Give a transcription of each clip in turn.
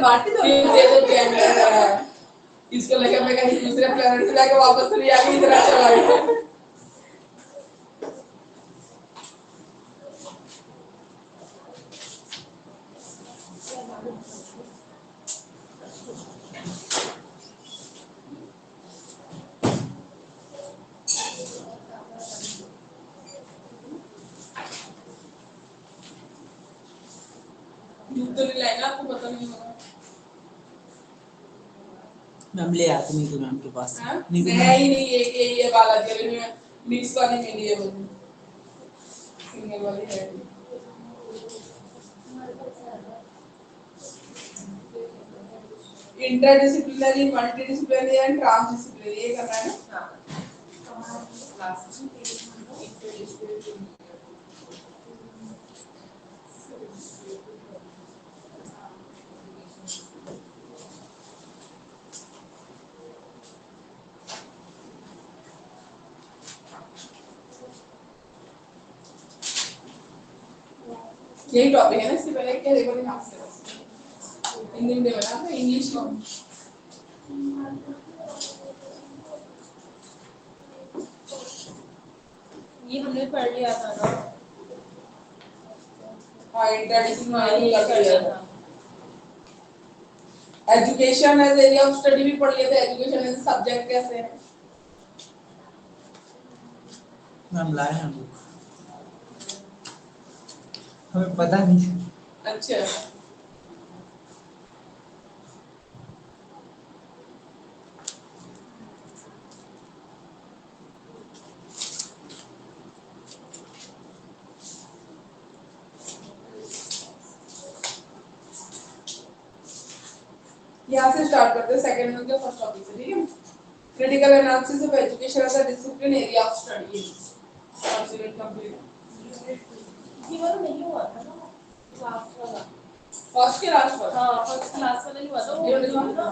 Marty तो ये तो चैन कर रहा है, इसको लेकर मैं कहीं दूसरे प्लेनेट से जाके वापस तो रिया की तरफ चला गया। दूध तो नहीं लाएगा, आपको पता नहीं होगा। मैम ले आती नहीं तो मैम के पास नहीं नहीं ये वाला दे रही है, मिक्स वाली मिली है मुझे, सिंगल वाली है। इंटरडिसिप्लिनरी, मल्टीडिसिप्लिनरी एंड ट्रांसडिसिप्लिनरी ये करना है ना। यही टॉपिक है ना, इससे पहले क्या देखो नहीं आपसे हिंदी में बना था, इंग्लिश में ये हमने पढ़ लिया था ना। हाँ इंटरडिसिप्लिनरी कर लिया था। Education as area of study भी पढ़ लिया था, एजुकेशन एज सब्जेक्ट कैसे है। मैम लाए हैं बुक, हमें पता नहीं। अच्छा यहाँ से स्टार्ट करते हैं सेकंड में के फर्स्ट टॉपिक से, ठीक है। Critical analysis of education as a discipline area of study, complete complete. ये वाला नहीं हुआ था ना, लास्ट वाला, फर्स्ट के लास्ट वाला। हाँ फर्स्ट क्लास वाला नहीं हुआ था, वो ना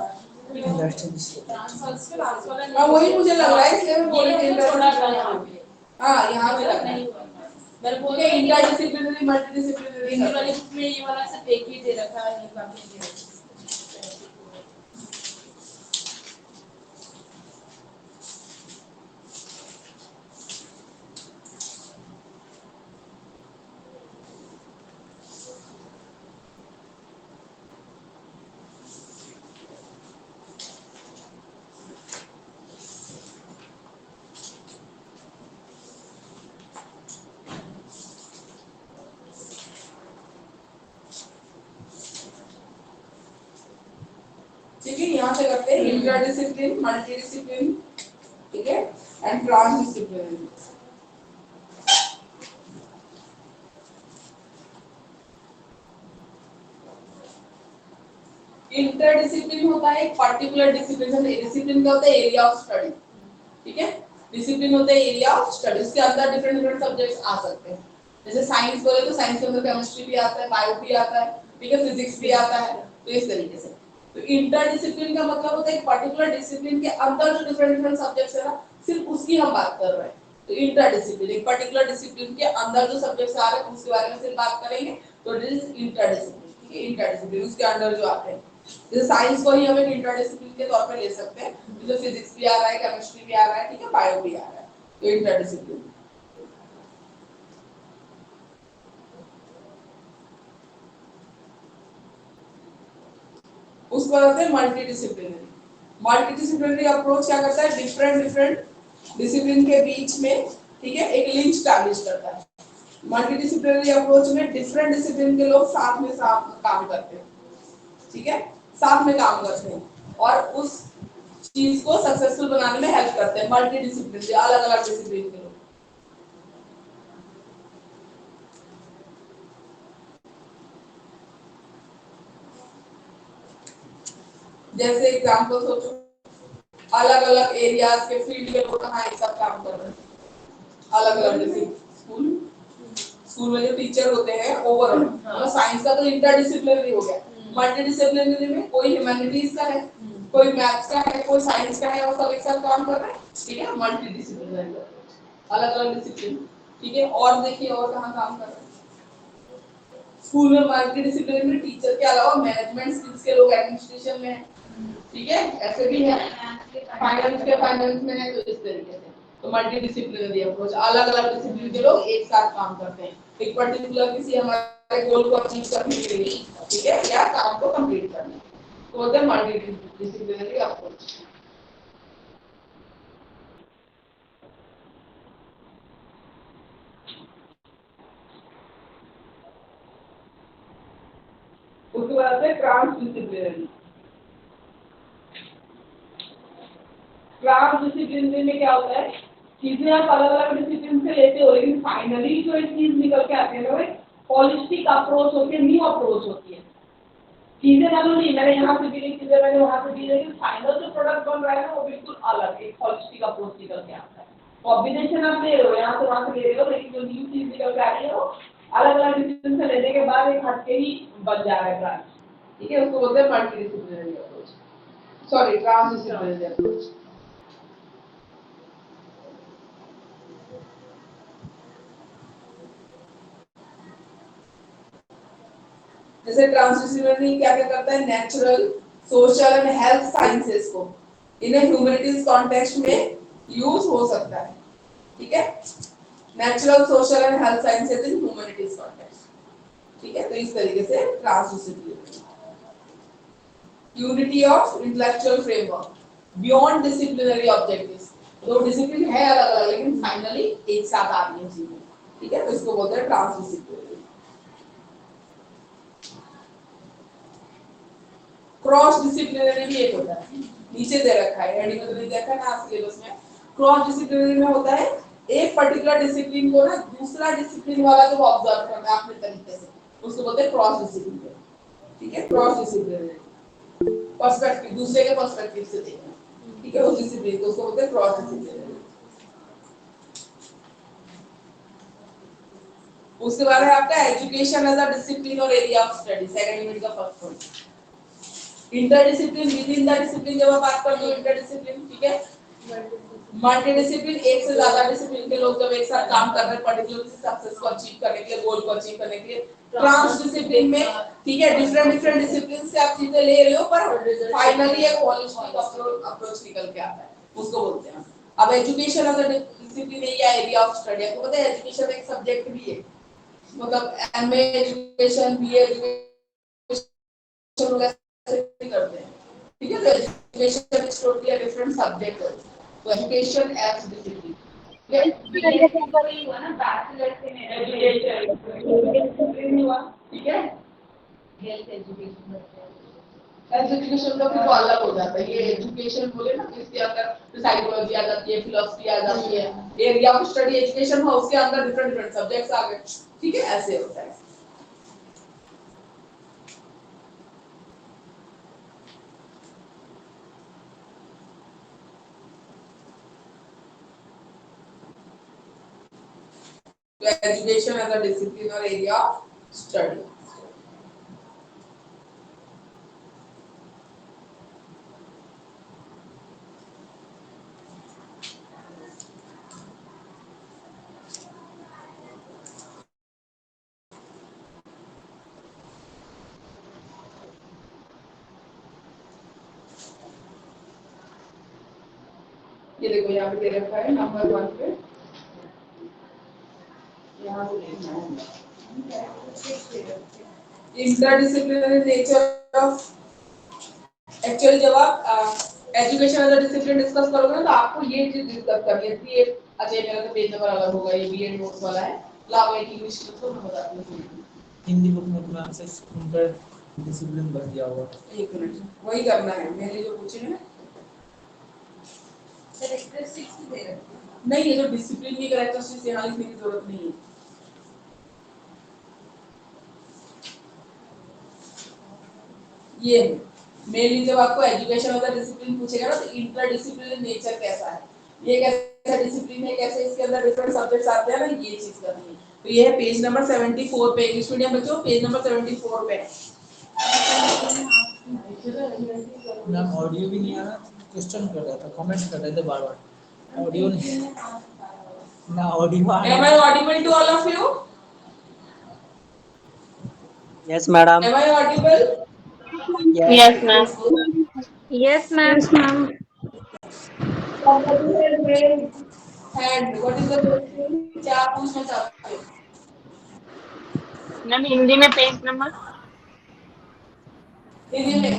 फर्स्ट के लास्ट वाला नहीं। हाँ वही मुझे लग रहा है, इसलिए मैं बोल रही थी थोड़ा सा यहाँ पे, हाँ यहाँ पे लग नहीं रहा हुआ। है। मेरे को इंटरडिसिप्लिनरी मल्टीडिसिप्लिनरी हिंदी वाली बुक में ये वाला सिर्फ एक ही दे रखा है, नहीं बाकी दे रखा है। ठीक है, यहाँ से करते हैं इंटरडिसिप्लिन, मल्टीडिसिप्लिन, ठीक है, एंड ट्रांसडिसिप्लिनरी। इंटरडिसिप्लिन होता है एक पर्टिकुलर डिसिप्लिन, डिसिप्लिन क्या होता है एरिया ऑफ स्टडी, ठीक है। डिसिप्लिन होता है एरिया ऑफ स्टडी, उसके अंदर डिफरेंट डिफरेंट सब्जेक्ट्स आ सकते हैं। जैसे साइंस बोले तो साइंस के अंदर केमिस्ट्री भी आता है, बायो भी आता है, ठीक है, फिजिक्स भी आता है, तो इस तरीके से। तो इंटरडिसिप्लिन का मतलब होता है एक पर्टिकुलर डिसिप्लिन के अंदर जो डिफरेंट डिफरेंट सब्जेक्ट्स है ना, सिर्फ उसकी हम बात कर रहे हैं। तो इंटरडिसिप्लिन एक पर्टिकुलर डिसिप्लिन के अंदर जो सब्जेक्ट्स आ रहे हैं उसके बारे में सिर्फ बात करेंगे, तो इट इज इंटरडिसिप्लिन, ठीक है। इंटरडिसिप्लिन उसके अंदर जो आते हैं, जैसे साइंस को ही हम एक इंटरडिसिप्लिन के तौर पे ले सकते हैं, तो फिजिक्स भी आ रहा है, केमिस्ट्री भी आ रहा है, ठीक है, बायो भी आ रहा है, तो इंटरडिसिप्लिन। उसको कहते हैं मल्टीडिसिप्लिनरी। मल्टीडिसिप्लिनरी अप्रोच क्या करता है, डिफरेंट डिफरेंट डिसिप्लिन के बीच में, ठीक है, एक लिंक स्टैब्लिश करता है। मल्टीडिसिप्लिनरी अप्रोच में डिफरेंट डिसिप्लिन के लोग साथ में काम करते हैं, ठीक है, साथ में काम करते हैं और उस चीज को सक्सेसफुल बनाने में हेल्प करते हैं। मल्टीडिसिप्लिनरी अलग अलग डिसिप्लिन के लोग, जैसे एग्जांपल सोचो, अलग अलग एरियाज के फील्ड के लोग कहाँ एक साथ काम कर रहे हैं, अलग अलग डिसिप्लिन। स्कूल में जो टीचर होते हैं ओवरऑल, मतलब साइंस का तो इंटरडिसिप्लिनरी हो गया, मल्टीडिसिप्लिनरी में कोई ह्यूमैनिटीज का है, कोई मैथ्स का है, कोई साइंस का है, और सब एक साथ काम कर रहे हैं, ठीक है, मल्टीडिसिप्लिनरी, अलग अलग डिसिप्लिन, ठीक है। और देखिए और कहाँ काम कर रहे हैं, स्कूल में मल्टी डिसिप्लिनरी में टीचर के अलावा मैनेजमेंट स्किल्स के लोग एडमिनिस्ट्रेशन में हैं, ठीक है, ऐसे भी है, फाइनेंस में है, तो इस तरीके से तो मल्टी डिसिप्लिनरी अप्रोच, अलग अलग डिसिप्लिन के लोग एक साथ काम करते हैं एक पर्टिकुलर किसी हमारे गोल को अचीव करने के लिए, ठीक है, या काम को कंप्लीट करने, तो बोलते हैं मल्टी डिसिप्लिनरी अप्रोच। उसके बाद है ट्रांस डिसिप्लिनरी। ट्रांस डिसिप्लिनरी में क्या होता है, चीजें आप अलग अलग डिसिप्लिन से लेते हो लेकिन फाइनली जो एक चीज निकल के आती है ना, वो होलिस्टिक अप्रोच होती है, न्यू अप्रोच होती है। चीजें मालूम नहीं, मैंने यहाँ से दी चीजें मैंने वहां से दी, लेकिन फाइनल जो प्रोडक्ट बन रहा है ना वो बिल्कुल अलग एक होलिस्टिक अप्रोच निकल के आता है। कॉम्बिनेशन आप ले रहे हो, यहाँ से वहां से ले रहे हो, लेकिन जो न्यू चीज निकल के आ रही है वो अलग अलग डिसिप्लिन से लेने के बाद एक हटके ही बन जा रहा है ब्रांच, ठीक है, उसको बोलते हैं multi disciplinary approach, sorry trans disciplinary approach. जैसे ट्रांसडिसिप्लिनरी क्या क्या करता है, natural social and health sciences को इन ह्यूमैनिटीज कॉन्टेक्स्ट में यूज हो सकता है, ठीक है, natural social and health sciences in humanities context, ठीक है, तो इस तरीके से transdisciplinary. Unity of intellectual framework beyond disciplinary objectives, दो डिसिप्लिन है अलग अलग लेकिन फाइनली एक साथ आ रही है चीजें, ठीक है, तो इसको बोलते हैं ट्रांसडिसिप्लिनरी। क्रॉस डिसिप्लिनरी भी एक होता है, नीचे दे रखा है, हेडिंग में तो नहीं देखा ना सिलेबस में। क्रॉस डिसिप्लिनरी में होता है एक पर्टिकुलर डिसिप्लिन को ना दूसरा डिसिप्लिन वाला जब ऑब्जर्व करना है अपने तरीके से, उसको बोलते हैं क्रॉस डिसिप्लिनरी, ठीक है, क्रॉस डिसिप्लिनरी पर्सपेक्टिव, दूसरे के पर्सपेक्टिव से देखना, ठीक है, उस डिसिप्लिन को उसको बोलते हैं क्रॉस डिसिप्लिनरी। उसके बाद है आपका एजुकेशन एज अ डिसिप्लिन और area of study, second unit का first point. Interdiscipline within the discipline जब आप बात करते हो इंटरडिसिप्लिन, ठीक है, मल्टी डिसिप्लिन एक से ज्यादा डिसिप्लिन के लोग जब एक साथ काम कर रहे हैं पर्टिकुलर सक्सेस को अचीव करने के लिए, गोल को अचीव करने के लिए। ट्रांस डिसिप्लिन में, ठीक है, डिफरेंट डिफरेंट डिसिप्लिन से आप चीजें ले रहे हो पर फाइनली एक होलिस्टिक अप्रोच निकल के आता है, उसको बोलते हैं। अब एजुकेशन अगर डिसिप्लिन है या एरिया ऑफ स्टडी, आपको पता है एजुकेशन एक सब्जेक्ट भी है, मतलब एमए एजुकेशन, बीए एजुकेशन करते हैं, ठीक है, तो education is totally a different subject, तो एजुकेशन एज डिसिप्लिन हुआ ना बैचलर से एजुकेशन हुआ, ठीक है, हेल्थ एजुकेशन एजुकेशन का फिर तो अलग हो जाता है, ये एजुकेशन बोले ना इसके अंदर साइकोलॉजी आ जाती है, फिलॉसफी आ जाती है, एरिया ऑफ स्टडी एजुकेशन हो उसके अंदर डिफरेंट डिफरेंट सब्जेक्ट्स आ गए, ठीक है, ऐसे होता है। तो एजुकेशन एज अ डिसिप्लिन और एरिया ऑफ स्टडी। ये देखो यहाँ पे दे रखा है नंबर 1 पे, यहाँ से देखना है इंटरडिसिप्लिनरी नेचर ऑफ, एक्चुअली जब आप education as a discipline discuss करोगे ना तो आपको ये चीज डिस्कस करनी है कि अच्छा ये मेरा तो पेज नंबर अलग होगा, ये बीएड नोट्स वाला है, लाओ एक इंग्लिश को मैं बताती हूँ, हिंदी बुक में कुरान से इंटर डिसिप्लिन बन गया होगा। एक मिनट वही करना है, मैंने जो पूछे ना कैरेक्टरिस्टिक्स दे रखी है। नहीं, ये जो डिसिप्लिन की कैरेक्टरिस्टिक्स यहाँ लिखने की जरूरत नहीं है, ये मेनली जब आपको एजुकेशन वाला डिसिप्लिन पूछेगा ना तो इंटरडिसिप्लिनरी नेचर कैसा है, ये कैसा डिसिप्लिन है, कैसे इसके अंदर डिफरेंट सब्जेक्ट्स आते हैं ना, ये चीज करनी है। तो ये है पेज नंबर 74 पे, इंग्लिश मीडियम बच्चों पेज नंबर 74 पे। मैम ऑडियो भी नहीं आ रहा, क्वेश्चन कर रहा था, कमेंट कर रहे थे बार बार, ऑडियो नहीं ना, ऑडियो आ Am I audible to all of you? Yes, madam. Am I audible? Yes. Yes, ma'am. Yes, good. Yes, ma'am. Yes, ma'am. Somebody has raised hand. What is the question? क्या पूछना चाहते हो? Ma'am Hindi में page number. Hindi में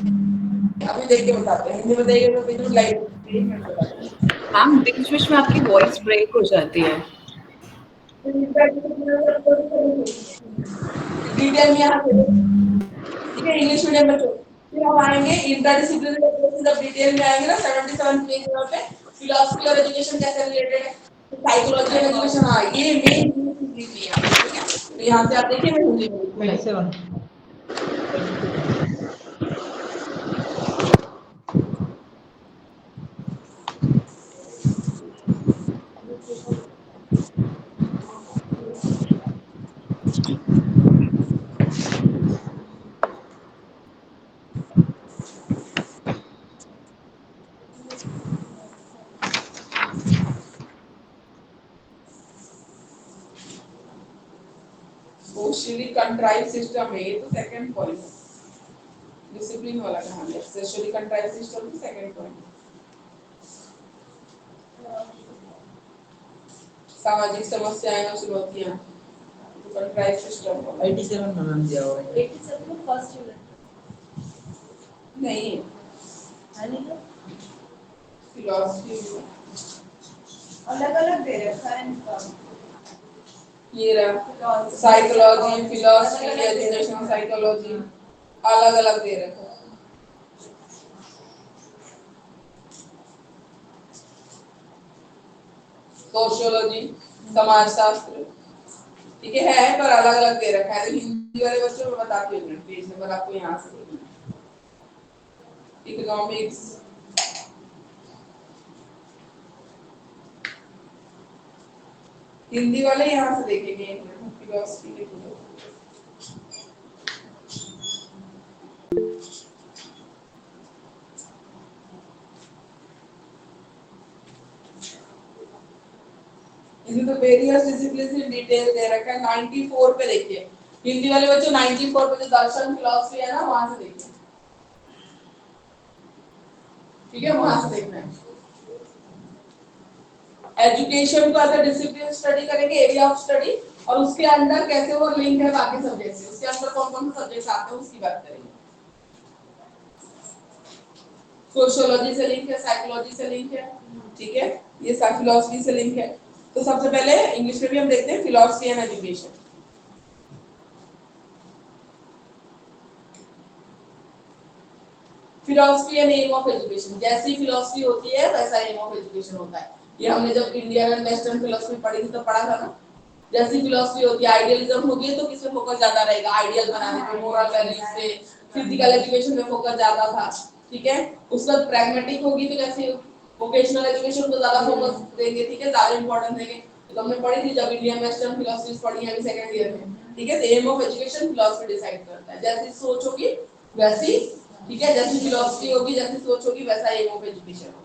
अभी देख के बताते हैं। हिंदी में देखेंगे तो बिल्कुल लाइव एक मिनट बताते हैं। मैम बीच बीच में आपकी वॉइस ब्रेक हो जाती है। डिटेल में यहाँ पे ठीक है इंग्लिश मीडियम बच्चों फिर हम आएंगे इंटरडिसिप्लिनरी अप्रोच जब डिटेल में आएंगे ना 77 पेज पे फिलॉसफी और एजुकेशन कैसे रिलेटेड है साइकोलॉजी और एजुकेशन हाँ ये मेन चीज लिखनी है ठीक है तो यहाँ से आप देखिए मैं हिंदी में लिखूंगी। 27 सोशली कंट्राइव सिस्टम है ये तो सेकंड पॉइंट है डिसिप्लिन वाला कहानी है सोशली कंट्राइव सिस्टम की सेकंड पॉइंट सामाजिक समस्याएं और चुनौतियां तो कंट्राइव सिस्टम 87 में मैम दिया हुआ है 87 में फर्स्ट यूनिट नहीं है नहीं तो फिलॉसफी अलग अलग दे रखा है इनका ये रहा साइकोलॉजी फिलॉसफी एजुकेशन साइकोलॉजी अलग अलग दे रखा है सोशियोलॉजी समाजशास्त्र ठीक है पर अलग अलग दे रखा है तो हिंदी वाले बच्चों को बताती हूँ पेज नंबर आपको यहाँ से देखना इकोनॉमिक्स हिंदी वाले यहाँ से देखेंगे फिलॉसफी लिखूंगा इसमें तो वेरियस डिसिप्लिन्स इन डिटेल दे रखा है 94 पे देखिए हिंदी वाले बच्चों 94 पे जो दर्शन फिलॉसफी है ना वहां से देखिए ठीक है वहां से देखना है एजुकेशन को एज अ डिसिप्लिन स्टडी करेंगे एरिया ऑफ स्टडी और उसके अंदर कैसे वो लिंक है बाकी सब्जेक्ट से उसके अंदर कौन कौन से सब्जेक्ट्स आते हैं उसकी बात करेंगे सोशियोलॉजी से लिंक है साइकोलॉजी से लिंक है ठीक है ये सब फिलॉसफी से लिंक है तो सबसे पहले इंग्लिश में भी हम देखते हैं philosophy and education philosophy and aim of education जैसी फिलॉसफी होती है वैसा एम ऑफ एजुकेशन होता है ये हमने जब इंडियन एंड वेस्टर्न फिलॉसफी पढ़ी थी तो पढ़ा था ना जैसी फिलॉसफी होती है आइडियलिज्म होगी तो किस पे फोकस ज्यादा रहेगा आइडियल बनाने पे मोरल वैल्यूज पे फिजिकल एजुकेशन पे फोकस ज्यादा था ठीक है उसके बाद प्रैग्मेटिक होगी तो कैसे वोकेशनल एजुकेशन को ज्यादा फोकस देंगे ठीक है ज्यादा इंपॉर्टेंस देंगे तो हमने पढ़ी थी जब इंडियन वेस्टर्न फिलॉसफीज पढ़ी है अभी सेकंड ईयर में ठीक है aim of education philosophy decide करता है जैसी सोच होगी वैसी ठीक है जैसी फिलॉसफी होगी जैसी सोच होगी वैसा एम ऑफ एजुकेशन होगा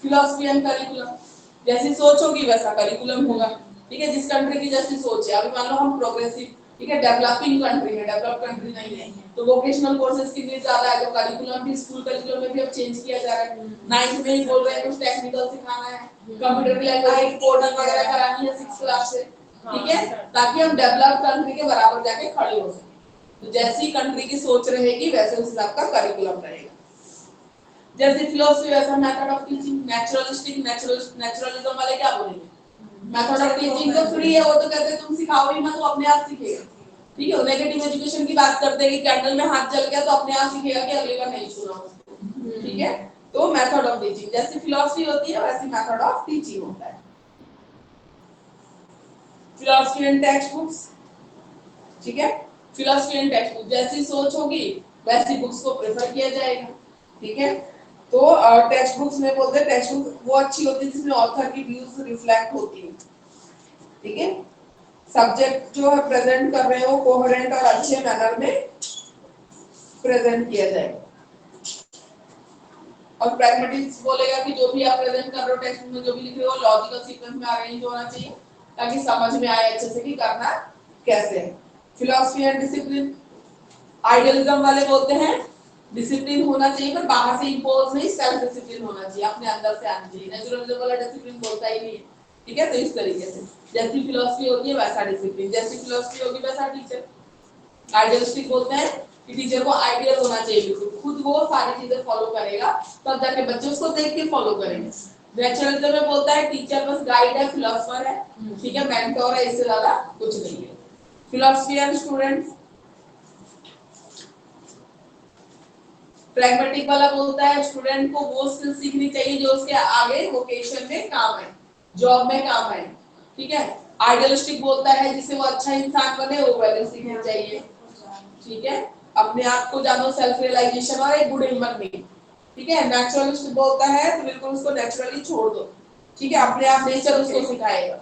फिलॉसफी एंड करिकुलम जैसी सोच होगी वैसा करिकुलम होगा ठीक है जिस कंट्री की जैसी सोच है अभी मान लो हम प्रोग्रेसिव ठीक है डेवलपिंग कंट्री में डेवलप कंट्री नहीं है तो वोकेशनल कोर्सेज की नीड ज्यादा है तो करिकुलम भी स्कूल करिकुलम में भी अब चेंज किया जा रहा है 9th में ही बोल रहे हैं कुछ टेक्निकल सिखाना है कंप्यूटर की लैंग्वेज कोडिंग वगैरह करानी है 6th क्लास से ठीक है ताकि हम डेवलप कंट्री के बराबर जाके खड़े हो सके तो जैसी कंट्री की सोच रहेगी वैसे उस हिसाब का करिकुलम रहेगा जैसे फिलॉसफी वैसा method of teaching naturalistic naturalism वाले क्या बोलेंगे मेथड ऑफ टीचिंग तो फ्री है वो तो कहते हैं तुम सिखाओ ही मत वो अपने आप सीखेगा ठीक है नेगेटिव एजुकेशन की बात करते हैं कि कैंडल में हाथ जल गया तो अपने आप सीखेगा कि अगली बार नहीं छूना उसको ठीक है तो मेथड ऑफ टीचिंग जैसी फिलॉसफी होती है वैसी मेथड ऑफ टीचिंग होता है फिलॉसफी एंड टेक्स्ट बुक्स ठीक है फिलॉसफी एंड टेक्स्ट बुक जैसी सोच होगी वैसी बुक्स को प्रेफर किया जाएगा ठीक है तो टेक्स्ट बुक्स में बोलते हैं टेक्स्ट बुक वो अच्छी होती है जिसमें ऑथर की व्यूज रिफ्लेक्ट होती है ठीक है सब्जेक्ट जो है प्रेजेंट कर रहे हो कोहेरेंट और अच्छे मैनर में प्रेजेंट किया जाएगा और प्रैग्मेटिक्स बोलेगा कि जो भी आप प्रेजेंट कर रहे हो टेक्स्ट में जो भी लिख रहे हो लॉजिकल सीक्वेंस में अरेंज होना चाहिए ताकि समझ में आए अच्छे से कि करना कैसे है फिलॉसफी एंड डिसिप्लिन आइडियलिज्म वाले बोलते हैं डिसिप्लिन होना चाहिए पर बाहर से इंपोज नहीं, सेल्फ डिसिप्लिन होना चाहिए, अपने अंदर से आना चाहिए। नेचुरलिज्म वाला डिसिप्लिन बोलता ही नहीं है, ठीक है। तो इस तरीके से जैसी फिलॉसफी होती है वैसा डिसिप्लिन, जैसी फिलॉसफी होगी वैसा टीचर। आइडियलिस्टिक बोलते हैं कि टीचर को आइडियल होना चाहिए, बिल्कुल खुद वो सारी चीजें फॉलो करेगा तब जाके बच्चे उसको देख के फॉलो करेंगे। नेचुरलिज्म में बोलता है टीचर बस गाइड है, फिलोसोफर है, ठीक है, मेंटोर है, इससे ज्यादा कुछ नहीं है। फिलॉसफी एंड स्टूडेंट्स, प्रैग्मेटिक वाला बोलता है स्टूडेंट को वो स्किल सीखनी चाहिए जो उसके आगे वोकेशन में काम आए, जॉब में काम आए, ठीक है। आइडियलिस्टिक बोलता है जिससे वो अच्छा इंसान बने, वो वैल्यू सीखनी चाहिए, ठीक है। अपने आप को जानो, सेल्फ रियलाइजेशन और एक गुड ह्यूमन बीइंग, ठीक है। नेचुरलिस्ट बोलता है तो बिल्कुल उसको नेचुरली छोड़ दो, ठीक है, अपने आप नेचर उसको सिखाएगा,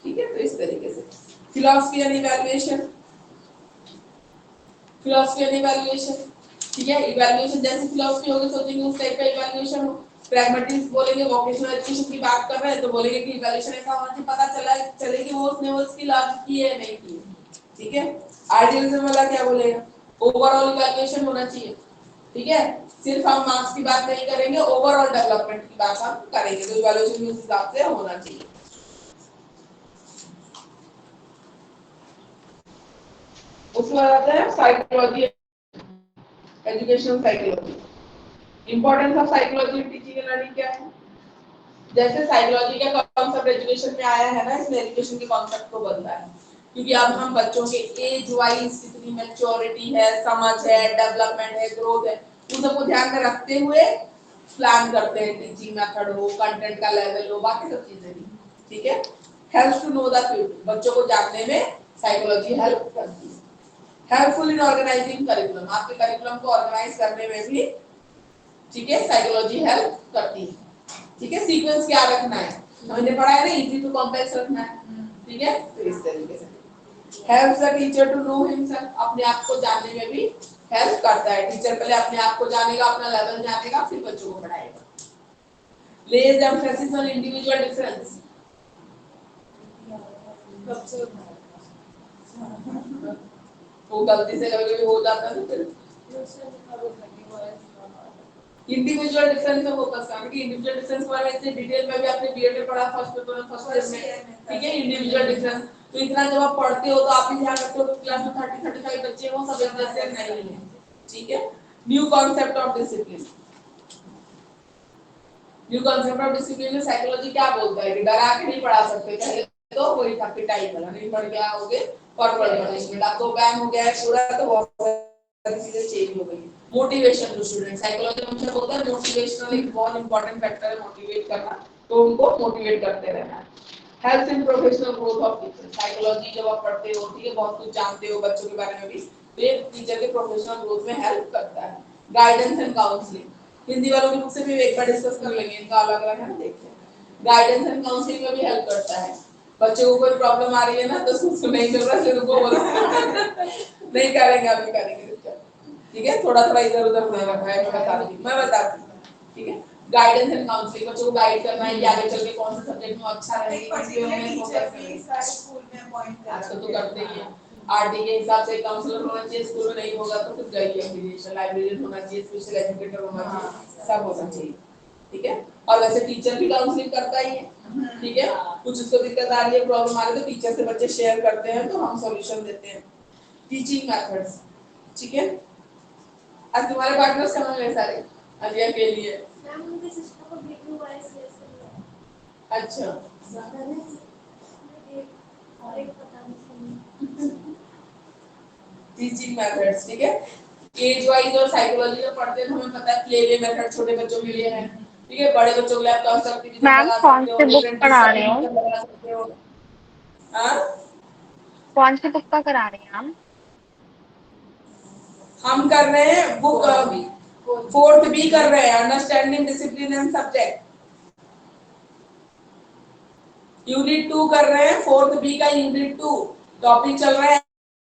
ठीक है। तो इस तरीके से philosophy and evaluation, philosophy and evaluation, ठीक है। इवैल्यूएशन जैसी फिलॉसफी होगी सोचेंगे उस टाइप का इवैल्यूएशन हो। प्रैग्मेटिस्ट बोलेंगे वोकेशनल एजुकेशन की बात कर रहे हैं तो बोलेंगे कि इवैल्यूएशन ऐसा होना चाहिए पता चले कि वो उसने वो स्किल आज की है नहीं की है, ठीक है। आइडियलिज्म वाला क्या बोलेगा, ओवरऑल इवैल्यूएशन होना चाहिए, ठीक है। सिर्फ हम मार्क्स की बात नहीं करेंगे, ओवरऑल डेवलपमेंट की बात हम करेंगे, तो इवैल्यूएशन उस हिसाब से होना चाहिए। उसके बाद आता है psychology, educational psychology. Importance of psychology in teaching and learning क्या है। जैसे साइकोलॉजी का कॉन्सेप्ट एजुकेशन में आया है ना, इसमें एजुकेशन के कॉन्सेप्ट को बदला है, क्योंकि अब हम बच्चों के एज वाइज कितनी मैच्योरिटी है, समझ है, डेवलपमेंट है, ग्रोथ है, उन सबको ध्यान में रखते हुए प्लान करते हैं। टीचिंग मेथड हो, कंटेंट का लेवल हो, बाकी सब चीजें भी, ठीक है। Helps to know the future, बच्चों को जानने में साइकोलॉजी हेल्प करती है। हेल्पफुल इन ऑर्गेनाइजिंग करिकुलम, आपके करिकुलम को ऑर्गेनाइज करने में भी, ठीक है, साइकोलॉजी हेल्प करती है, ठीक है। सीक्वेंस क्या रखना है हमने पढ़ा है ना, इजी टू कॉम्प्लेक्स रखना है, ठीक है। तो इस तरीके से helps the teacher to know himself, अपने आप को जानने में भी हेल्प करता है। टीचर पहले अपने आप को जानेगा, अपना लेवल जानेगा, फिर बच्चों को पढ़ाएगा। लेज एम्फेसिस ऑन इंडिविजुअल डिफरेंस, वो गलती से कभी-कभी हो जाता है ना, फिर इंडिविजुअल डिफरेंस में फोकस करना, कि इंडिविजुअल डिफरेंस के बारे में इतने डिटेल में भी आपने बीएड में पढ़ा, फर्स्ट पेपर में, फर्स्ट ईयर में, ठीक है। इंडिविजुअल डिफरेंस तो इतना जब आप पढ़ते हो तो आप भी ध्यान रखते हो कि क्लास में 30-35 बच्चे हो, सब एक जैसे नहीं है, ठीक है। New concept of discipline, new concept of discipline में साइकोलॉजी क्या बोलता है कि डरा के नहीं पढ़ा सकते, पहले तो वही था पिटाई वाला, नहीं पढ़ के आओगे कॉर्पोरल पनिशमेंट, आपको बैन हो गया है पूरा, तो बहुत सारी चीजें चेंज हो गई। मोटिवेशन टू स्टूडेंट, साइकोलॉजी में हमेशा बोलता है मोटिवेशनल एक बहुत इंपॉर्टेंट फैक्टर है, मोटिवेट करना, तो उनको मोटिवेट करते रहना है। Help in professional growth of teacher, psychology जब आप पढ़ते हो, ठीक है, बहुत कुछ जानते हो बच्चों के बारे में भी, तो ये टीचर के प्रोफेशनल ग्रोथ में हेल्प करता है। गाइडेंस एंड काउंसलिंग, हिंदी वालों की बुक से भी एक बार डिस्कस कर लेंगे, इनका अलग अलग है ना, देखते हैं। गाइडेंस एंड काउंसलिंग में भी हेल्प करता है। बच्चों को कोई प्रॉब्लम आ रही है ना, तो उसको नहीं मिल रहा है, उनको बोलो नहीं करेंगे, अभी करेंगे, ठीक है। थोड़ा थोड़ा इधर उधर नहीं रखा है, मैं बताती हूँ, ठीक है। गाइडेंस एंड काउंसलिंग, बच्चों को गाइड करना है कि आगे चल के कौन से सब्जेक्ट में अच्छा रहेगा, आजकल तो करते ही हैं। आरटी के हिसाब से काउंसलर होना चाहिए, स्कूल में नहीं होगा तो फिर गई एफिलिएशन, लाइब्रेरियन होना चाहिए, स्पेशल एजुकेटर होना चाहिए, सब होना चाहिए, ठीक है। और वैसे टीचर भी काउंसलिंग करता ही है, ठीक है। कुछ उसको दिक्कत आ रही है, प्रॉब्लम आ रही है, तो टीचर से बच्चे शेयर करते हैं, तो हम सॉल्यूशन देते हैं। टीचिंग मेथड्स, ठीक है। आज तुम्हारे पार्टनर्स कहाँ हैं सारे, आज ये अकेली है, मैम उनके सिस्टर को ब्रेकिंग वॉइस लेसन है। अच्छा। और एक पता नहीं। टीचिंग मेथड्स, ठीक है। एज वाइज और साइकोलॉजी में पढ़ते हैं तो हमें पता है प्ले वे मेथड छोटे बच्चों के लिए है, ठीक है। बड़े बच्चों के लिए आप कंस्ट्रक्टिव मैम लगा कौन सकते हो, से बुक डिफरेंट पढ़ा रहे हो? लगा सकते हो। हां, कौन सी बुक का करा रहे हैं हम? हम कर रहे हैं बुक 4th बी कर रहे हैं, understanding discipline and subject. Unit 2 कर रहे हैं, 4th बी का यूनिट 2, टॉपिक चल रहा है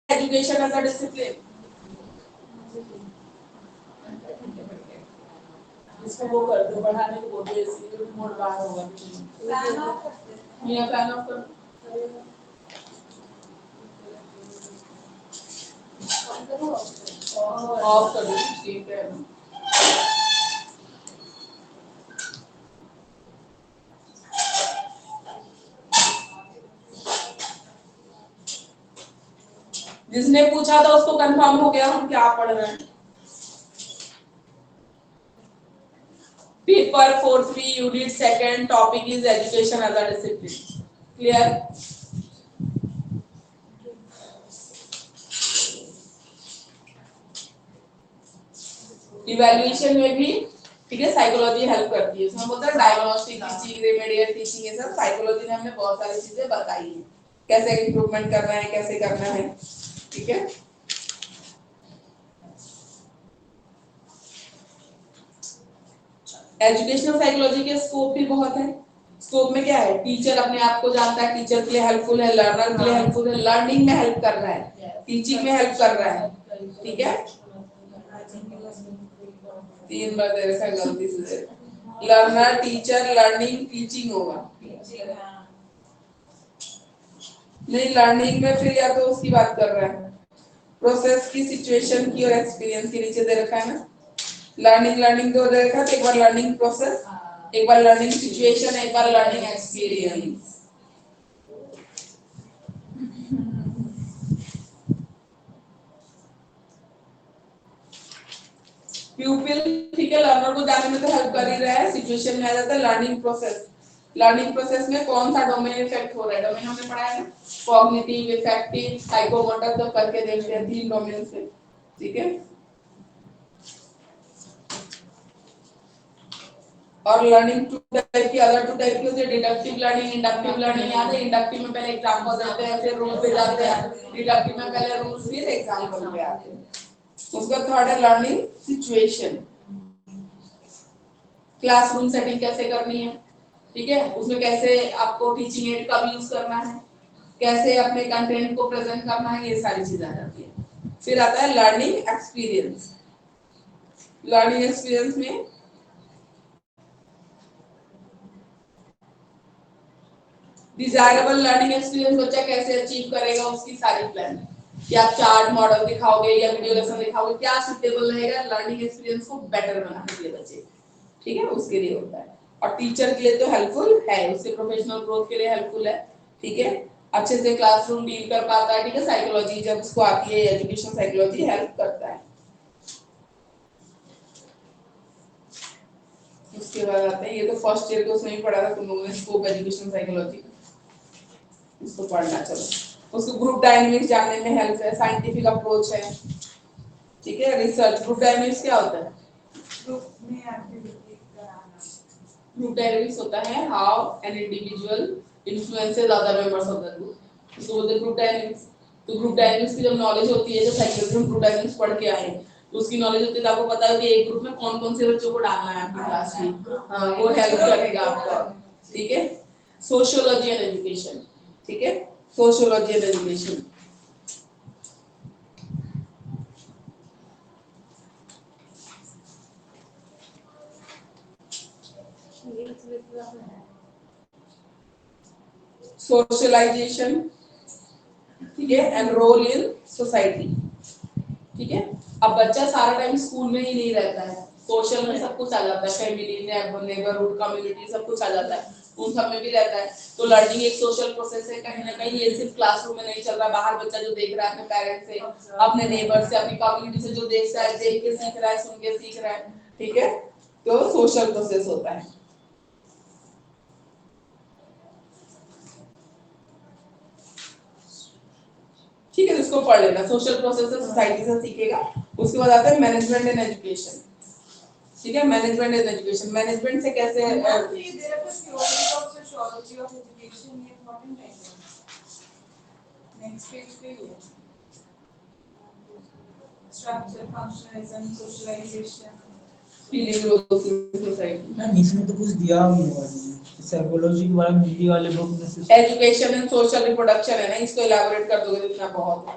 एजुकेशन एज अ डिसिप्लिन। इसको वो कर दो, बढ़ाने को बोल दो, इसलिए मोड बाहर होगा। फैन ऑफ करते हैं। ये फैन ऑफ कर, कौन करो? ऑफ कर दो स्क्रीन पे। जिसने पूछा था उसको कंफर्म हो गया हम क्या पढ़ रहे हैं। Paper 4-3 unit second topic is education as a discipline. Clear? Evaluation में भी ठीक है साइकोलॉजी हेल्प करती है। उसमें बोलता है डायग्नोस्टिक टीचिंग, रेमेडियल टीचिंग, ये सब साइकोलॉजी ने हमें बहुत सारी चीजें बताई है, कैसे इंप्रूवमेंट करना है, कैसे करना है। ठीक है, एजुकेशनल साइकोलॉजी के स्कोप भी बहुत है। स्कोप में क्या है, टीचर अपने आप को जानता है, टीचर के लिए हेल्पफुल है, लर्नर के लिए हेल्पफुल है, लर्निंग में हेल्प कर रहा है, टीचिंग में हेल्प कर रहा है। ठीक है, 3 बार दे रखा है गलती से, लर्नर, टीचर, लर्निंग, टीचिंग होगा नहीं, लर्निंग में फिर या तो उसकी बात कर रहा है प्रोसेस की, सिचुएशन की और एक्सपीरियंस के नीचे दे रखा है ना। लर्निंग दो दे रखा है, तो एक बार लर्निंग प्रोसेस, एक बार लर्निंग सिचुएशन, एक बार लर्निंग एक्सपीरियंस। प्यूपिल ठीक है, लर्नर को जानने में तो हेल्प कर ही रहा है। सिचुएशन में आ जाता है लर्निंग प्रोसेस। लर्निंग प्रोसेस में कौन सा डोमेन इफेक्ट हो रहा है, डोमेन हमने पढ़ा है ना, कॉग्निटिव, इफेक्टिव, साइकोमोटर, तो करके देखते हैं 3 डोमेन से। ठीक है, और लर्निंग टू टाइप की, अदर टू टाइप की होती है, डिडक्टिव लर्निंग, इंडक्टिव लर्निंग। याद है, इंडक्टिव में पहले एग्जांपल देते हैं, फिर रूल पे जाते हैं, डिडक्टिव में पहले रूल फिर एग्जांपल पे आते हैं। उसका थर्ड है लर्निंग सिचुएशन, क्लासरूम सेटिंग कैसे करनी है, ठीक है, उसमें कैसे आपको टीचिंग एड का यूज करना है, कैसे अपने कंटेंट को प्रेजेंट करना है, ये सारी चीजें आ जाती है। फिर आता है लर्निंग एक्सपीरियंस। लर्निंग एक्सपीरियंस में डिजायरेबल लर्निंग एक्सपीरियंस बच्चा कैसे अचीव करेगा, उसकी सारी प्लान, कि आप चार्ट मॉडल दिखाओगे या वीडियो लेसन दिखाओगे, क्या सुटेबल रहेगा लर्निंग एक्सपीरियंस को बेटर बनाने के लिए बच्चे, ठीक है, उसके लिए होता है। और टीचर के लिए तो हेल्पफुल है, उसके प्रोफेशनल ग्रोथ के लिए हेल्पफुल है। ठीक है, अच्छे से क्लासरूम डील कर पाता है। ठीक है, साइकोलॉजी जब उसको आती है, एजुकेशन साइकोलॉजी हेल्प करता है। उसके बाद आते हैं, ये तो फर्स्ट ईयर के उसमें ही पढ़ा था तुम लोगों ने, स्कोप एजुकेशन साइकोलॉजी, इसको पढ़ना। चलो, उसको ग्रुप डायनामिक्स जानने में हेल्प है, साइंटिफिक अप्रोच है। ठीक है, रिसर्च। ग्रुप डायनामिक्स क्या होता है? ग्रुप में एक्टिविटी कराना। ग्रुप डायनामिक्स होता है how an individual influences other members of the group, इसको बोलते हैं ग्रुप डायनामिक्स। तो ग्रुप डायनामिक्स की जब नॉलेज होती है, जब साइकोलॉजी में ग्रुप डायनामिक्स पढ़ के आए तो उसकी नॉलेज होती है, तो आपको पता है कि एक ग्रुप में कौन कौन से बच्चों को डालना है आपकी क्लास में। हाँ, वो हेल्प करेगा आपको। ठीक है, सोशियोलॉजी एंड एजुकेशन। ठीक है, सोशियोलॉजी एंड एजुकेशन। सोशलाइजेशन, ठीक है, एंड रोल इन सोसाइटी। ठीक है, अब बच्चा सारा टाइम स्कूल में ही नहीं रहता है, सोशल में सब कुछ आ जाता है, फैमिली, नेबरहुड, कम्युनिटी, सब कुछ आ जाता है, उन सब में भी रहता है। तो लर्निंग एक सोशल प्रोसेस है, कहीं ना कहीं ये सिर्फ क्लासरूम में नहीं चल रहा, बाहर बच्चा जो देख रहा है अपने पेरेंट्स से, अपने नेबर से, अपनी कम्युनिटी से जो देख रहा है, देख के सीख रहा है, सुन के सीख रहा है। ठीक है, तो सोशल प्रोसेस होता है। ठीक है, इसको पढ़ लेना, सोशल प्रोसेस है, सोसाइटी से सीखेगा। उसके बाद आता है मैनेजमेंट एंड एजुकेशन। ठीक है, मैनेजमेंट एंड एजुकेशन, मैनेजमेंट से कैसे नेक्स्ट पेज पे ही है, structure, functionalism, socialization, feeling roles in society. Ma'am इसमें तो कुछ दिया भी नहीं है, साइकोलॉजी के बारे में हिंदी वाले बुक में से एजुकेशन एंड सोशल रिप्रोडक्शन है ना, इसको इलैबोरेट कर दोगे तो इतना बहुत है,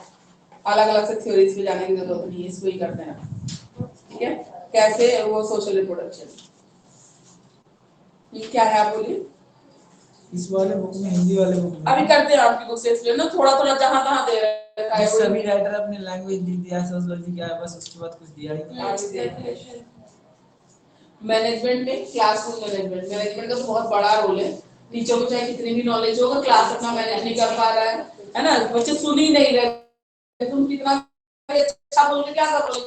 अलग अलग से थ्योरीज पे जाने की जरूरत नहीं है, इसको ही करते हैं। ठीक है, कैसे वो सोशल रिप्रोडक्शन, ये क्या है आप बोलिए। इस वाले बुक में, हिंदी वाले बुक में अभी करते हैं आपकी बुक से एक्सप्लेन ना, थोड़ा थोड़ा जहां तहां दे रहे हैं रखा है सभी राइटर अपने लैंग्वेज लिख दिया, सोशियोलॉजी क्या है, बस उसके बाद कुछ दिया ही नहीं। मैनेजमेंट में क्लासरूम मैनेजमेंट का तो बहुत बड़ा रोल है। टीचर को चाहे कितनी भी नॉलेज होगा, क्लास अपना मैनेज नहीं कर पा रहा है ना, बच्चे सुन ही नहीं रहे, तुम कितना अच्छा बोल के क्या करोगे,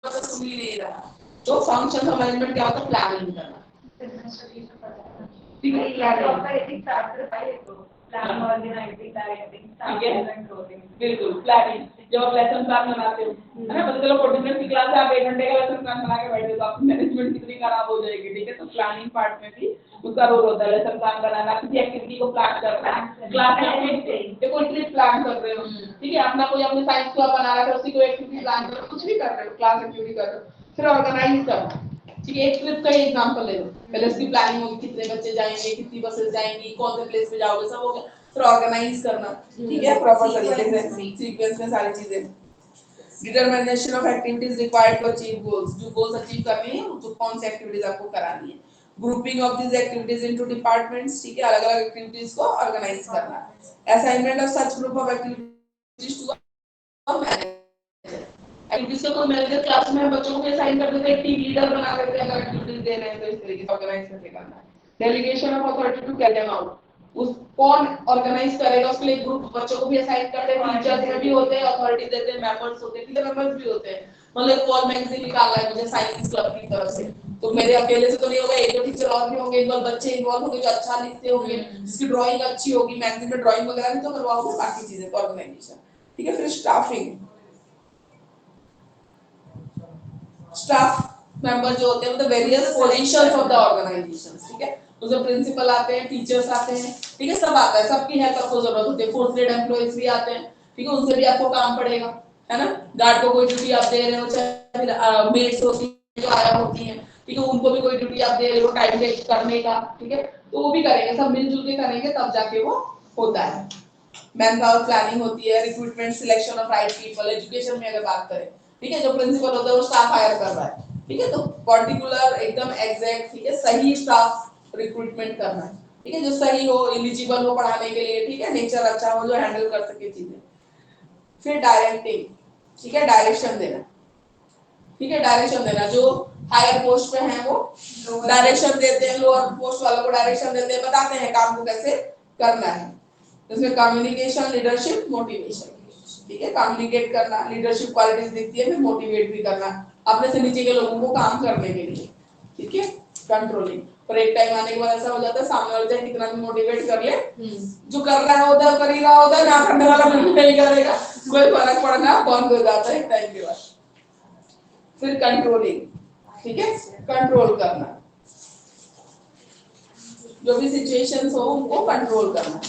बच्चा सुन ही नहीं रहा। तो फंक्शन का मैनेजमेंट क्या होता है, प्लानिंग करना, ठीक है, बिल्कुल प्लानिंग। जब आप लेसन प्लान बनाते हो, है ना, पता चलो 40 मिनट की क्लास है, आप 1 घंटे का लेसन प्लान बना के बैठे हो, तो आपकी मैनेजमेंट कितनी खराब हो जाएगी, ठीक है। तो प्लानिंग पार्ट में भी उसका रोल होता है, लेसन प्लान बनाना, किसी एक्टिविटी को प्लान करना, क्लास में देखो ट्रिप प्लान कर रहे हो, ठीक है, अपना कोई अपने साइंस क्लब बना रहा है, उसी को एक्टिविटी प्लान कर रहे हो, कुछ भी कर रहे हो, क्लास एक्टिविटी कर रहे हो, फिर ऑर्गेनाइज करना, ठीक है। एक ट्रिप का ही एग्जांपल ले लो, पहले उसकी प्लानिंग होगी, कितने बच्चे जाएंगे, कितनी बसेस जाएंगी, कौन से प्लेस पे जाओगे, सब हो गया, फिर ऑर्गेनाइज करना, ठीक है, प्रॉपर तरीके से सीक्वेंस में सारी चीजें। Determination of activities required to achieve goals, जो गोल्स अचीव करनी है तो कौन सी एक्टिविटीज आपको करानी है। Grouping of this activities into departments, ठीक है, अलग-अलग एक्टिविटीज को ऑर्गेनाइज करना। Assignment of such group of activities to a manager, activities को मैनेजर क्लास में बच्चों को असाइन कर देते हैं, टीम लीडर बना देते हैं, अगर एक्टिविटीज दे रहे हैं तो इस तरीके से ऑर्गेनाइज करके करना है। Delegation of authority to carry them out, उस कौन ऑर्गेनाइज करेगा, उसके लिए ग्रुप बच्चों को भी असाइन करते हैं, टीचर्स में भी होते हैं, अथॉरिटी देते हैं, मेंबर्स होते हैं, टीचर मेंबर्स भी होते हैं। मतलब वॉल मैगजीन निकालना है मुझे साइंस क्लब की तरफ से, तो मेरे अकेले से तो नहीं होगा, एक दो टीचर और भी होंगे, इनवॉल्व बच्चे इन्वॉल्व होंगे जो अच्छा लिखते होंगे, जिसकी ड्राइंग अच्छी होगी, मैगजीन में ड्राइंग वगैरह भी तो करवाओगे, बाकी चीजें तो ऑर्गेनाइजेशन, ठीक है। फिर स्टाफिंग, स्टाफ मेंबर जो होते हैं मतलब various positions of the organization, ठीक है, उसमें प्रिंसिपल आते हैं, टीचर्स आते हैं, ठीक है, सब आता है, सबकी हेल्प आपको जरूरत होती है, फोर्थ ग्रेड एम्प्लॉइज भी आते हैं, ठीक है, उनसे भी आपको काम पड़ेगा, है ना। गार्ड को कोई ड्यूटी आप दे रहे हो, चाहे फिर मेड्स होती हैं जो आया होती हैं, ठीक है, उनको भी कोई ड्यूटी आप दे रहे हो टाइम पे करने का, ठीक है, तो वो भी करेंगे, सब मिलजुल के करेंगे तब जाके वो होता है। मैन पावर प्लानिंग होती है, recruitment, selection of right people, education में अगर बात करें, ठीक है, जो प्रिंसिपल होता है वो स्टाफ हायर कर रहा है, ठीक है, तो पर्टिकुलर एकदम एग्जैक्ट, ठीक है, सही स्टाफ रिक्रूटमेंट करना है, ठीक है, जो सही हो, एलिजिबल हो पढ़ाने के लिए, ठीक है, नेचर अच्छा हो, जो हैंडल कर सके चीजें। फिर डायरेक्टिंग, ठीक है, डायरेक्शन देना, ठीक है, डायरेक्शन देना, जो हायर पोस्ट पे हैं वो डायरेक्शन देते हैं, लोअर पोस्ट वालों को डायरेक्शन देते हैं, बताते हैं काम को कैसे करना है। इसमें कम्युनिकेशन, लीडरशिप, मोटिवेशन, ठीक है, कम्युनिकेट करना, लीडरशिप क्वालिटीज दिखती है, फिर मोटिवेट भी करना अपने से नीचे के लोगों को काम करने के लिए, ठीक है। कंट्रोलिंग, पर एक टाइम आने के बाद ऐसा हो जाता है सामने वाला चाहे कितना भी मोटिवेट कर ले, जो कर रहा है उधर कर ही रहा होता है, ना करने वाला बिल्कुल नहीं करेगा, कोई फर्क पड़ना बंद हो जाता है एक टाइम के बाद। फिर कंट्रोलिंग, ठीक है, कंट्रोल करना, जो भी सिचुएशंस हो उनको कंट्रोल करना।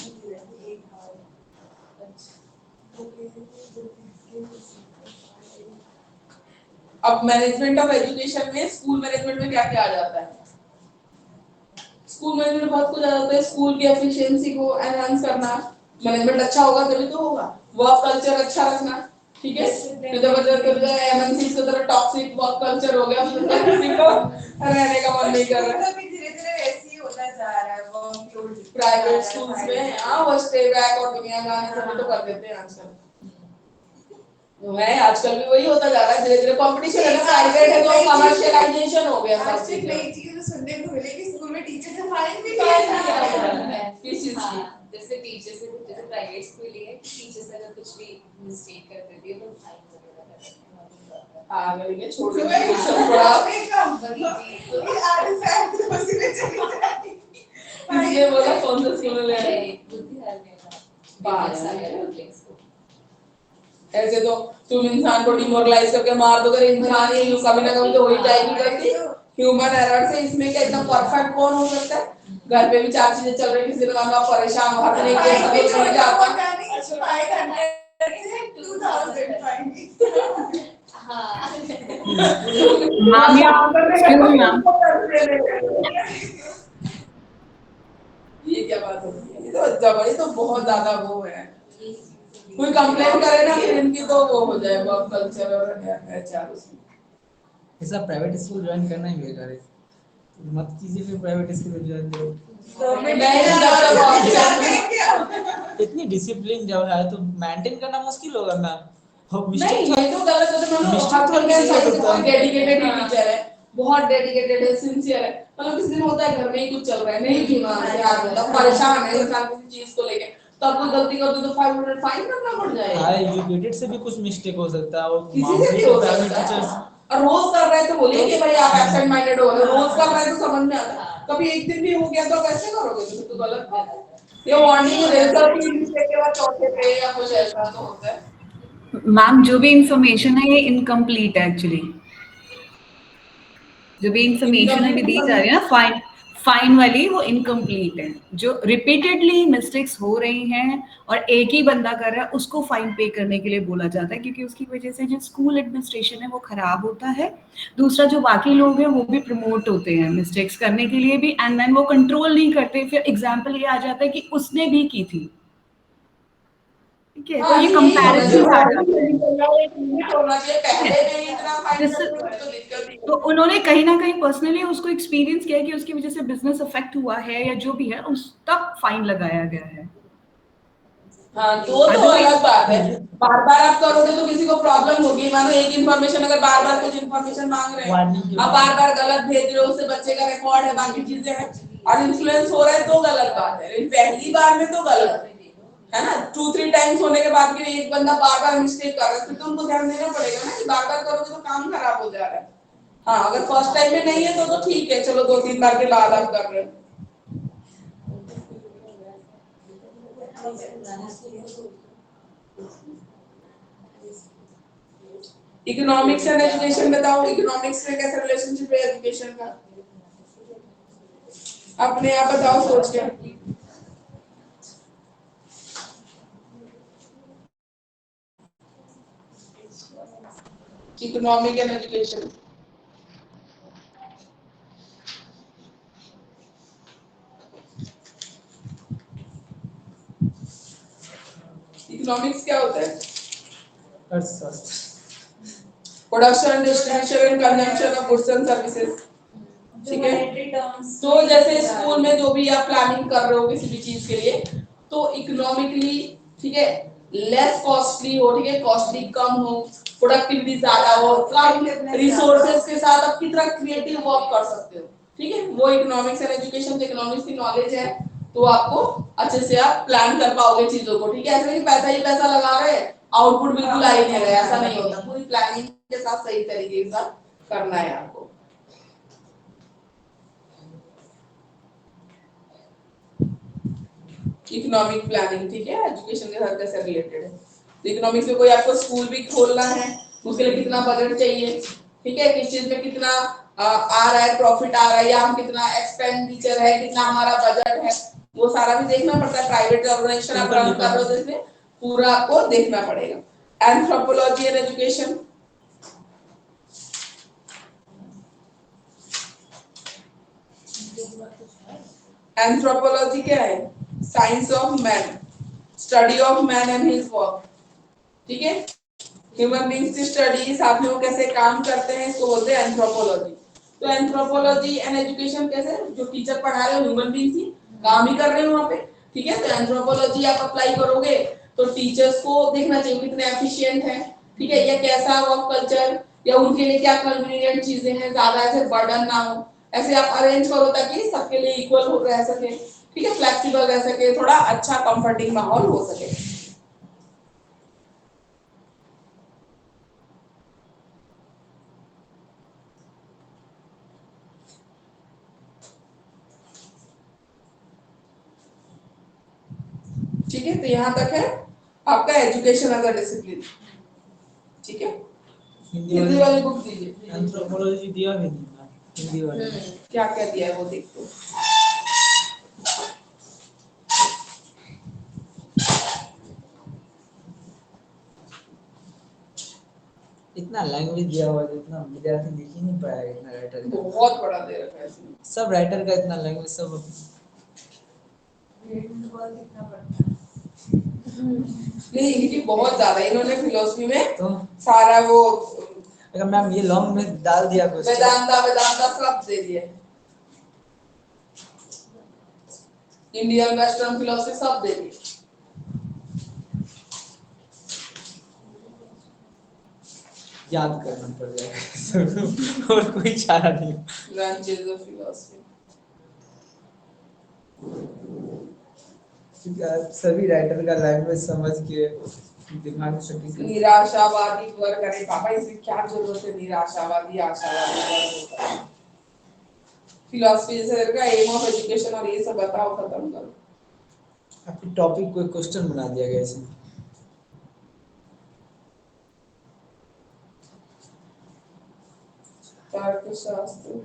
अब मैनेजमेंट ऑफ एजुकेशन में स्कूल मैनेजमेंट में क्या क्या आ जाता है, स्कूल मैनेजमेंट में बहुत कुछ आ जाता है, स्कूल की एफिशिएंसी को एनहांस करना, मैनेजमेंट अच्छा होगा तभी तो होगा, वर्क कल्चर अच्छा रखना, ठीक है, नहीं तो बच्चे एमएनसी की तरह टॉक्सिक वर्क कल्चर हो गया, किसी को रहने का मन नहीं कर रहा है, धीरे-धीरे ऐसे ही होता जा रहा है, वर्कलोड प्राइवेट स्कूल्स में हाँ वो स्टे बैक और दुनिया गाने सभी तो कर देते हैं आजकल, है आजकल भी वही होता जा रहा है, धीरे धीरे कंपटीशन है ना, प्राइवेट है तो कमर्शियलाइजेशन हो गया सब आज चीज। नई चीज सुनने को मिलेगी, स्कूल में टीचर से फाइन भी किया जा रहा है। किस चीज की? जैसे टीचर से जैसे प्राइवेट स्कूल है, टीचर से अगर कुछ भी मिस्टेक कर देती है तो फाइन वगैरह कर देते हैं। आगे ये छोड़ दो सुबह ट्यूशन पढ़ा, किसने बोला कौन सा स्कूल ले आए? बुद्धिहार में था। बात सागर है। Public school. ऐसे तो तुम इंसान को डिमोरलाइज करके मार दो, अगर इंसान ही कभी ना कभी तो हो ही जाएगी गलती, ह्यूमन एरर से, इसमें क्या एकदम परफेक्ट कौन हो सकता है? घर पे भी चार चीजें चल रही, किसी दिन हम परेशान हो, हर एक के सब समझ आता है। मैम एक्सक्यूज मी मैम, ये क्या बात होती है, ये तो जबरदस्त, तो बहुत ज्यादा वो है, कोई कंप्लेन करे ना फिर इनकी तो वो हो जाए वर्क कल्चर और एचआर उसमें। ऐसा प्राइवेट स्कूल ज्वाइन करना ही बेकार है, मत कीजिए फिर प्राइवेट स्कूल ज्वाइन करो। मैं इतनी डिसिप्लिन जब है तो मेंटेन करना मुश्किल होगा मैम। हो नहीं मिस्टेक ये तो गलत है। तो Mistake हर तो कोई किसी का साइंस होता बहुत है। डेडिकेटेड टीचर है, बहुत डेडिकेटेड है, सिंसियर है, मतलब किसी दिन होता है घर में ही कुछ चल रहा है, नहीं दिमाग से यार मतलब परेशान है इंसान किसी चीज को लेके, तब कोई गलती कर दे तो 500 फाइन करना पड़ जाएगा। हाई एजुकेटेड से भी कुछ मिस्टेक हो सकता है, और किसी से भी हो सकता है। और रोज कर रहे हैं तो बोलिए कि भाई आप एब्सेंट माइंडेड हो गए, रोज कर रहे हैं तो समझ में आता है, कभी एक दिन भी हो गया तो कैसे करोगे, तो गलत बात है। ये वार्निंग देता है कि मिस्टेक के बाद चौथे पे या कुछ ऐसा तो होता है। मैम जो भी इंफॉर्मेशन है ये इनकम्प्लीट है एक्चुअली, जो भी इंफॉर्मेशन अभी दी जा रही है ना फाइन फाइन वाली, वो इनकम्प्लीट है। जो रिपीटेडली मिस्टेक्स हो रही हैं और एक ही बंदा कर रहा है उसको फाइन पे करने के लिए बोला जाता है, क्योंकि उसकी वजह से जो स्कूल एडमिनिस्ट्रेशन है वो खराब होता है। दूसरा जो बाकी लोग हैं वो भी प्रमोट होते हैं मिस्टेक्स करने के लिए भी, एंड देन वो कंट्रोल नहीं करते, फिर एग्जाम्पल ये आ जाता है कि उसने भी की थी। ठीक है, तो ये कंपैरिजन आ जाता है। जिससे तो उन्होंने कहीं ना कहीं पर्सनली उसको एक्सपीरियंस किया कि उसकी वजह से बिजनेस अफेक्ट हुआ है या जो भी है, उस तब फाइन लगाया गया है। हाँ तो अलग बात है, बार बार आप करोगे तो किसी को प्रॉब्लम होगी। मानो एक इन्फॉर्मेशन अगर बार बार कुछ इन्फॉर्मेशन मांग रहे हैं, आप बार बार गलत भेज रहे हो, उससे बच्चे का रिकॉर्ड है, बाकी चीजें हैं और इन्फ्लुएंस हो रहा है तो गलत बात है। लेकिन पहली बार में तो गलत है ना, 2-3 टाइम्स होने के बाद भी एक बंदा बार बार मिस्टेक कर रहा है, फिर तो उनको ध्यान देना पड़ेगा ना कि बार बार करोगे तो काम खराब हो जा रहा है। हाँ अगर फर्स्ट टाइम में नहीं है तो ठीक है, चलो 2-3 बार के बाद आप कर रहे हो। इकोनॉमिक्स एंड एजुकेशन बताओ, इकोनॉमिक्स में कैसा रिलेशनशिप है एजुकेशन का, अपने आप बताओ सोच के। इकोनॉमिक एंड एजुकेशन इकोनॉमिक्स क्या होता है? Production, distribution and consumption of goods and services. ठीक है, तो जैसे स्कूल में जो भी आप प्लानिंग कर रहे हो किसी भी चीज के लिए, तो इकोनॉमिकली ठीक है लेस कॉस्टली हो, ठीक है कॉस्टली कम हो, प्रोडक्टिविटी ज्यादा हो, कम रिसोर्सेज के साथ आप कितना क्रिएटिव वर्क कर सकते हो। ठीक है, वो इकोनॉमिक्स एंड एजुकेशन, इकोनॉमिक्स की नॉलेज है तो आपको अच्छे से आप प्लान कर पाओगे चीजों को। ठीक है, ऐसे नहीं पैसा ही पैसा लगा रहे हैं आउटपुट बिल्कुल आ ही नहीं रहा है, ऐसा नहीं होता। पूरी प्लानिंग के साथ सही तरीके से करना है आपको। इकोनॉमिक प्लानिंग ठीक है एजुकेशन के साथ कैसे रिलेटेड है। तो इकोनॉमिक्स में कोई आपको स्कूल भी खोलना है, उसके लिए कितना बजट चाहिए, ठीक है किस चीज में कितना आ रहा है, प्रॉफिट आ रहा है या हम कितना एक्सपेंडिचर है, कितना हमारा बजट है, वो सारा भी देखना पड़ता है। प्राइवेट ऑर्गेनाइजेशन आप रन कर रहे हो तो इसमें पूरा आपको देखना पड़ेगा। एंथ्रोपोलॉजी एंड एजुकेशन, एंथ्रोपोलॉजी क्या है? Science of man, study of man and his work. ठीक है, ह्यूमन बीइंग्स की स्टडी, साथ में वो कैसे काम करते हैं, इसको बोलते हैं एंथ्रोपोलॉजी। तो एंथ्रोपोलॉजी एंड एजुकेशन कैसे, जो टीचर पढ़ा रहे हो ह्यूमन बीइंग्स ही काम ही कर रहे हो वहां पे। ठीक है, तो एंथ्रोपोलॉजी आप अप्लाई करोगे तो टीचर्स को देखना चाहिए कितने एफिशिएंट हैं, ठीक है, या कैसा वर्क कल्चर, या उनके लिए क्या कन्वीनियंट चीजें हैं, ज्यादा ऐसे बर्डन ना हो, ऐसे आप अरेंज करो ताकि सबके लिए इक्वल हो रह सके। ठीक है, फ्लेक्सिबल रह सके, थोड़ा अच्छा कंफर्टिंग माहौल हो सके। ठीक है, तो यहाँ तक है आपका एजुकेशन एज अ डिसिप्लिन। ठीक है, हिंदी वाली बुक दीजिए। एंथ्रोपोलॉजी दिया भी नहीं ना हिंदी वाले। क्या क्या दिया है वो देख दो। इतना लैंग्वेज दिया हुआ है, इतना विद्यार्थी लिख ही नहीं पाएगा इतना राइटर का। बहुत बड़ा दे रखा है इसमें। सब राइटर का इतना लैंग्वेज सब नहीं इनकी बहुत ज्यादा, इन्होंने फिलोसफी में तो सारा वो अगर मैम ये लॉन्ग में डाल दिया कुछ वेदांता वेदांता सब दे दिए, इंडियन वेस्टर्न फिलोसफी सब दे दी। याद करना पड़ जाएगा और कोई चारा नहीं। Branches of philosophy. क्योंकि आप सभी राइटर का लैंग्वेज समझ के दिमाग में सटीक कर- निराशावादी वर्ग, अरे पापा इसमें क्या जरूरत है निराशावादी आशावादी वर्ग होता है। फिलॉसफी से का एम ऑफ एजुकेशन और ये सब बताओ, खत्म करो। आपके टॉपिक को क्वेश्चन बना दिया गया इसमें। तर्कशास्त्र,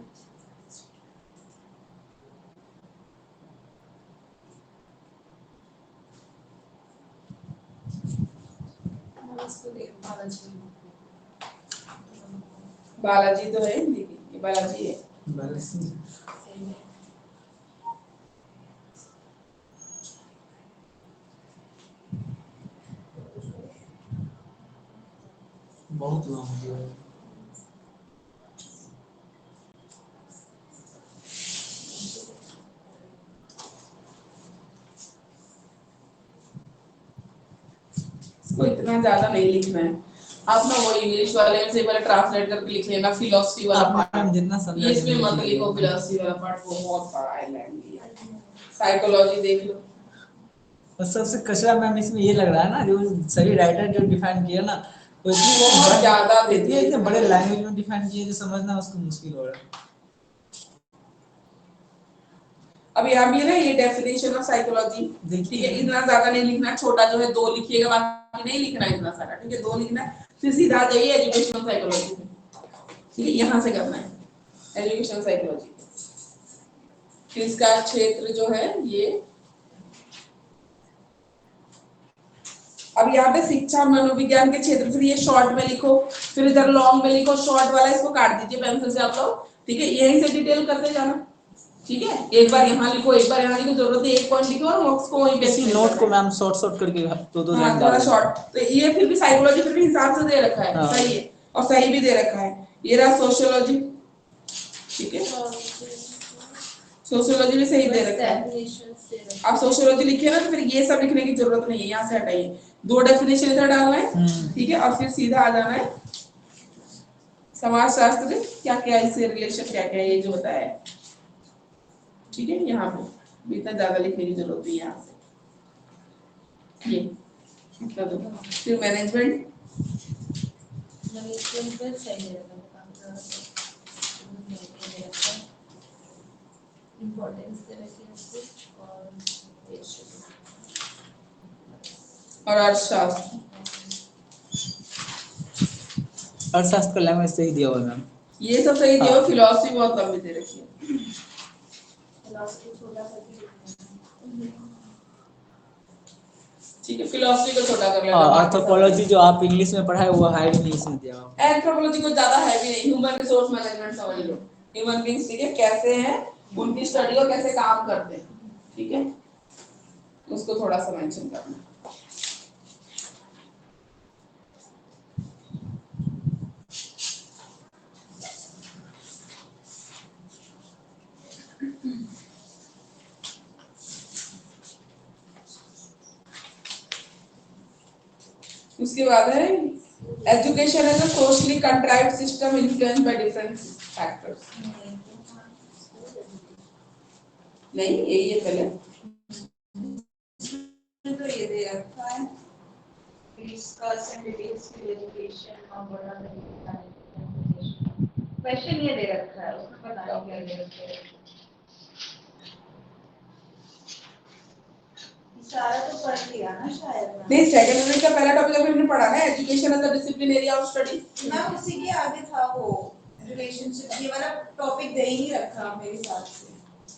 बालाजी तो है हिंदी की, ये बालाजी है। बस बहुत लॉन्ग हो गया। इसको इतना ज्यादा नहीं लिखना है। आप ना वो इंग्लिश वाले से पहले ट्रांसलेट करके लिख लेना फिलॉसफी वाला आप पार्ट। मैम जितना समझा ये इसमें मत लिखो फिलॉसफी वाला पार्ट, वो बहुत बड़ा है लैंग्वेज। साइकोलॉजी देख लो। और सबसे कचरा मैम इसमें ये लग रहा है ना, जो सभी राइटर जो डिफाइन किया ना, वो बहुत ज्यादा दे दिए इतने बड़े लैंग्वेज में डिफाइन किए जो समझना उसको मुश्किल हो रहा है। अब यहाँ भी है ना ये डेफिनेशन ऑफ साइकोलॉजी, ठीक है, इतना ज्यादा नहीं लिखना, छोटा जो है 2 लिखिएगा, बाकी नहीं लिखना इतना सारा, ठीक है, 2 लिखना है। फिर सीधा आ जाइए एजुकेशनल साइकोलॉजी में, ठीक है, यहाँ से करना है एजुकेशनल साइकोलॉजी। फिर इसका क्षेत्र जो है ये, अब यहाँ पे शिक्षा मनोविज्ञान के क्षेत्र, फिर ये शॉर्ट में लिखो, फिर इधर लॉन्ग में लिखो, शॉर्ट वाला इसको काट दीजिए पेंसिल से आप लोग, ठीक है, यहीं से डिटेल करते जाना, ठीक है, एक बार यहाँ लिखो, एक बार यहाँ लिखो, जरूरत है एक पॉइंट लिखो और नोट्स को वहीं पे इसी नोट को मैम शॉर्ट करके 2 लाइन थोड़ा डाल शॉर्ट, तो ये फिर भी साइकोलॉजी फिर भी हिसाब से दे रखा है, हाँ। सही है, और सही भी दे रखा है। ये रहा सोशियोलॉजी, ठीक है, सोशियोलॉजी भी सही दे रखा है। आप सोशियोलॉजी लिखिए ना, तो फिर ये सब लिखने की जरूरत नहीं है, यहाँ से हटाइए, 2 डेफिनेशन इधर डालना है, ठीक है, और फिर सीधा आ जाना है समाजशास्त्र में क्या क्या इससे रिलेशन, क्या क्या ये जो बताया है, ठीक है, यहाँ पे इतना ज्यादा लिखने की जरूरत नहीं है यहाँ से। ये मतलब फिर मैनेजमेंट, और अर्थशास्त्र, अर्थशास्त्र का लैंग्वेज सही दिया हुआ है मैम। ये सब सही दिया, फिलॉसफी बहुत लंबी दे रखी है। ठीक है, फिलॉसफी को छोटा कर लेना। एंथ्रोपोलॉजी जो आप इंग्लिश में पढ़ाए वो है भी नहीं इसमें दिया हुआ। एंथ्रोपोलॉजी को ज्यादा है भी नहीं, ह्यूमन रिसोर्स मैनेजमेंट समझ लो, ह्यूमन बीइंग्स, ठीक है, कैसे हैं, उनकी स्टडी और कैसे काम करते हैं, ठीक है, उसको थोड़ा सा मेंशन करना। उसके बाद है education as a socially contrived system influenced by different factors. नहीं, यही है पहले, तो ये दे रखा है discuss and details की education और बड़ा क्वेश्चन ये दे रखा है, उसको पता नहीं क्या दे रखा है। सारा तो पढ़ लिया ना शायद ना। नहीं, सेकंड यूनिट का पहला टॉपिक अभी हमने पढ़ा ना, education as a discipline area of study. Ma'am उसी के आगे था वो रिलेशनशिप, ये वाला टॉपिक दे ही नहीं रखा मेरे हिसाब से।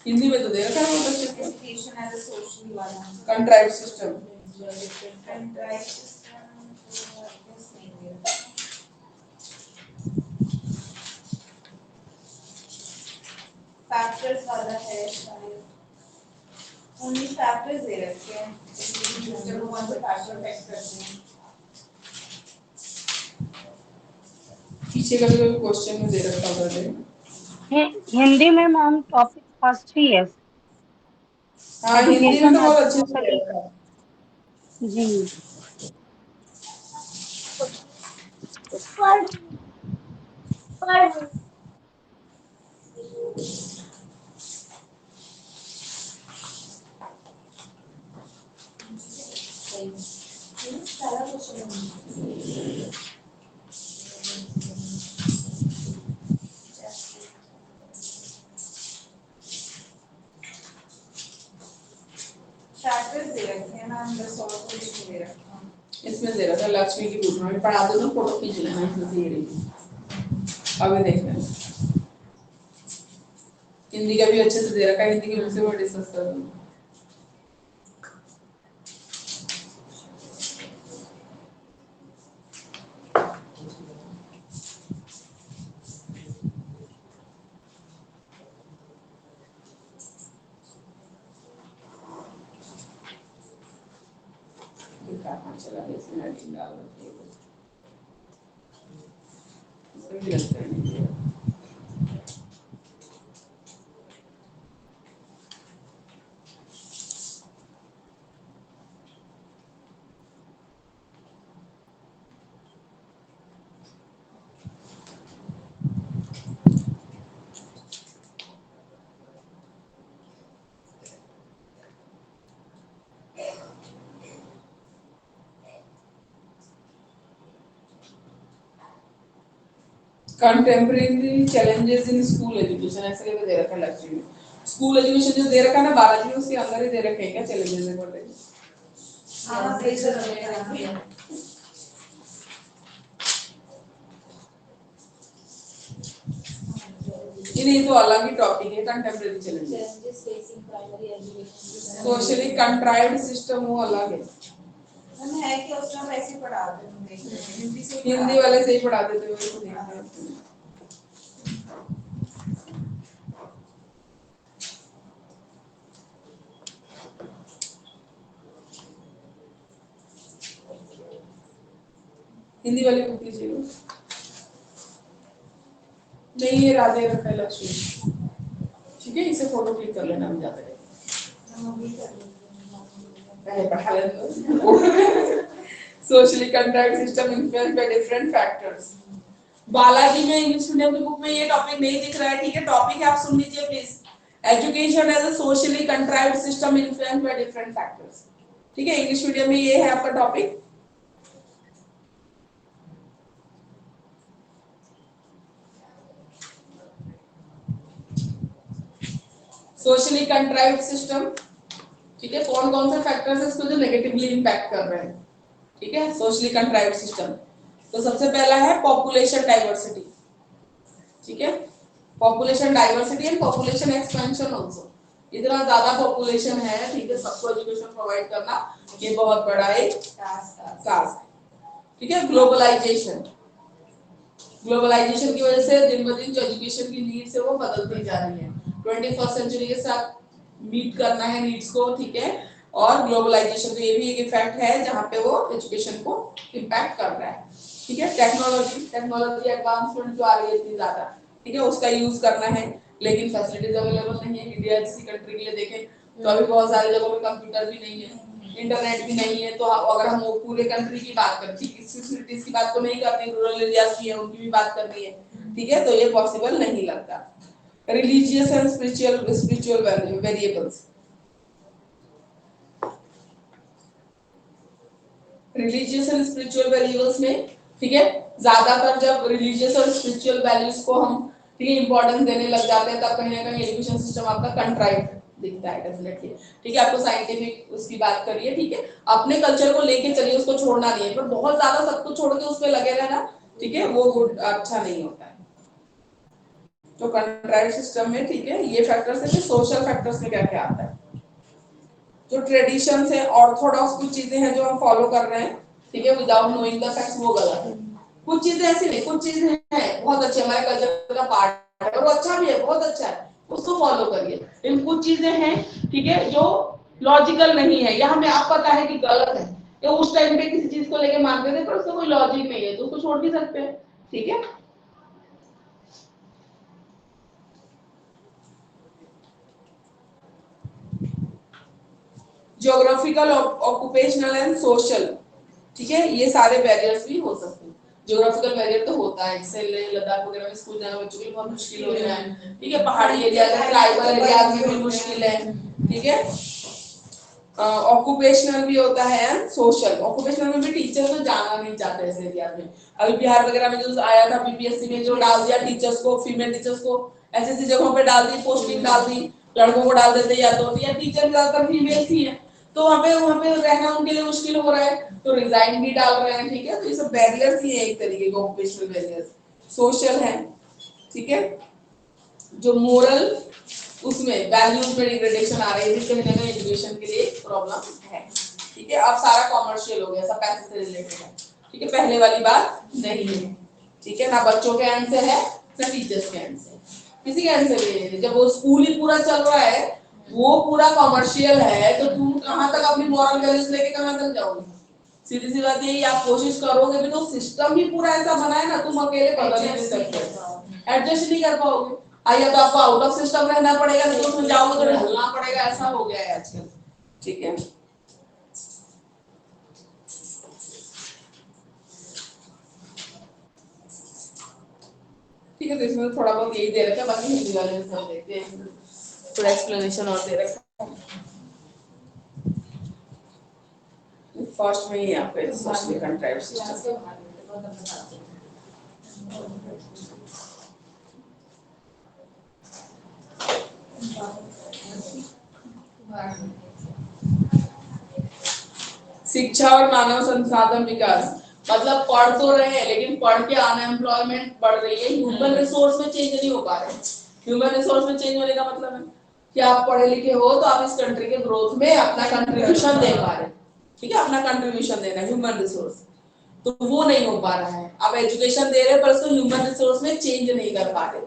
हिंदी में तो दे रखा है एजुकेशन एज अ सोशल वाला कंट्राइव्ड सिस्टम। कंट्राइव्ड सिस्टम नहीं दे रखा। फैक्टर्स वाला है शायद, ओनली फैक्टर्स दे रखे हैं, सिस्टम को कौन से फैक्टर अफेक्ट करते हैं। पीछे का भी क्वेश्चन में दे रखा होगा दे। हिंदी में मैम टॉपिक फर्स्ट ही है। हाँ, हिंदी में तो बहुत अच्छे से दे रखा है। जी सारा क्वेश्चन फैक्टर्स दे रखे हैं ना, अंदर सॉल्व करके दे रखा है। इसमें दे रखा है लक्ष्मी की बुक में, पढ़ा दो ना, फोटो खींच लेना, इसमें से ये रही। अभी देख लेना, हिंदी का भी अच्छे से दे रखा है, हिंदी की बुक से वो डिस्कस कर लो। चला इसमें हेडिंग डाल रखी है, इसमें भी लगता है नहीं है। Contemporary challenges in school education ऐसे करके दे रखा है लक्ष्य में। स्कूल एजुकेशन जो दे रखा है ना 12 में, उसके अंदर ही दे रखे हैं क्या चैलेंजेस इम्पोर्टेंट। हाँ बेसर है। ये नहीं तो अलग ही टॉपिक है contemporary challenges. Socially contrived system वो अलग है। हम है कि उसमें वैसे पढ़ाते हैं, देख रहे हैं हिंदी से हिंदी वाले से ही पढ़ा देते हुए तो देख रहे हैं। हिंदी वाली बुक लीजिए लो। नहीं ये राधे रखा है लक्ष्मी, ठीक है, इसे फोटो क्लिक कर लेना, हम जाते हैं। पहले पढ़ा लेना। Socially contract system influence by different factors. Balaji में इंग्लिश मीडियम की बुक में ये टॉपिक नहीं दिख रहा है, ठीक है, टॉपिक है, आप सुन लीजिए please. Education as a socially contrived system influence by different factors, ठीक है, इंग्लिश मीडियम में ये है आपका टॉपिक। सोशली कंट्राइव्ड सिस्टम, ठीक है, कौन कौन से फैक्टर्स है इसको जो नेगेटिवली इंपैक्ट कर रहे हैं, ठीक है, सोशली कंट्राइव्ड सिस्टम। तो सबसे पहला है पॉपुलेशन डाइवर्सिटी, ठीक है, population diversity and population expansion also. इतना ज्यादा पॉपुलेशन है, ठीक है, सबको एजुकेशन प्रोवाइड करना ये बहुत बड़ा एक टास्क, ठीक है। ग्लोबलाइजेशन, ग्लोबलाइजेशन की वजह से दिन ब दिन जो एजुकेशन की नीड्स है वो बदलती जा रही है, 21st सेंचुरी के साथ मीट करना है नीड्स को, ठीक है। और ग्लोबलाइजेशन तो ये भी एक इफेक्ट है जहाँ पे वो एजुकेशन को इम्पैक्ट कर रहा है, ठीक है। टेक्नोलॉजी एडवांसमेंट जो आ रही है इतनी ज्यादा, ठीक है, उसका यूज करना है, लेकिन फैसिलिटीज अवेलेबल नहीं है। इंडिया जैसी कंट्री के लिए देखें तो अभी बहुत सारी जगहों पे कंप्यूटर भी नहीं है, इंटरनेट भी नहीं है। तो अगर हम पूरे कंट्री की बात करें, ठीक है, सिटीज की बात तो नहीं करते, रूरल एरियाज की है उनकी भी बात करनी है, ठीक है, तो ये पॉसिबल नहीं लगता। Religious and spiritual variables, religious and spiritual values में, ठीक है, ज्यादातर जब रिलीजियस और स्पिरिचुअल वैल्यूज को हम, ठीक है, इंपॉर्टेंस देने लग जाते हैं, तब कहीं ना कहीं एजुकेशन सिस्टम आपका कंट्राइव्ड दिखता है डेफिनेटली, ठीक है। आपको साइंटिफिक उसकी बात करिए, ठीक है, अपने कल्चर को लेके चलिए, उसको छोड़ना नहीं है, पर बहुत ज्यादा सब कुछ छोड़ के उस पे लगे रहना, ठीक है, वो गुड अच्छा नहीं होता है। तो कंट्राइव्ड सिस्टम में, ठीक है, ये फैक्टर्स है। सोशल फैक्टर्स में क्या क्या आता है, जो ट्रेडिशंस है, ऑर्थोडॉक्स कुछ चीजें हैं जो हम फॉलो कर रहे हैं, ठीक है, विदाउट नोइंग द फैक्ट्स, वो गलत है। कुछ चीजें ऐसी नहीं, कुछ चीजें हैं बहुत अच्छी, हमारे कल्चर का पार्ट है और वो अच्छा भी है, बहुत अच्छा है, उसको फॉलो करिए। लेकिन कुछ चीजें हैं, ठीक है, जो लॉजिकल नहीं है या हमें आप पता है कि गलत है, या उस टाइम पे किसी चीज को लेके मानते थे पर उसका कोई लॉजिक नहीं है, तो उसको छोड़ भी सकते हैं, ठीक है। ज्योग्राफिकल, ऑक्यूपेशनल एंड सोशल, ठीक है, ये सारे बैरियर्स भी हो सकते हैं। ज्योग्राफिकल बैरियर तो होता है, जैसे लद्दाख वगैरह में स्कूल जाना बच्चों के लिए बहुत मुश्किल हो रहा है, ठीक है। पहाड़ी एरिया में, ट्राइबल एरिया में भी मुश्किल है, ठीक है। ऑक्यूपेशनल भी होता है, सोशल। ऑक्यूपेशनल में भी टीचर तो जाना नहीं चाहते ऐसे एरिया में। अभी बिहार वगैरह में जो आया था बीपीएससी में, जो डाल दिया टीचर्स को, फीमेल टीचर्स को ऐसी ऐसी जगहों पे डाल दी, पोस्टिंग डाल दी, लड़कों को डाल देते या तो, या टीचर ज्यादातर फीमेल ही है, तो वहाँ पे रहना उनके लिए मुश्किल हो रहा है, तो रिजाइन भी डाल रहे हैं, ठीक है। तो ये सब बैरियर्स ही है एक तरीके के, ऑक्यूपेशनल बैरियर्स। सोशल है, ठीक है। जो मोरल, उसमें वैल्यूज में डिग्रेडेशन आ रही है, कहीं ना कहीं एजुकेशन के लिए प्रॉब्लम है, ठीक है। अब सारा कॉमर्शियल हो गया, सब पैसे से रिलेटेड है, ठीक है। पहले वाली बात नहीं है, ठीक है। ना बच्चों के एंड से है, ना टीचर्स के एंड से, किसी के एंड से भी नहीं है। जब वो स्कूल ही पूरा चल रहा है, वो पूरा कॉमर्शियल है, तो तुम कहां तक अपनी मॉरल वैल्यूज लेके कहां तक जाओगे? सीधी सी बात यही, आप कोशिश करोगे भी तो सिस्टम ही पूरा ऐसा बना है ना, तुम अकेले बदल ही नहीं सकते, एडजस्ट नहीं कर पाओगे। या तो आपको आउट ऑफ सिस्टम रहना पड़ेगा, तो उसमें जाओगे तो ढलना पड़ेगा, ऐसा हो गया है आजकल, ठीक है। ठीक है, तो इसमें थोड़ा बहुत यही दे रखा है, बाकी हिंदी वाले में सब देखते हैं, थोड़ा एक्सप्लेनेशन और दे रखा है फर्स्ट में ही यहाँ पे सोशली कंट्राइव्ड सिस्टम। शिक्षा और मानव संसाधन विकास, मतलब पढ़ तो रहे हैं, लेकिन पढ़ के अनएम्प्लॉयमेंट बढ़ रही है, ह्यूमन रिसोर्स में चेंज नहीं हो पा रहे। ह्यूमन रिसोर्स में चेंज होने का मतलब है कि आप पढ़े लिखे हो तो आप इस कंट्री के ग्रोथ में अपना कंट्रीब्यूशन दे पा रहे, ठीक है। अपना कंट्रीब्यूशन देना, ह्यूमन रिसोर्स, तो वो नहीं हो पा रहा है। आप एजुकेशन दे रहे हैं पर उसको ह्यूमन रिसोर्स में चेंज नहीं कर पा रहे,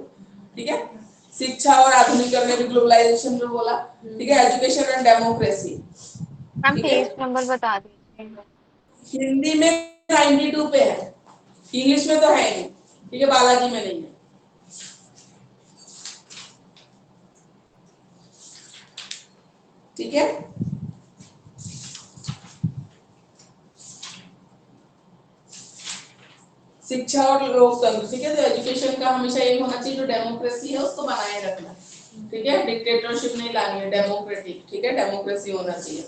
ठीक है। शिक्षा और आधुनिकरण में ग्लोबलाइजेशन जो बोला, ठीक है। एजुकेशन एंड डेमोक्रेसी, मैम ठीक है। पेज नंबर बता दीजिए। हिंदी में 92 पे है, इंग्लिश में तो है नहीं, ठीक है, बालाजी में नहीं है, ठीक है। शिक्षा और लोकतंत्र, ठीक है। तो एजुकेशन का हमेशा ये होना चाहिए, जो डेमोक्रेसी है उसको बनाए रखना, ठीक है। डिक्टेटरशिप नहीं लानी है, डेमोक्रेटिक, ठीक है, डेमोक्रेसी होना चाहिए।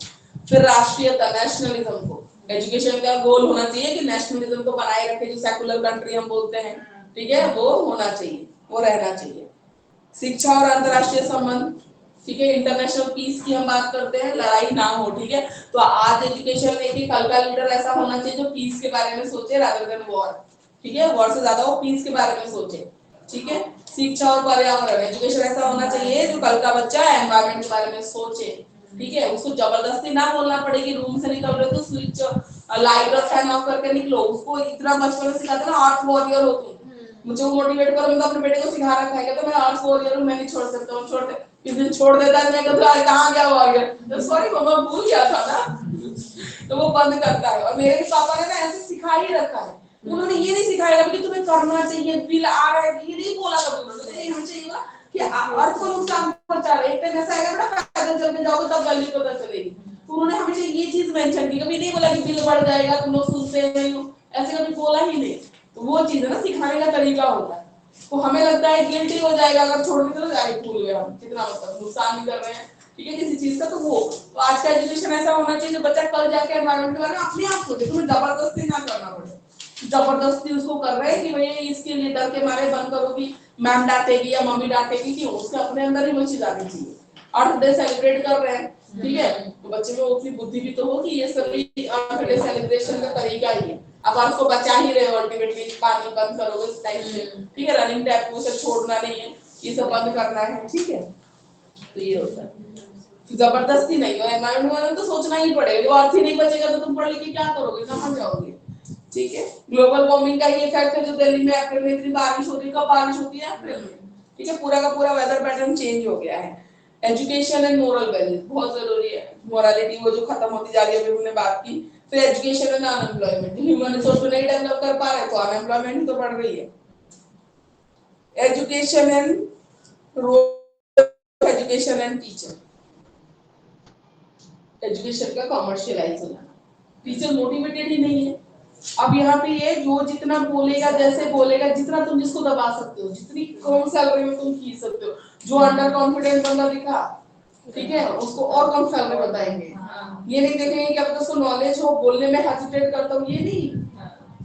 फिर राष्ट्रीयता, नेशनलिज्म को, एजुकेशन का गोल होना चाहिए कि नेशनलिज्म को बनाए रखे, जो सेकुलर कंट्री हम बोलते हैं, ठीक है, वो होना चाहिए, वो रहना चाहिए। शिक्षा और अंतरराष्ट्रीय संबंध, ठीक है। इंटरनेशनल पीस की हम बात करते हैं, लड़ाई ना हो, ठीक है। तो आज एजुकेशन में कि कल का लीडर ऐसा होना चाहिए जो पीस के बारे में सोचे रादर देन वॉर, ठीक है। वॉर से ज्यादा वो पीस के बारे में सोचे, ठीक है। शिक्षा और पर्यावरण, एजुकेशन ऐसा होना चाहिए जो कल का बच्चा एनवायरनमेंट के बारे में सोचे, ठीक है। उसको जबरदस्ती ना बोलना पड़े कि रूम से निकल रहे तो स्विच लाइट और फैन ऑफ करके निकलो। उसको इतना बचपन से सिखाते ना, अर्थ वॉरियर हो तुम, मुझे वो मोटिवेट करो। मैं तो अपने बेटे को सिखा रखा है, तो मैं अर्थ वॉरियर हूं, मैं नहीं छोड़ सकता हूं, छोड़ दे। किस दिन छोड़ देता है, मैं कहता हूं कहां गया वॉरियर, तो सॉरी मम्मा भूल गया था ना, तो वो बंद करता है। और मेरे पापा ने ना ऐसे सिखा ही रखा है, उन्होंने ये नहीं सिखाया कि तुम्हें करना चाहिए, बिल आ रहा है, ये नहीं बोला कभी उन्होंने। ये हमें चाहिए कि अर्थ को नुकसान पहुंचा रहे, एक दिन ऐसा आएगा बेटा पैदल चल के जाओगे तब गली पता चलेगी। तो उन्होंने हमेशा ये चीज मेंशन की, कभी नहीं बोला कि बिल बढ़ जाएगा तुम लोग सुनते नहीं हो, ऐसे कभी बोला ही नहीं। तो वो चीज है ना, सिखाने का तरीका होता है। तो हमें लगता है गिल्टी हो जाएगा अगर छोड़ देते, तो जाए भूल गए हम कितना मतलब नुकसान भी कर रहे हैं, ठीक है, किसी चीज का। तो वो तो आज का एजुकेशन ऐसा होना चाहिए जो बच्चा कल जाके एनवायरनमेंट के बारे में अपने आप सोचे, तुम्हें जबरदस्ती ना करना पड़े। जबरदस्ती उसको कर रहे हैं कि भाई इसके लिए डर के मारे बंद करो कि मैम डांटेगी या मम्मी डांटेगी, क्यों, उसके अपने अंदर ही वो चीज आनी चाहिए। अर्थ डे सेलिब्रेट कर रहे हैं, ठीक है, तो बच्चे में उतनी बुद्धि भी तो हो कि ये सभी अर्थ डे सेलिब्रेशन का तरीका ही है। अब आप उसको बचा ही रहे हो अल्टीमेटली, पानी बंद करोगे इस टाइप से, ठीक है। रनिंग टैप को उसे छोड़ना नहीं है, ये सब बंद करना है, ठीक है। तो ये होता है, जबरदस्ती नहीं हो। एनवायरनमेंट वाले तो सोचना ही पड़ेगा, जो अर्थ ही नहीं बचेगा तो तुम पढ़ लिख के क्या करोगे, कहाँ जाओगे, ठीक है। ग्लोबल वार्मिंग का ये इफेक्ट है, जो दिल्ली में अप्रैल में इतनी बारिश होती है, कब बारिश होती है, अप्रैल में, ठीक है। पूरा का पूरा वेदर पैटर्न चेंज हो गया है। एजुकेशन एंड मोरल वैल्यूज बहुत जरूरी है, मोरालिटी वो जो खत्म होती जा रही है, अभी हमने बात की। फिर education and unemployment, human resource नहीं डेवलप कर पा रहे तो अनएम्प्लॉयमेंट तो बढ़ रही है। Education and role, education and teacher, education का कमर्शियलाइज होना, टीचर मोटिवेटेड ही नहीं है, अब यहाँ पे ये जो जितना बोलेगा, जैसे बोलेगा, जितना तुम जिसको दबा सकते हो, जितनी कम सैलरी में तुम खींच सकते हो, जो अंडर कॉन्फिडेंट बंदा दिखा, ठीक है, उसको और कम सैलरी बताएंगे। ये नहीं देखेंगे कि अब उसको नॉलेज हो, बोलने में हेजिटेट करता हूँ, ये नहीं,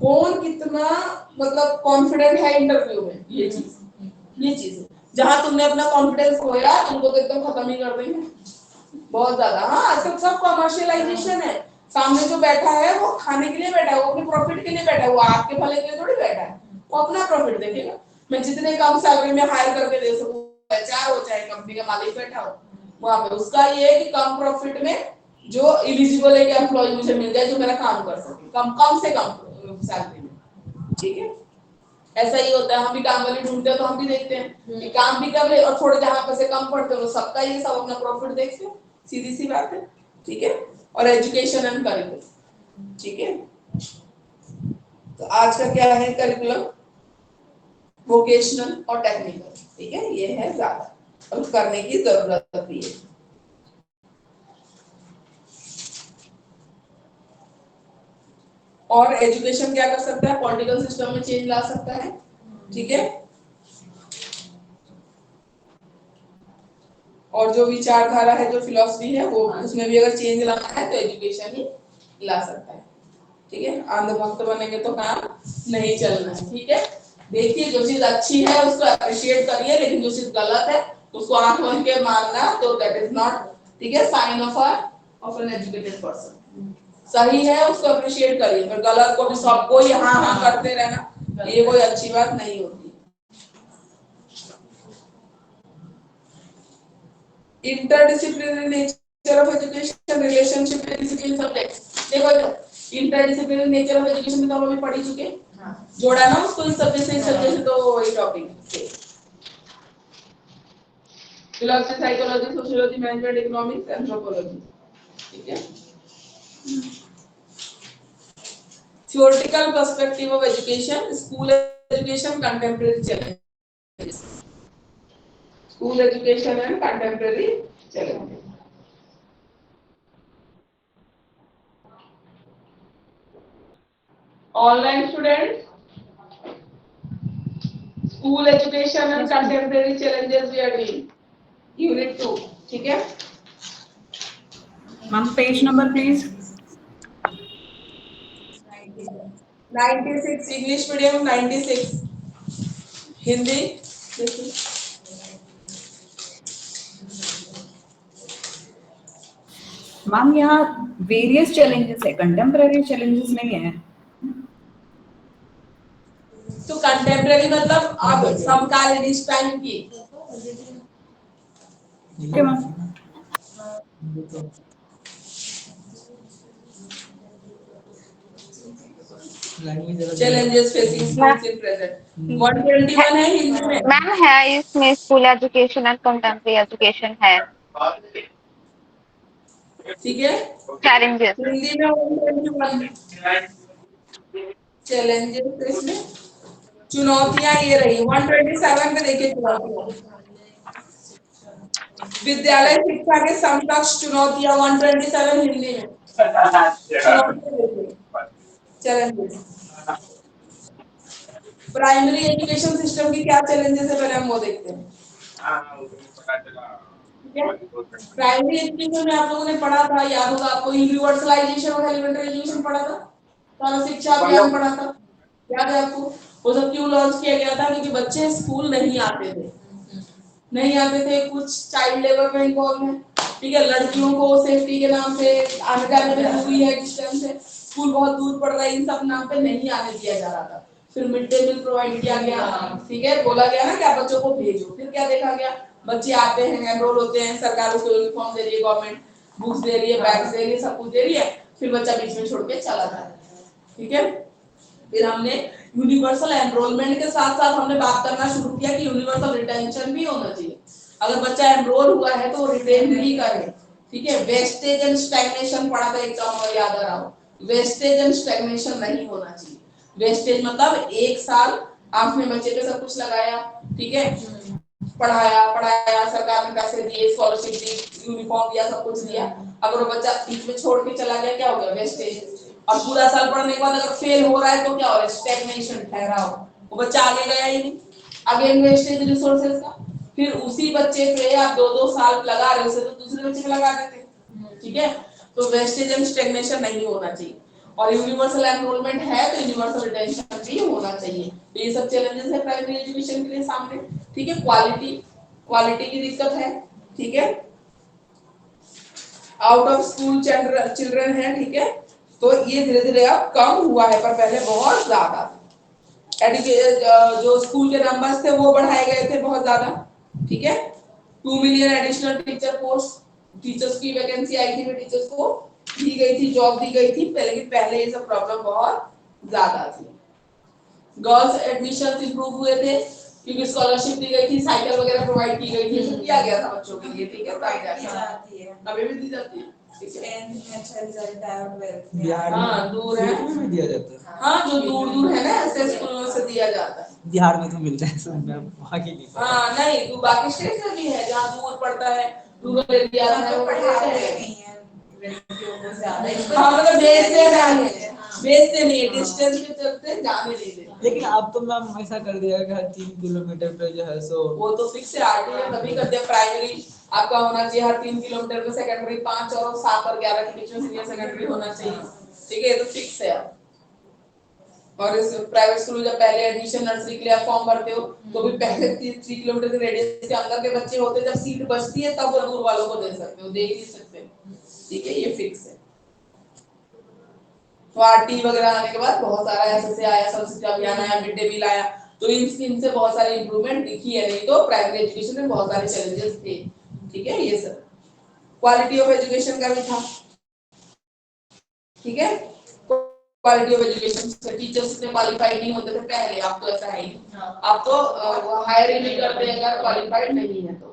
कौन कितना मतलब कॉन्फिडेंट है इंटरव्यू में, ये चीज जहां तुमने अपना कॉन्फिडेंस खोया, तुमको तो एकदम खत्म ही कर देंगे बहुत ज्यादा। हाँ, आजकल सब कमर्शियलाइजेशन है, सामने जो बैठा है वो खाने के लिए बैठा है, वो अपने प्रॉफिट के लिए बैठा है, वो आपके भले के लिए थोड़ी बैठा है, वो अपना प्रॉफिट देखेगा। मैं जितने कम सैलरी में हायर करके दे सकूं, एचआर हो चाहे कंपनी का मालिक बैठा हो, वहां पे उसका ये है कि कम प्रॉफिट में जो एलिजिबल है कि एम्प्लॉय मुझे मिल जाए जो मेरा काम कर सके, कम से कम सैलरी में, ठीक है। ऐसा ही होता है, हम भी काम वाली ढूंढते हैं तो हम भी देखते हैं कि काम भी कर ले और थोड़े जहां पैसे कम पड़ते हैं वो सबका ये सब अपना प्रॉफिट देखते हैं, सीधी सी बात है, ठीक है। और एजुकेशन एंड करिकुलम, ठीक है। तो आज का क्या है करिकुलम, वोकेशनल और टेक्निकल, ठीक है, ये है ज्यादा और करने की जरूरत भी है। और एजुकेशन क्या कर सकता है, पॉलिटिकल सिस्टम में चेंज ला सकता है, ठीक है। और जो विचारधारा है, जो फिलॉसफी है, वो उसमें भी अगर चेंज लाना है तो एजुकेशन ही ला सकता है, ठीक है। अंधभक्त बनेंगे तो काम नहीं चलना है, ठीक है। देखिए जो चीज अच्छी है उसको अप्रिशिएट करिए, लेकिन जो चीज गलत है उसको आंख बंद के मानना, तो दैट इज नॉट, ठीक है, sign of an educated person. सही है उसको अप्रिशिएट करिए, पर गलत को भी सबको ही हाँ हाँ करते रहना, ये कोई अच्छी बात नहीं होती। Interdisciplinary nature of education, relationship with discipline subjects. देखो इंटरडिसिप्लिनरी नेचर ऑफ एजुकेशन में तो हम अभी पढ़ ही चुके, जोड़ा ना उसको इस सब्जेक्ट से, इस सब्जेक्ट से, तो वही topic, philosophy, psychology, sociology, management, economics, anthropology, ठीक है। Theoretical perspective of education, school education, contemporary challenges. School education and contemporary challenges. Online students, school education and contemporary challenges we are doing. Unit 2, ठीक है? Ma'am page number please. 96 English medium, 96 Hindi. Ma'am यहाँ various challenges है, contemporary challenges नहीं है। तो contemporary मतलब अब समकालीन, इस टाइम की, okay ma'am. challenges facing schools in present. 121 है हिंदी में। मैम है इसमें school education and contemporary education है, ठीक है, चैलेंजेस। हिंदी में 121 चैलेंजेस, इसमें चुनौतियां ये रही। 127 पे देखिए चुनौतियां, विद्यालय शिक्षा के समकक्ष चुनौतियां, 127 हिंदी में चैलेंजेस। प्राइमरी एजुकेशन सिस्टम की क्या चैलेंजेस है, पहले हम वो देखते हैं। प्राइमरी एजुकेशन में आप लोगों ने पढ़ा था, याद होगा आपको, यूनिवर्सलाइजेशन और एलिमेंट्री एजुकेशन पढ़ा था, सर्व शिक्षा अभियान पढ़ा था, याद है आपको? वो सब क्यों लॉन्च किया गया था? क्योंकि बच्चे स्कूल नहीं आते थे, कुछ चाइल्ड लेबर में इन्वॉल्व है, ठीक है, लड़कियों को सेफ्टी के नाम से आने जाने में दूरी है, डिस्टेंस है, स्कूल बहुत दूर पड़ रहा है, इन सब नाम पे नहीं आने दिया जा रहा था। फिर मिड डे मील प्रोवाइड किया गया, ठीक है, बोला गया ना कि आप बच्चों को भेजो। फिर क्या देखा गया, बच्चे आते हैं, एनरोल होते हैं, सरकार उसको यूनिफॉर्म दे रही है, गवर्नमेंट बुक्स दे रही है, बैग्स दे रही है, सब कुछ दे रही है, फिर बच्चा बीच में छोड़ के चला जाता है, ठीक है। फिर हमने यूनिवर्सल एनरोलमेंट के साथ साथ हमने बात करना शुरू किया कि यूनिवर्सल रिटेंशन भी होना चाहिए। अगर बच्चा एनरोल हुआ है तो वो रिटेन भी करे, ठीक है। वेस्टेज एंड स्टैग्नेशन पढ़ा था एग्जाम में, याद आ रहा हो, वेस्टेज एंड स्टैग्नेशन नहीं होना चाहिए। वेस्टेज मतलब एक साल आपने बच्चे पे सब कुछ लगाया, ठीक है, पढ़ाया, सरकार ने पैसे दिए, स्कॉलरशिप दी, यूनिफॉर्म दिया, सब कुछ दिया, अगर वो बच्चा बीच में छोड़ के चला गया, क्या हो गया? वेस्टेज। और पूरा साल पढ़ने के बाद अगर फेल हो रहा है तो क्या हो रहा है, स्टैग्नेशन, ठहराव, वो बच्चा आगे गया ही नहीं, अगेन वेस्टेज रिसोर्सेज का। फिर उसी बच्चे पे आप 2-2 साल लगा रहे हो, उसे तो दूसरे बच्चे पे लगा देते, ठीक है। तो वेस्टेज एंड स्टैग्नेशन नहीं होना चाहिए, और यूनिवर्सल एनरोलमेंट है तो यूनिवर्सल रिटेंशन भी होना चाहिए। तो ये सब चैलेंजेस है प्राइमरी एजुकेशन के लिए सामने, ठीक है। क्वालिटी की दिक्कत है, ठीक है। आउट ऑफ स्कूल चिल्ड्रन है, ठीक है। तो ये धीरे धीरे अब कम हुआ है, पर पहले बहुत ज्यादा था। जो स्कूल के नंबर्स थे वो बढ़ाए गए थे बहुत ज्यादा, ठीक है। 2 million additional teacher post, teachers की वैकेंसी आई थी, टीचर्स को दी गई थी, जॉब दी गई थी, पहले ये सब प्रॉब्लम बहुत ज्यादा थी। गर्ल्स एडमिशन इंप्रूव हुए थे क्योंकि स्कॉलरशिप दी गई थी, साइकिल वगैरह प्रोवाइड की गई थी, सब किया गया था बच्चों के लिए, ठीक है। जाती है अभी भी दी जाती है, ठीक है। 10th में अच्छा रिजल्ट आया और 12th में बिहार हाँ, दूर है। में दिया जाता है। हाँ, जो दूर दूर है ना ऐसे स्कूलों से दिया जाता है। बिहार में तो मिलता है, सब मैं वहाँ की नहीं पता। हाँ नहीं, तो बाकी स्टेट में भी है जहाँ दूर पड़ता है, रूरल एरिया यहाँ में तो वो पढ़ाते पढ़ाते हैं। नहीं है लड़कियों को ज्यादा। हाँ मतलब भेजते नहीं है, डिस्टेंस के चलते जाने नहीं देते। लेकिन अब तो मैम ऐसा कर दिया है कि हर 3 किलोमीटर पे जो है सो वो तो फिक्स है, आरटीए तभी करते हैं। प्राइमरी आपका होना चाहिए हर 3 किलोमीटर में, सेकेंडरी 5 और 7 और 11 के बीच में सीनियर सेकेंडरी होना चाहिए, ठीक है। ये तो फिक्स है अब। और इस प्राइवेट स्कूल में जब पहले एडमिशन नर्सरी के लिए आप फॉर्म भरते हो तो भी पहले 3 किलोमीटर के रेडियस के अंदर के बच्चे होते, जब सीट बचती है तब दूर वालों को दे सकते हो, दे ही नहीं सकते, ठीक है। ये फिक्स है। तो आरटी वगैरह आने के बाद बहुत सारा एसएसए आया, सब्सिडी अभियान आया, मिड डे मील आया, तो इन स्कीम से बहुत सारी इंप्रूवमेंट दिखी है। नहीं तो प्राइमरी एजुकेशन में बहुत सारे चैलेंजेस थे, ठीक है। ये सब क्वालिटी ऑफ एजुकेशन का भी था, ठीक है। क्वालिटी ऑफ एजुकेशन से टीचर्स इतने क्वालिफाइड नहीं होते थे पहले, अब तो ऐसा है ही। अब तो हायर ही नहीं करते अगर क्वालिफाइड नहीं है तो।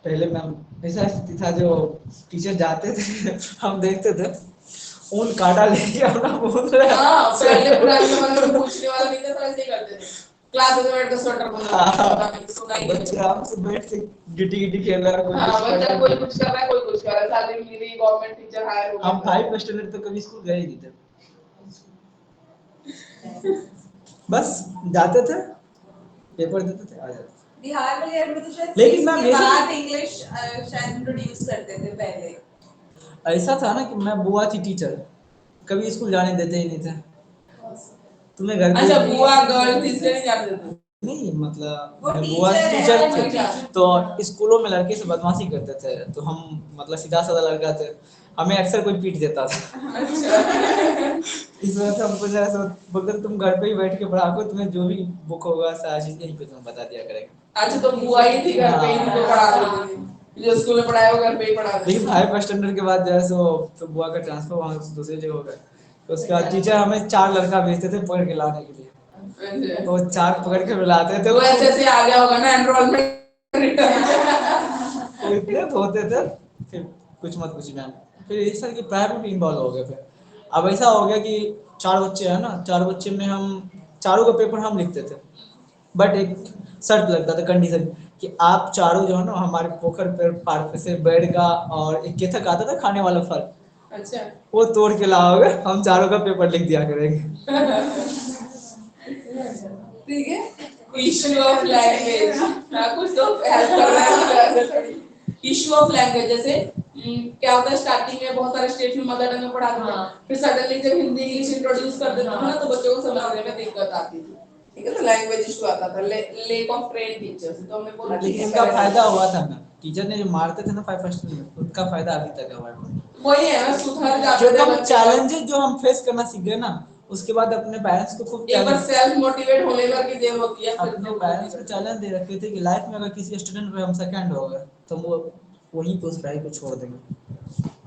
पहले मैम ऐसा स्थिति था, जो टीचर जाते थे हम देखते थे ऊन काटा लेके अपना बोल रहे हैं। हाँ, पहले पुराने जमाने में पूछने वाला नहीं था, तो ऐसे ही करते थे। क्लास में बैठ कर स्वेटर बुनना, सुना ही नहीं। बच्चे आराम से बैठ के गिटी गिटी खेल रहा है, कोई हाँ, कुछ कर बच्चा रहा है। कोई कुछ कर रहा है, कोई कुछ कर रहा है। शादी मिली, गवर्नमेंट टीचर हायर हो हम गए। 5 स्टैंडर्ड तो कभी स्कूल गए ही नहीं थे, बस जाते थे, पेपर देते थे, आ जाते थे। बिहार वगैरह में तो शायद लेकिन मैम इसके ये सब- बाद इंग्लिश शायद इंट्रोड्यूस करते थे पहले। ऐसा था ना कि मैं बुआ थी टीचर, कभी स्कूल जाने देते ही नहीं थे। तुम्हें घर पे अच्छा, बुआ गर्ल थी इसलिए नहीं जाते थे। नहीं, मतलब वो मेरे बुआ टीचर है, टीचर वो थे, टीचर। तो स्कूलों में लड़के से बदमाशी करते थे, तो हम मतलब सीधा साधा लड़का थे, हमें अक्सर कोई पीट देता था। इस वजह से हमको जरा सा बोलते थे, तुम घर पे ही बैठ के पढ़ा करो, तुम्हें जो भी बुक होगा सारा चीज यहीं पे तुम्हें बता दिया करेंगे। अच्छा, तो बुआ ही थी घर पे ही तो पढ़ा देती थी, जो स्कूल में पढ़ाया वो घर पे ही पढ़ा देती लेकिन 5 स्टैंडर्ड के बाद जो है सो तो बुआ का ट्रांसफर वहां से दूसरी जगह हो गया, तो उसके बाद टीचर हमें 4 लड़का भेजते थे पकड़ के लाने के लिए, थी। तो 4 पकड़ के लाते थे, तो ऐसे आ गया होगा ना एनरोलमेंट रिटर्न। तो इतने होते थे, फिर कुछ मत कुछ मैम, फिर इस तरह की प्राइवेट भी इन्वॉल्व हो गए। फिर अब ऐसा हो गया कि 4 बच्चे हैं ना, 4 बच्चे में हम चारों का पेपर हम लिखते थे, बट एक शर्त लगता था, कंडीशन, कि आप चारों जो है ना हमारे पोखर पे पार्क से बैठ का और एक केथक आता था खाने वाला फल, अच्छा, वो तोड़ के लाओगे, हम चारों का पेपर लिख दिया करेंगे। ठीक है। इशू ऑफ लैंग्वेज, हाँ कुछ तो हेल्प कर रहा है। इशू ऑफ लैंग्वेज जैसे क्या होता है, स्टार्टिंग में बहुत सारे स्टेट में मदर टंग में पढ़ाते थे, फिर सडनली जब हिंदी इंग्लिश इंट्रोड्यूस कर देते थे ना, तो बच्चों को समझने में दिक्कत आती थी, ठीक है। तो लैंग्वेज इशू आता था, लेक ऑफ ट्रेन टीचर्स, तो हमने बोला लेकिन इनका फायदा हुआ था ना, टीचर ने जो मारते थे ना 5 फर्स्ट में, उनका फायदा अभी तक है हमारे पास। वही है ना, सुधार जाते जो थे हम बच्चे। चैलेंजेस जो हम फेस करना सीख गए ना, उसके बाद अपने पेरेंट्स को खूब एक बार चैलेंज, सेल्फ मोटिवेट होने पर की देर होती है, फिर अपने पेरेंट्स को चैलेंज दे रखे थे कि लाइफ में अगर किसी स्टूडेंट पे हम सेकंड हो गए तो वो वहीं पे उस पढ़ाई को छोड़ देंगे,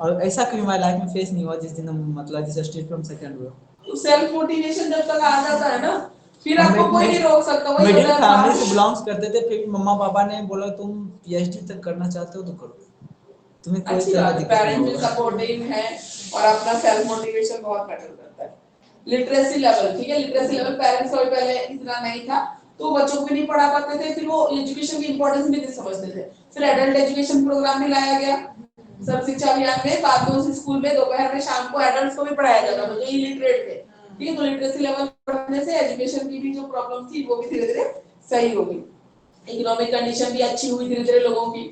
और ऐसा कभी हमारी लाइफ में फेस नहीं हुआ जिस दिन हम मतलब जिस स्टेज पे हम सेकंड हुए। सेल्फ मोटिवेशन जब तक आ जाता है ना, फिर आपको कोई नहीं रोक सकता। वही मिडिल होता है फैमिली से बिलोंग्स करते थे, फिर मम्मा पापा ने बोला तुम पीएचडी तक करना चाहते हो तो करो, तुम्हें कोई अच्छी तरह बात का है, दिक्कत नहीं पेरेंट्स भी होगा। सपोर्टिव है और अपना सेल्फ मोटिवेशन बहुत मैटर करता है। लिटरेसी लेवल, ठीक है, लिटरेसी लेवल पेरेंट्स को भी पहले इतना नहीं था, तो बच्चों को भी नहीं पढ़ा पाते थे, फिर वो एजुकेशन की इंपॉर्टेंस भी नहीं समझते थे। फिर एडल्ट एजुकेशन प्रोग्राम भी लाया गया, सर्व शिक्षा अभियान में बाद में उस स्कूल में दोपहर में शाम को एडल्ट्स को भी पढ़ाया जाता था जो इलिटरेट थे। ठीक है, तो लिटरेसी लेवल बढ़ने से एजुकेशन की भी जो प्रॉब्लम थी वो भी धीरे धीरे सही हो गई, इकोनॉमिक कंडीशन भी अच्छी हुई धीरे धीरे लोगों की।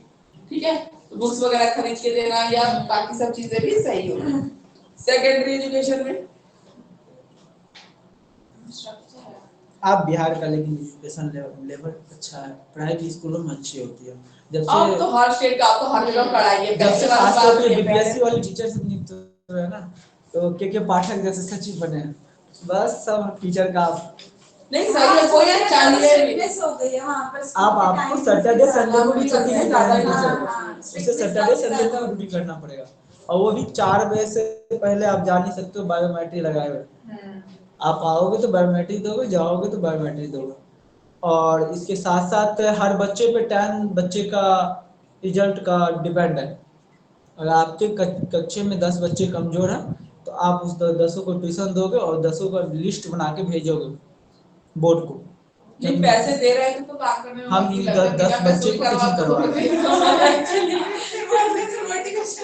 ठीक है, तो बुक्स वगैरह खरीद के देना या बाकी सब चीजें भी सही हो गई। सेकेंडरी एजुकेशन में आप बिहार का लेकिन एजुकेशन लेवल अच्छा है, पढ़ाई भी स्कूलों में अच्छी होती है। जब अब से तो हर स्टेट का अब तो हर जगह पढ़ाई है, जब से पैसे वाला खास बात करके नहीं है, बीपीएससी वाली टीचर्स नियुक्त हुए ना, तो के पाठक जैसे सचिव बने हैं, बस सब टीचर का नहीं सही है, कोई अच्छा नहीं है। स्ट्रिक्टनेस हो गई है वहां पर। आप आपको सैटरडे संडे को भी छुट्टी नहीं ज्यादा करनी ही है, हाँ, उसे सैटरडे संडे को ड्यूटी करना पड़ेगा, और वो भी 4 बजे से पहले आप जा नहीं सकते हो बायोमेट्रिक लगाए हुए। आप आओगे तो बायोमेट्रिक दोगे, जाओगे तो बायोमेट्रिक दोगे। और इसके साथ साथ हर बच्चे पे 10 बच्चे का रिजल्ट का डिपेंड है। अगर आपके कक्षे में 10 बच्चे कमजोर हैं तो आप उस 10 को ट्यूशन दोगे और 10 का लिस्ट बना के भेजोगे बोर्ड को। ये पैसे दे रहे हैं तो काम करने में हम मन नहीं इन लगता, 10 बिना पैसे बच्चे को ट्यूशन करवा रहे हैं।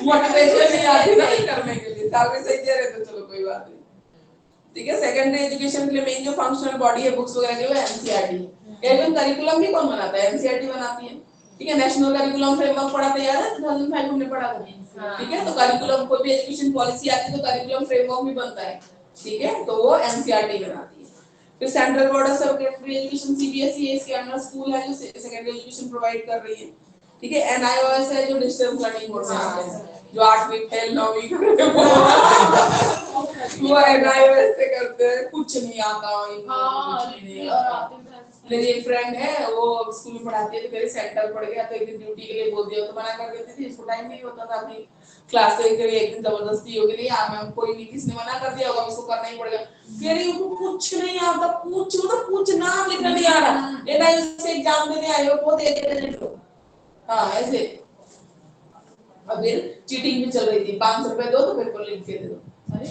मोटिवेशन नहीं आती ना करने के लिए, सारे सही दे रहे तो चलो कोई बात नहीं। ठीक है, सेकेंडरी एजुकेशन के लिए मेन जो फंक्शनल बॉडी है बुक्स वगैरह की वो एनसीईआरटी है। एवं करिकुलम भी कौन बनाता है? एनसीईआरटी बनाती है। ठीक है, नेशनल करिकुलम फ्रेमवर्क पढ़ा था, याद है 2005 हमने पढ़ा था। ठीक है, तो करिकुलम कोई भी एजुकेशन पॉलिसी आती है तो करिकुलम फ्रेमवर्क भी बनता है। ठीक है, तो वो एनसीईआरटी बनाती है। फिर central board of secondary education CBSE इसके अंडर स्कूल है जो सेकेंडरी एजुकेशन प्रोवाइड कर रही है। ठीक है, एनआईओएस है जो डिस्टेंस लर्निंग बोर्ड में आते हैं, जो 8वीं फेल 9वीं वो एनआईओएस से करते हैं, कुछ नहीं आता मेरी एक फ्रेंड है वो स्कूल में पढ़ाती है, तो मेरे सेंटर पड़ गया तो एक दिन ड्यूटी के लिए बोल दिया तो मना कर देती थी, इसको टाइम नहीं होता था अपनी क्लास से के लिए। एक दिन जबरदस्ती होगी नहीं यार मैम कोई नहीं, किसने मना कर दिया होगा, इसको करना ही पड़ेगा। कह रही हूं कुछ नहीं आता, पूछ मतलब कुछ नाम लिखना नहीं आ रहा, एनआईओएस से एग्जाम देने आए हो वो दे दे। हां ऐसे अब फिर चीटिंग भी चल रही थी, 500 रुपए दो तो पेपर लिख के दे दो। अरे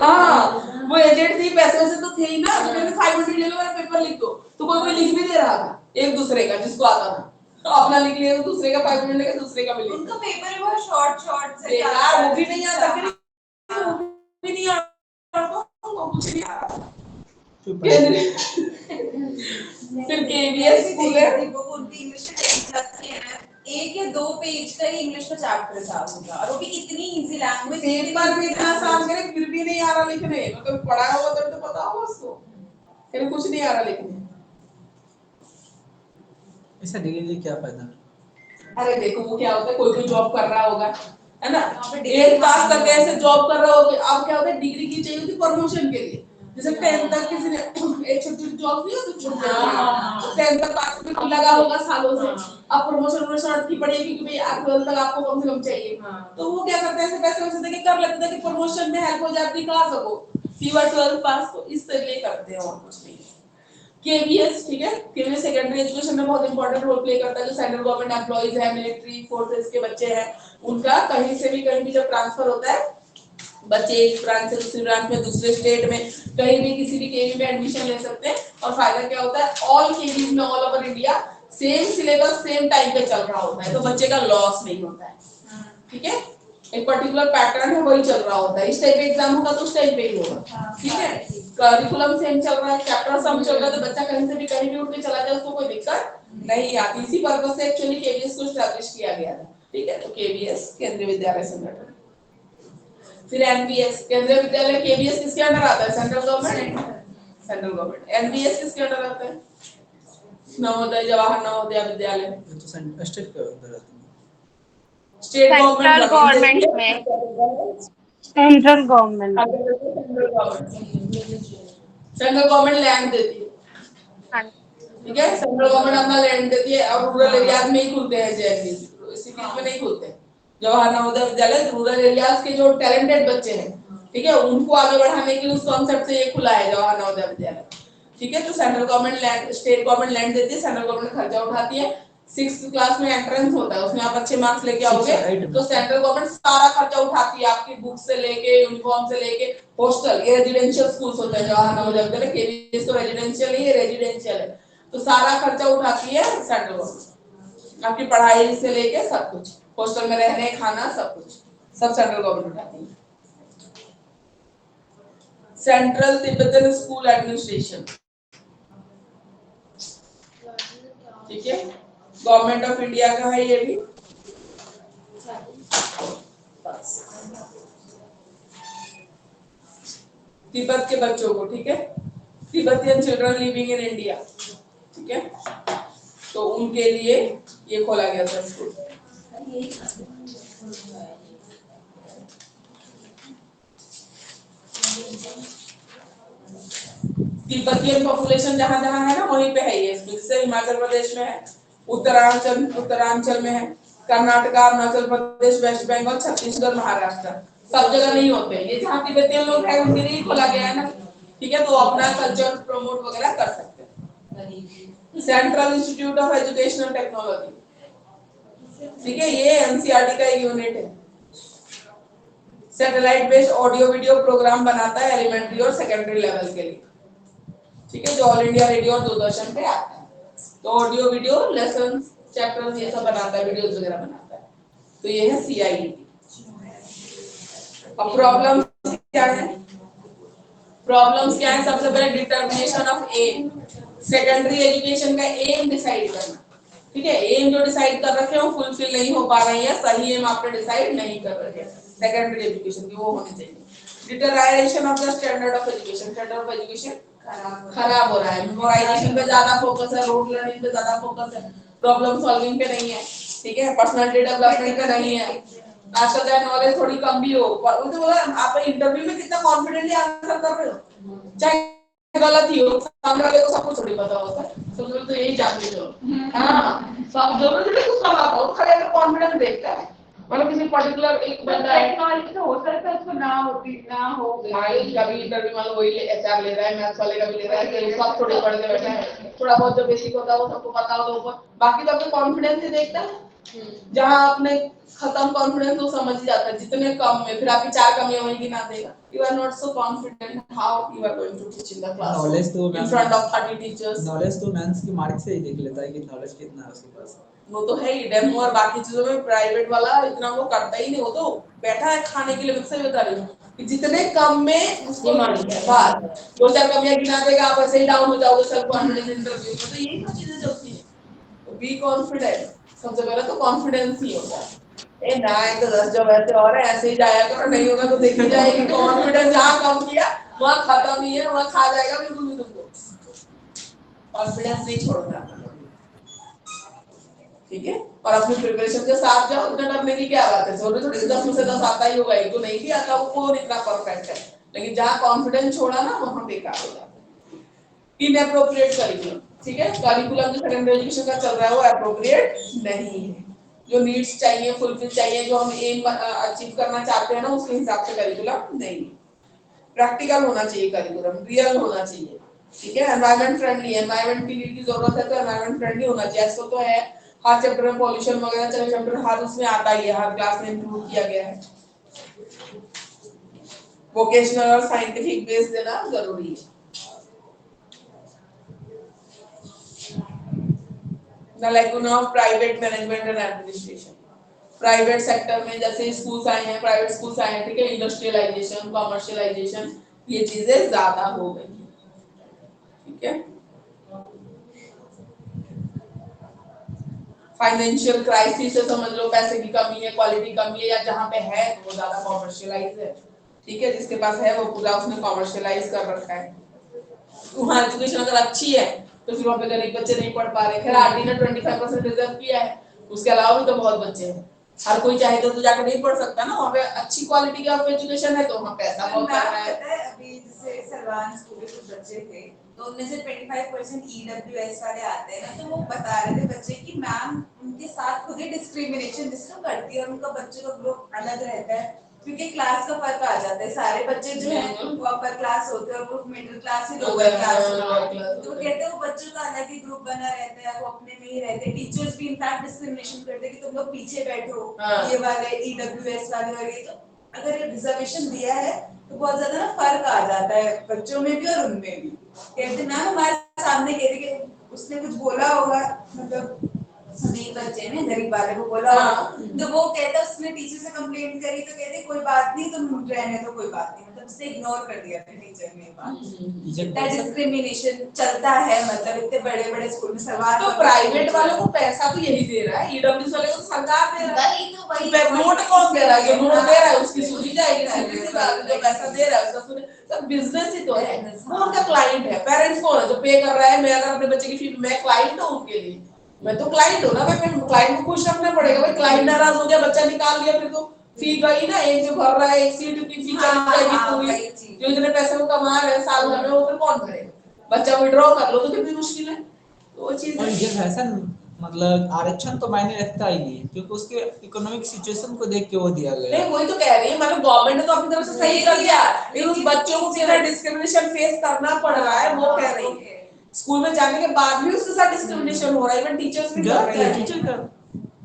हाँ वो एजेंट थी, पैसे वैसे तो थे ही ना, तो मैंने 500 ले लो मेरा पेपर लिख दो, तो कोई लिख भी दे रहा था एक दूसरे का जिसको आता था, तो अपना लिख लिया दूसरे का 500 लेके दूसरे का भी लिख। उनका पेपर बहुत शॉर्ट से यार वो भी नहीं आता, वो भी नहीं आता, कुछ नहीं आता। फिर केवीएस स्कूल है, एक या 2 पेज का ही इंग्लिश का चैप्टर था उनका, और वो भी इतनी इजी लैंग्वेज, पेपर भी इतना आसान करे फिर भी नहीं आ रहा लिखने, मतलब पढ़ा हुआ तो पता होगा उसको, फिर कुछ नहीं आ रहा लिखने। ऐसा डिग्री क्या फायदा? अरे देखो वो क्या होता है, कोई जॉब कर रहा होगा है ना, 8 पास करके ऐसे जॉब कर रहा होगा, अब क्या होता है डिग्री की चाहिए होती प्रमोशन के लिए, जैसे 10 तक किसी ने एक छोटी जॉब नहीं होती छूट जाती, 10 तक पास में लगा होगा सालों से, अब प्रमोशन अटकी पड़ेगी कि भाई आप 12 तक आपको कम से कम चाहिए, तो वो क्या करते हैं ऐसे पैसे वैसे देके कर लेते हैं कि प्रमोशन में हेल्प हो जाती, कहा सको सीवा 12 पास, तो इस तरह करते हैं और कुछ नहीं। केवीएस ठीक है, केवीएस सेकेंडरी एजुकेशन में बहुत इंपॉर्टेंट रोल प्ले करता है, जो सेंट्रल गवर्नमेंट एम्प्लॉइज है, मिलिट्री फोर्सेस के बच्चे हैं, उनका कहीं से भी कहीं भी जब ट्रांसफर होता है, बच्चे एक ब्रांच से दूसरी ब्रांच में दूसरे स्टेट में कहीं भी किसी भी केवी में एडमिशन ले सकते हैं, और फायदा क्या होता है ऑल केवीज में all over India same syllabus same time पे चल रहा होता है, तो बच्चे का लॉस नहीं होता है। ठीक है, एक पर्टिकुलर पैटर्न है वही चल रहा होता है, इस टाइप पे एग्जाम होगा तो उस टाइप पे ही होगा। ठीक है, करिकुलम सेम चल रहा है, चैप्टर सम चल रहा है, तो बच्चा कहीं से भी कहीं भी उठ के चला जाए उसको कोई दिक्कत नहीं आती। इसी पर्पस से एक्चुअली केवीएस को एस्टैब्लिश किया गया था। ठीक है, तो केवीएस केंद्रीय विद्यालय संगठन। फिर एनबीएस केंद्रीय विद्यालय, केवीएस किसके अंडर आता है? Central government, central government. NBS किसके अंडर आता है? नवोदय जवाहर नवोदय विद्यालय, तो स्टेट के अंदर आती है। स्टेट सेंट्रल गवर्नमेंट में, central government, central government land देती है। हाँ ठीक है, सेंट्रल गवर्नमेंट अपना लैंड देती है, और रूरल एरियाज में ही खुलते हैं जेएनवी, सिटीज में नहीं खुलते। जवाहर नवोदय विद्यालय रूरल एरियाज के जो टैलेंटेड बच्चे हैं, ठीक है, उनको आगे बढ़ाने के लिए उस कॉन्सेप्ट से ये खुला है जवाहर नवोदय विद्यालय। ठीक है, तो central government land, state government land देती है, सेंट्रल गवर्नमेंट खर्चा उठाती है। 6th क्लास में एंट्रेंस होता है, उसमें आप अच्छे मार्क्स लेके आओगे तो सेंट्रल गवर्नमेंट सारा खर्चा उठाती है, आपकी बुक से लेके यूनिफॉर्म से लेके हॉस्टल, ये रेजिडेंशियल स्कूल्स होते हैं जवाहर नवोदय विद्यालय, केवीएस तो रेजिडेंशियल नहीं है, रेजिडेंशियल है, तो सारा खर्चा उठाती है सेंट्रल गवर्नमेंट, आपकी पढ़ाई से लेके सब कुछ। हॉस्टल में रहने खाना सब कुछ सब सेंट्रल गवर्नमेंट उठाती है। सेंट्रल तिब्बतन स्कूल एडमिनिस्ट्रेशन, ठीक है, गवर्नमेंट ऑफ इंडिया का है ये भी। तिब्बत के बच्चों को, ठीक है, Tibetan children living in India, ठीक है, तो उनके लिए ये खोला गया था स्कूल। तिब्बतियन पॉपुलेशन जहां जहां है ना वहीं पे है ये स्कूल। जैसे हिमाचल प्रदेश में है, उत्तरांचल में है, कर्नाटका, अरुणाचल प्रदेश, वेस्ट बंगाल, छत्तीसगढ़, महाराष्ट्र, सब जगह नहीं होते। ये जहाँ तिब्बतियन लोग हैं उनके लिए खोला गया है ना, ठीक है, तो अपना कल्चर प्रमोट वगैरह कर सकते हैं। Central institute of educational technology, ठीक है, ये एनसीईआरटी का एक यूनिट है। Satellite based audio video program बनाता है एलिमेंट्री और सेकेंडरी लेवल के लिए, ठीक है, जो ऑल इंडिया रेडियो और दूरदर्शन पे आता है। तो ऑडियो वीडियो लेसन चैप्टर्स ये सब बनाता है, वीडियोस वगैरह बनाता है। तो ये है सीआईईटी। अब प्रॉब्लम क्या है? प्रॉब्लम्स क्या है? सबसे पहले determination of aim, secondary education का एम डिसाइड करना, ठीक है, एम जो डिसाइड कर रखे हो फुलफिल नहीं हो पा रही है, सही एम आपने डिसाइड नहीं कर रखे सेकेंडरी एजुकेशन की, वो होनी चाहिए। Determination of the standard of education, standard of education खराब हो रहा है, मेमोराइजेशन पे ज्यादा फोकस है, रोड लर्निंग पे ज्यादा फोकस है, प्रॉब्लम सॉल्विंग पे नहीं है, ठीक है, पर्सनालिटी डेवलपमेंट पे नहीं है। आजकल का नॉलेज थोड़ी कम भी हो, पर उनको बोला आप इंटरव्यू में कितना कॉन्फिडेंटली आंसर कर रहे हो, चाहे गलत ही हो, सामने वाले को सब कुछ थोड़ी पता होता है, तो यही जानते हो। हाँ, सब जरूरी नहीं कुछ सब आता हो, खड़े कॉन्फिडेंस देखता है, मतलब किसी पर्टिकुलर एक बंदा है, टेक्नोलॉजी तो हो सकता है उसको ना हो कभी इंटरव्यू मान लो वही एचआर ले रहा है, मैथ्स वाले का भी ले रहा है, कि सब थोड़े पढ़ के बैठा है, थोड़ा बहुत जो बेसिक होता है वो सबको पता हो, तो बाकी तो अपने कॉन्फिडेंस ही देखता है। जहां आपने खत्म कॉन्फिडेंस वो समझ ही जाता है, जितने कम में फिर आपकी 4 कमियां वही गिना देगा। You are not so confident, how you are going to teach in the class knowledge तो in front of 30 teachers? Knowledge तो मैथ्स की मार्क से ही देख लेता है कि नॉलेज कितना है उसके पास। वो तो है ही, डेमो और बाकी चीजों में प्राइवेट वाला इतना वो करता ही नहीं, वो तो बैठा है खाने के लिए। मिक्सर बता रही हूँ कि जितने कम में उसको बात 2-4 कमियां गिना देगा, आप ऐसे ही डाउन हो जाओगे सेल्फ कॉन्फिडेंस इंटरव्यू में। तो यही सब चीजें चलती है, तो बी कॉन्फिडेंट, सबसे पहले तो कॉन्फिडेंस ही होता है। ए ना एक तो 10 जब ऐसे और है ऐसे ही जाया करो, नहीं होगा तो देखी जाएगी। कॉन्फिडेंस जहाँ कम किया वहाँ खत्म ही है, वहाँ खा जाएगा बिल्कुल भी तुमको। कॉन्फिडेंस नहीं छोड़ना, ठीक है, और अपनी प्रिपरेशन के साथ जाओ, इतना डरने की क्या बात है। थोड़ी थोड़ी 10 में से 10 आता ही होगा, एक तो नहीं भी आता वो इतना परफेक्ट है, लेकिन जहाँ कॉन्फिडेंस छोड़ा ना वहाँ बेकार हो जाता है। इनएप्रोप्रिएट करिकुलम, ठीक है, करिकुलम जो सेकेंडरी एजुकेशन का चल रहा है वो एप्रोप्रिएट नहीं है। जो नीड्स चाहिए फुलफिल चाहिए, जो हम एम अचीव करना चाहते हैं ना, उसके हिसाब से करिकुलम नहीं। प्रैक्टिकल होना चाहिए करिकुलम, रियल होना चाहिए, ठीक है, एनवायरनमेंट फ्रेंडली, एनवायरनमेंट की जरूरत है तो एनवायरनमेंट फ्रेंडली होना चाहिए। ऐसा तो है हर चैप्टर में पॉल्यूशन वगैरह, चलो चैप्टर हर उसमें आता ही है, हर क्लास में इंक्लूड किया गया है। वोकेशनल और साइंटिफिक बेस देना जरूरी है। The lacuna of private management and administration, private sector में जैसे स्कूल्स आए हैं, प्राइवेट स्कूल्स आए हैं, ठीक है, इंडस्ट्रियलाइजेशन, कमर्शियलाइजेशन, ये चीजें ज्यादा हो गई, ठीक है। फाइनेंशियल क्राइसिस से समझ लो, पैसे की कमी है, क्वालिटी कमी है, या जहाँ पे है तो वो ज्यादा कॉमर्शियलाइज है, ठीक है, जिसके पास है वो पूरा उसने कॉमर्शियलाइज कर रखा है। वहाँ एजुकेशन अगर अच्छी है तो फिर वहाँ पे गरीब बच्चे नहीं पढ़ पा रहे। खैर आरटी ने 25% रिजर्व किया है, उसके अलावा भी तो बहुत बच्चे हैं, हर कोई चाहे तो जाकर नहीं पढ़ सकता ना। वहाँ पे अच्छी क्वालिटी का एजुकेशन है तो वहाँ पैसा बहुत मैम है। पता है अभी जैसे सलवान स्कूल के कुछ बच्चे थे, तो उनमें से 25% ईडब्ल्यूएस वाले आते हैं ना, तो वो बता रहे थे बच्चे कि मैम उनके साथ खुद ही डिस्क्रिमिनेशन जिसको करती है, और उनका बच्चों का ग्रुप अलग रहता है क्योंकि क्लास का फर्क आ जाता है। सारे बच्चे जो हैं वो अपर क्लास होते हैं और वो मिडिल क्लास ही लोअर क्लास होते हैं, तो कहते हैं वो बच्चों का अलग ही ग्रुप बना रहता है, वो अपने में ही रहते हैं। टीचर्स भी इनफैक्ट डिस्क्रिमिनेशन करते हैं कि तुम लोग पीछे बैठो, ये वाले ईडब्ल्यूएस वाले, और ये तो अगर ये रिजर्वेशन दिया है तो बहुत ज्यादा ना फर्क आ जाता है बच्चों में भी और उनमें भी। कहते मैम हमारे सामने कहते कि उसने कुछ बोला होगा, मतलब अमीर बच्चे ने गरीब वाले को बोला हाँ। तो वो कहता उसने टीचर से कंप्लेंट करी तो कहते कोई बात नहीं तुम रहने तो कोई बात नहीं, मतलब उसने इग्नोर कर दिया अपने टीचर ने बात। इतना डिस्क्रिमिनेशन चलता है, मतलब इतने बड़े बड़े स्कूल में सरकार तो प्राइवेट वालों को पैसा तो यही दे रहा है, ईडब्ल्यूएस वाले को तो सरकार दे रहा है। तो नोट कौन दे रहा है? जो नोट दे रहा है उसकी सुनी जाएगी, सीधी सी बात है। जो पैसा दे रहा है उसका सुने, सब बिजनेस ही तो है, वो उनका क्लाइंट है। पेरेंट्स कौन है जो पे कर रहा है? मैं अगर अपने बच्चे की फीस, मैं क्लाइंट हूँ उनके लिए, मैं तो क्लाइंट हूँ ना, मैं क्लाइंट को खुश रखना पड़ेगा। भाई क्लाइंट नाराज हो गया, बच्चा निकाल दिया, फिर तो फी गई ना, एक जो भर रहा है एक सीट की फी चली जाएगी पूरी। जो इतने पैसे वो कमा रहे हैं साल भर में, वो फिर कौन भरेगा? बच्चा विड्रॉ कर लो तो कितनी मुश्किल है। तो वो चीज और ये फैशन मतलब आरक्षण तो मायने रखता ही नहीं, क्योंकि उसके इकोनॉमिक सिचुएशन को देख के वो दिया गया। नहीं, वही तो कह रही है, मतलब गवर्नमेंट ने तो अपनी तरफ से सही कर दिया, लेकिन उस बच्चों को कितना डिस्क्रिमिनेशन फेस करना पड़ रहा है वो कह रही है। स्कूल में जाने के बाद भी उसके साथ डिस्क्रिमिनेशन हो रहा है, इवन टीचर्स भी कर गलत रहे है हैं। टीचर का,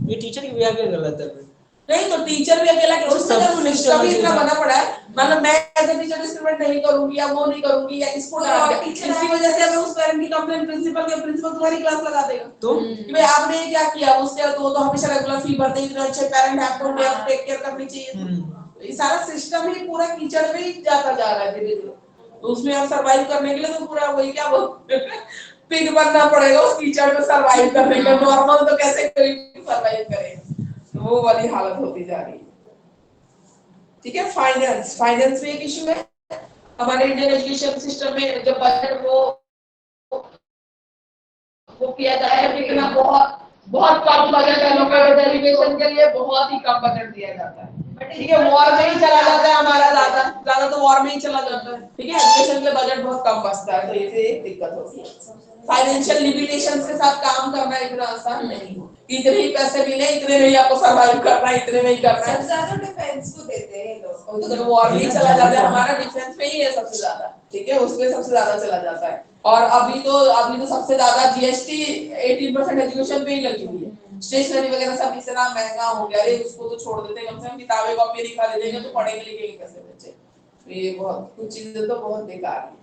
ये टीचर की बिहेवियर गलत है। नहीं तो टीचर भी अकेला और उसमें सब जब कुछ तभी इतना चला बना पड़ा है, मतलब मैं एज ए टीचर डिस्क्रिमिनेट नहीं करूंगी या वो नहीं करूंगी या इसको डाल दिया, इसकी वजह से हमें उस पेरेंट की कंप्लेंट प्रिंसिपल के, प्रिंसिपल तुम्हारी क्लास लगा देगा तो कि भाई आपने ये क्या किया उससे, तो हमेशा रेगुलर फी भरते हैं, इतने अच्छे पेरेंट है आपको उन्हें टेक केयर करनी चाहिए। ये सारा सिस्टम ही पूरा कीचड़ में ही जाता जा रहा है धीरे धीरे। तो उसमें अब सर्वाइव करने के लिए तो पूरा वही क्या वो पिग बनना पड़ेगा उस कीचड़ में सर्वाइव करने के लिए। नॉर्मल तो कैसे कोई सर्वाइव करेगा, तो वो वाली हालत होती जा रही है। ठीक है, फाइनेंस, फाइनेंस में एक इशू है हमारे इंडियन एजुकेशन सिस्टम में। जब बजट वो किया जाता है, कितना बहुत बहुत कम बजट एलोकेटेड एजुकेशन के लिए, बहुत ही कम बजट दिया जाता है। ठीक है, वॉर में ही चला जाता है हमारा, ज्यादा तो वॉर में ही चला जाता है। ठीक है, एजुकेशन के लिए बजट बहुत कम बचता है, तो ये एक दिक्कत होती है। फाइनेंशियल लिमिटेशंस के साथ काम करना इतना आसान नहीं हो, इतने ही पैसे मिले, इतने में ही आपको सर्वाइव करना है, इतने में ही करना है। सबसे ज्यादा डिफेंस को देते हैं लोग, उधर वॉर में ही चला जाता है, हमारा डिफेंस में ही है सबसे ज्यादा। ठीक है, उसमें सबसे ज्यादा चला जाता है। और अभी तो सबसे ज्यादा जीएसटी 18% एजुकेशन पे ही लगी हुई है। स्टेशनरी वगैरह सब इतना महंगा हो गया है, उसको तो छोड़ देते हैं, कम से कम किताबें कॉपी नहीं खरीदेंगे देंगे तो पढ़ेंगे लिखेंगे कैसे बच्चे? तो ये बहुत कुछ चीजें तो बहुत बेकार है।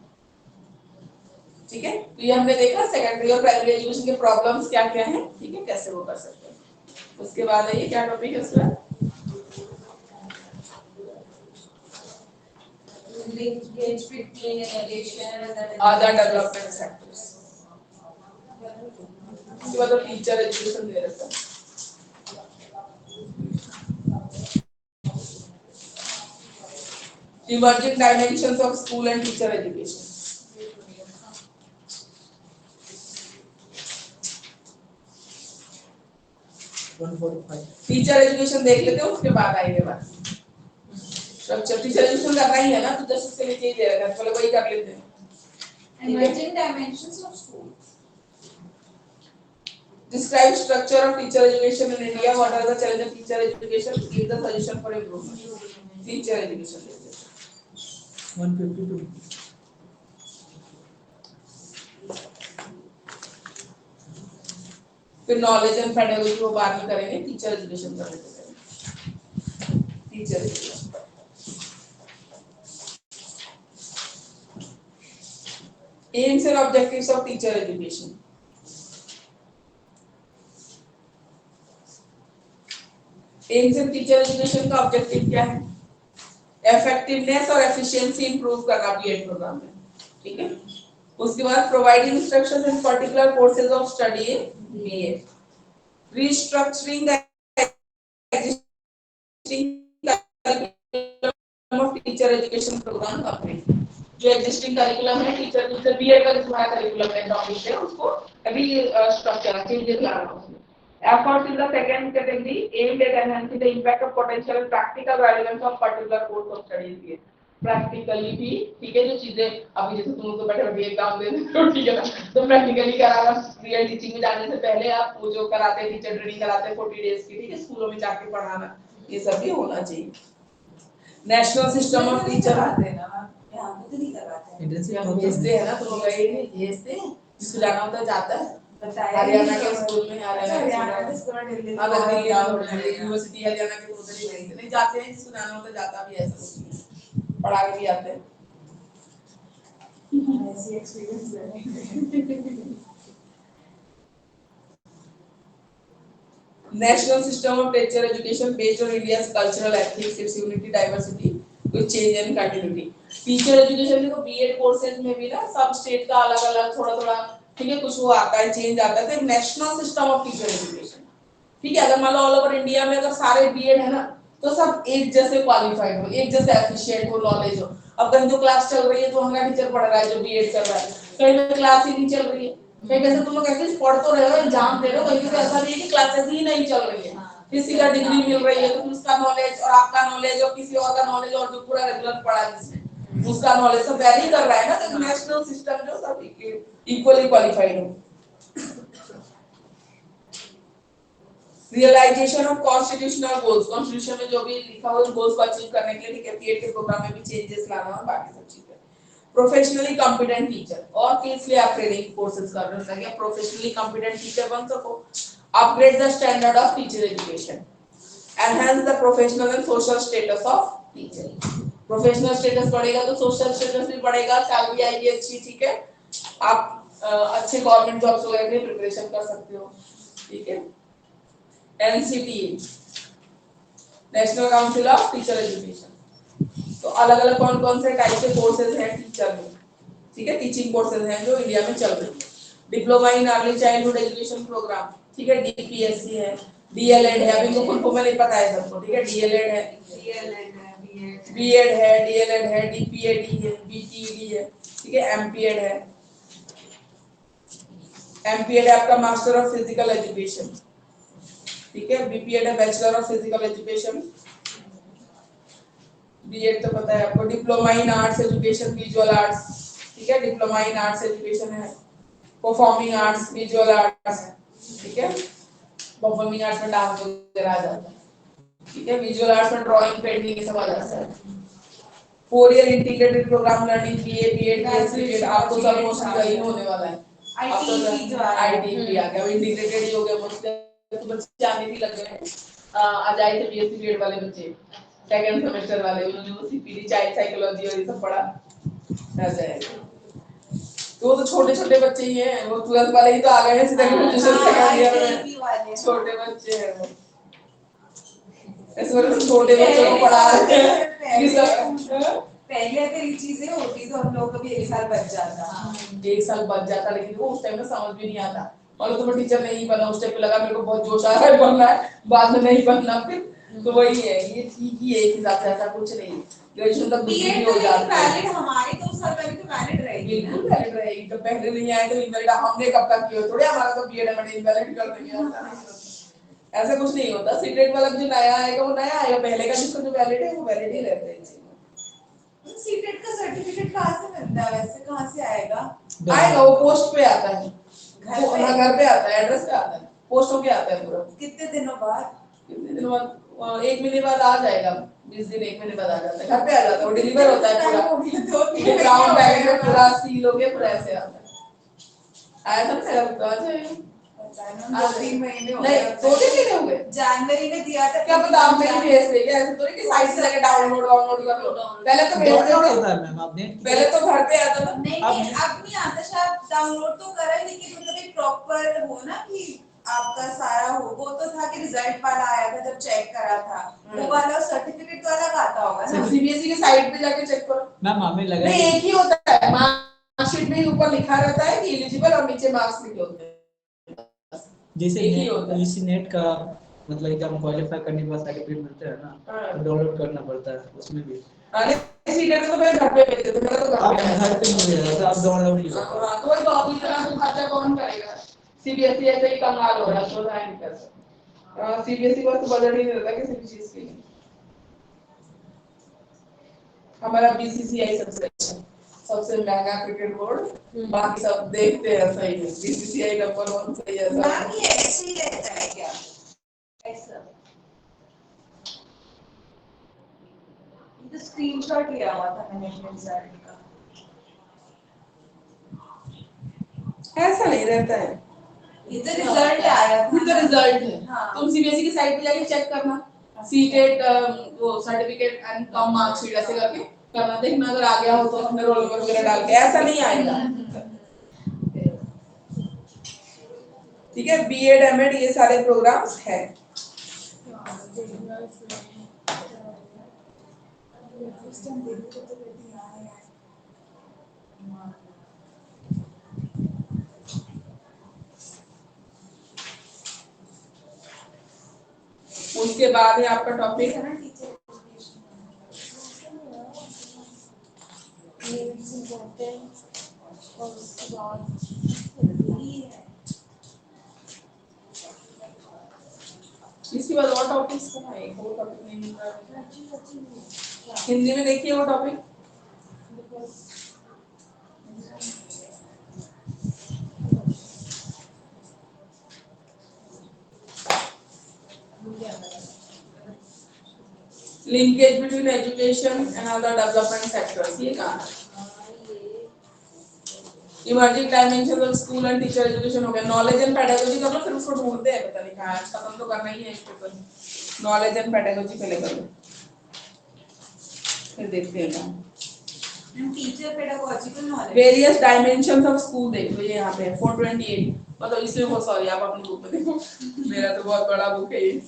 ठीक है, तो ये हमने देखा सेकेंडरी और प्राइमरी एजुकेशन के प्रॉब्लम्स क्या क्या हैं। ठीक है, कैसे वो कर सकते हैं। उसके बाद ये क्या टॉपिक है उसका? linkage between education and other development sectors. उसके बाद टीचर एजुकेशन दे रखा है। Emerging dimensions of school and teacher education. Teacher education देख लेते हो, उसके बाद आएंगे बात। स्ट्रक्चर टीचर एजुकेशन करना ही है ना, तो जस्ट उसके लिए चाहिए दे रखा है, चलो वही कर लेते हैं। Emerging dimensions of school. Describe structure of teacher education in India. What are the challenges of teacher education? Give the suggestion for improvement. Teacher education. 152. फिर नॉलेज एंड पेडागोजी वो बाद में करेंगे, टीचर एजुकेशन करने से करेंगे। Teacher education aims and objectives of teacher education. Aims in teacher education का objective क्या है? इफेक्टिवनेस और एफिशिएंसी इंप्रूव करना बीएड प्रोग्राम में। ठीक है, उसके बाद providing instructions in particular courses of study in BEd, restructuring the existing curriculum of teacher education program complete. जो एग्जिस्टिंग करिकुलम है टीचर बीएड का जो हमारा करिकुलम है टॉपिक है, उसको अभी स्ट्रक्चर चेंजेस लाना उसमें। Efforts in the second category aimed at enhancing the impact of potential and practical relevance of particular course of studies के practically भी। ठीक है, जो चीजें अभी जैसे तुम लोग तो बैठे बैठे एग्जाम दे रहे हो, ठीक है ना, तो प्रैक्टिकली कराना, रियल टीचिंग में जाने से पहले आप वो जो कराते हैं टीचर ट्रेनिंग कराते हैं 40 डेज की, ठीक है, स्कूलों में जाके पढ़ाना, ये सब भी होना चाहिए। नेशनल सिस्टम ऑफ टीचर आते हैं ना, यहाँ पे तो नहीं करवाते। भेजते हैं ना, तो लोग गए भेजते हैं, जिसको जाना होता है जाता है। हरियाणा के स्कूल में, हरियाणा के स्कूल में दिल्ली यूनिवर्सिटी हरियाणा के उधर ही भेजते नहीं जाते हैं, जिसको जाना होता है जाता भी, ऐसा कुछ नहीं, पढ़ा के भी आते हैं। ऐसी एक्सपीरियंस है। National system of teacher education based on India's cultural ethics, its unity, diversity, with change and continuity. Teacher education देखो B.Ed courses में भी ना सब स्टेट का अलग अलग थोड़ा थोड़ा ठीक है कुछ वो आता है चेंज आता है तो national system of teacher education ठीक है अगर मान लो ऑल ओवर इंडिया में अगर सारे B.Ed है ना तो सब एक जैसे क्वालिफाइड हो एक जैसे एफिशिएंट हो नॉलेज हो अब कहीं तो क्लास चल रही है तो हमारा टीचर पढ़ रहा है जो B.Ed कर रहा है कहीं पे क्लास ही नहीं चल रही है कहीं कैसे तुम लोग ऐसे पढ़ तो रहे हो एग्जाम दे रहे हो कहीं पे ऐसा नहीं है कि क्लासेस ही नहीं चल रही है किसी का डिग्री मिल रही है तो उसका नॉलेज और आपका नॉलेज और किसी और का नॉलेज और जो पूरा रेगुलर पढ़ा जिसने उसका नॉलेज सब वैरी कर रहा है ना तो नेशनल सिस्टम जो सब इक्वली क्वालिफाइड हो realization of constitutional goals constitution में जो भी लिखा हुआ है गोल्स को अचीव करने के लिए ठीक है पीएड के प्रोग्राम में भी चेंजेस लाना और बाकी सब चीजें प्रोफेशनली कॉम्पिटेंट टीचर और किस लिए आप ट्रेनिंग कोर्सेज कर रहे हो ताकि आप प्रोफेशनली कॉम्पिटेंट टीचर बन सको upgrade the standard of teacher education enhance the professional and social status of teacher professional status बढ़ेगा तो सोशल स्टेटस भी बढ़ेगा सैलरी आएगी अच्छी ठीक है आप अच्छे गवर्नमेंट जॉब्स वगैरह के लिए प्रिपरेशन कर सकते हो ठीक है NCTA national council of teacher education तो अलग अलग कौन कौन से टाइप के कोर्सेज हैं टीचर में ठीक है टीचिंग कोर्सेज हैं जो इंडिया में चल रही है diploma in early childhood education program ठीक है DPSC है DLED है अभी तो फुल फॉर्म नहीं पता है सबको ठीक है DLED है B.Ed है DLED है DPAD है BTED है ठीक है MPED है MPED है आपका मास्टर ऑफ फिजिकल एजुकेशन ठीक है BPED है bachelor of physical education B.Ed तो पता है आपको diploma in arts education visual arts ठीक है डिप्लोमा इन आर्ट्स एजुकेशन है परफॉर्मिंग आर्ट्स विजुअल आर्ट्स ठीक है परफॉर्मिंग आर्ट्स में डांस वगैरह आ जाता है ठीक है विजुअल आर्ट्स में ड्राइंग पेंटिंग ये सब आ जाता है 4 year integrated programme learning BA B.Ed BSc आपको सब मोस्टली वही होने वाला है ITP जो ITP आ गया इंटीग्रेटेड ही हो गया मोस्टली तो बच्चे आने भी लग गए हैं आ जाए थे BSc B.Ed वाले बच्चे सेकंड सेमेस्टर वाले उन्होंने वो CPD चाइल्ड साइकोलॉजी और ये सब पढ़ा आ जाएगा तो छोटे छोटे बच्चे ही हैं वो 12th वाले ही तो आ गए हैं सीधा ग्रेजुएशन सेकंड ईयर में छोटे बच्चे हैं वो ऐसे वाले छोटे बच्चों को पढ़ा रहे हैं ये सब पहले अगर ये चीजें होती तो हम लोग कभी 1 साल बच जाता 1 साल बच जाता लेकिन वो उस टाइम में समझ भी नहीं आता और तो मैं टीचर नहीं बना उस टाइम पे लगा मेरे को बहुत जोश आ रहा है बनना है बाद में नहीं बनना फिर तो वही है ये ठीक ही है एक हिसाब से ऐसा कुछ नहीं ग्रेजुएशन तक बुद्धि भी हो जाती है वैलिड हमारे 2 साल पहले तो वैलिड रहेगी ना बिल्कुल वैलिड रहेगी तो पहले नहीं आए तो इनवैलिड हमने कब तक किया थोड़े हमारा तो B.Ed में इनवैलिड कर देंगे ऐसा कुछ नहीं होता सीक्रेट वाला जो नया आएगा वो नया आएगा पहले का जिसका जो वैलिड है वो वैलिड ही रहता है सीटेट का सर्टिफिकेट कहाँ से मिलता है वैसे कहाँ से आएगा आएगा वो पोस्ट पे आता है घर पे आता है एड्रेस पे आता है पोस्ट होके आता है पूरा कितने दिनों बाद कितने दिनों बाद 1 महीने बाद आ जाएगा 20 दिन 1 महीने बाद आ जाता है घर पे आ जाता है वो डिलीवर होता है पूरा ब्राउन बैग में पूरा सील हो गया पूरा ऐसे आता है आया था ना मेरा तो आ जाएगा 2-3 महीने हो नहीं गए 2-3 महीने हो गए जनवरी में दिया था क्या पता आप मेरी भेज देंगे ऐसे तो नहीं कि साइट से जाके डाउनलोड कर लो पहले तो भेज डाउनलोड दो होता है मैम आपने पहले तो घर पे आता था नहीं अब नहीं आता शायद डाउनलोड तो करा है लेकिन मतलब एक प्रॉपर हो ना कि आपका सारा हो वो तो था कि रिजल्ट वाला आया था जब चेक करा था वो वाला सर्टिफिकेट तो अलग आता होगा ना सीबीएसई की साइट पे जाके चेक करो मैम हमें लगा नहीं एक ही होता है मार्कशीट में ऊपर लिखा रहता है कि एलिजिबल और नीचे मार्क्स लिखे होते हैं जैसे एक ही होता है। इसी नेट का मतलब एग्जाम क्वालीफाई करने के बाद सर्टिफिकेट मिलते हैं ना तो डाउनलोड करना पड़ता है उसमें भी अरे सीटेट तो मैं घर पे भेजते थे मेरा तो आप घर पे घर पे मिल जाएगा तो आप डाउनलोड ही होगा हां तो वही तो अभी इतना तो खर्चा कौन करेगा सीबीएसई ऐसे ही कंगाल हो रहा है तो है नहीं कर सकता सीबीएसई को तो बजट ही नहीं रहता किसी भी चीज के लिए हमारा बीसीसीआई सबसे अच्छा सबसे महंगा क्रिकेट बोर्ड बाकी सब देखते हैं सही है बीसीसीआई नंबर 1 सही है मैम ये ऐसे ही रहता है क्या ऐसा ये स्क्रीनशॉट लिया हुआ था मैंने अपने रिजल्ट का ऐसा नहीं रहता है ये तो रिजल्ट आया था ये तो रिजल्ट है हाँ। तुम सीबीएसई की साइट पे जाके चेक करना सीटेट वो सर्टिफिकेट एंड कम मार्कशीट ऐसे करके करना देखना अगर आ गया हो तो अपने रोल नंबर वगैरह डाल के ऐसा नहीं आएगा ठीक है, बीएड एमएड ये सारे प्रोग्राम्स है। उसके बाद है आपका टॉपिक है ना टीचर इसके बाद और टॉपिक्स का है, वो टॉपिक नहीं मिल रहा है। हिंदी में देखिए वो topic linkage between education and other development sectors, ये कहाँ है? Emerging dimension of school and teacher education हो गया। नॉलेज एंड पेडागोजी कर लो, फिर उसको ढूंढते हैं, पता नहीं कहाँ है, खत्म तो करना ही है इस पेपर। नॉलेज एंड पेडागोजी पहले कर लो, फिर देखते हैं कहाँ। Teacher pedagogical knowledge, various dimensions of school देख लो, ये यहाँ पे है 428, मतलब इसमें बहुत सॉरी आप अपनी बुक में देखो, मेरा तो बहुत बड़ा बुक है ये।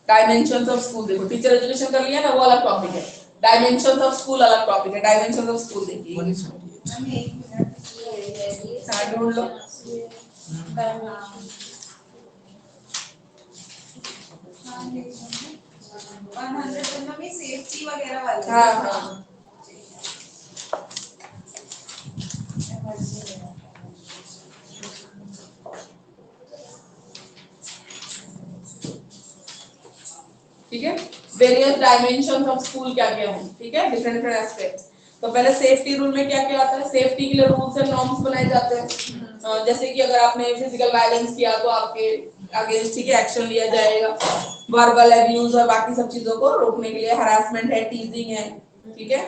डायमेंशंस ऑफ स्कूल देखो, टीचर एजुकेशन कर लिया ना, वो अलग टॉपिक है। डायमेंशंस ऑफ स्कूल अलग टॉपिक है, डायमेंशंस ऑफ स्कूल देखिए। हम एक मिनट हाँ ढूंढ लो। 100 में सेफ्टी वगैरह वाले। हाँ हाँ ठीक है। वेरियस डायमेंशंस ऑफ स्कूल क्या क्या है, ठीक है, डिफरेंट डिफरेंट एस्पेक्ट्स। तो पहले सेफ्टी रूल में क्या क्या आता है, सेफ्टी के लिए रूल्स एंड नॉर्म्स बनाए जाते हैं। जैसे कि अगर आपने फिजिकल वायलेंस किया तो आपके अगेंस्ट ठीक है एक्शन लिया जाएगा। वर्बल अब्यूज और बाकी सब चीजों को रोकने के लिए हरासमेंट है, टीजिंग है, ठीक है,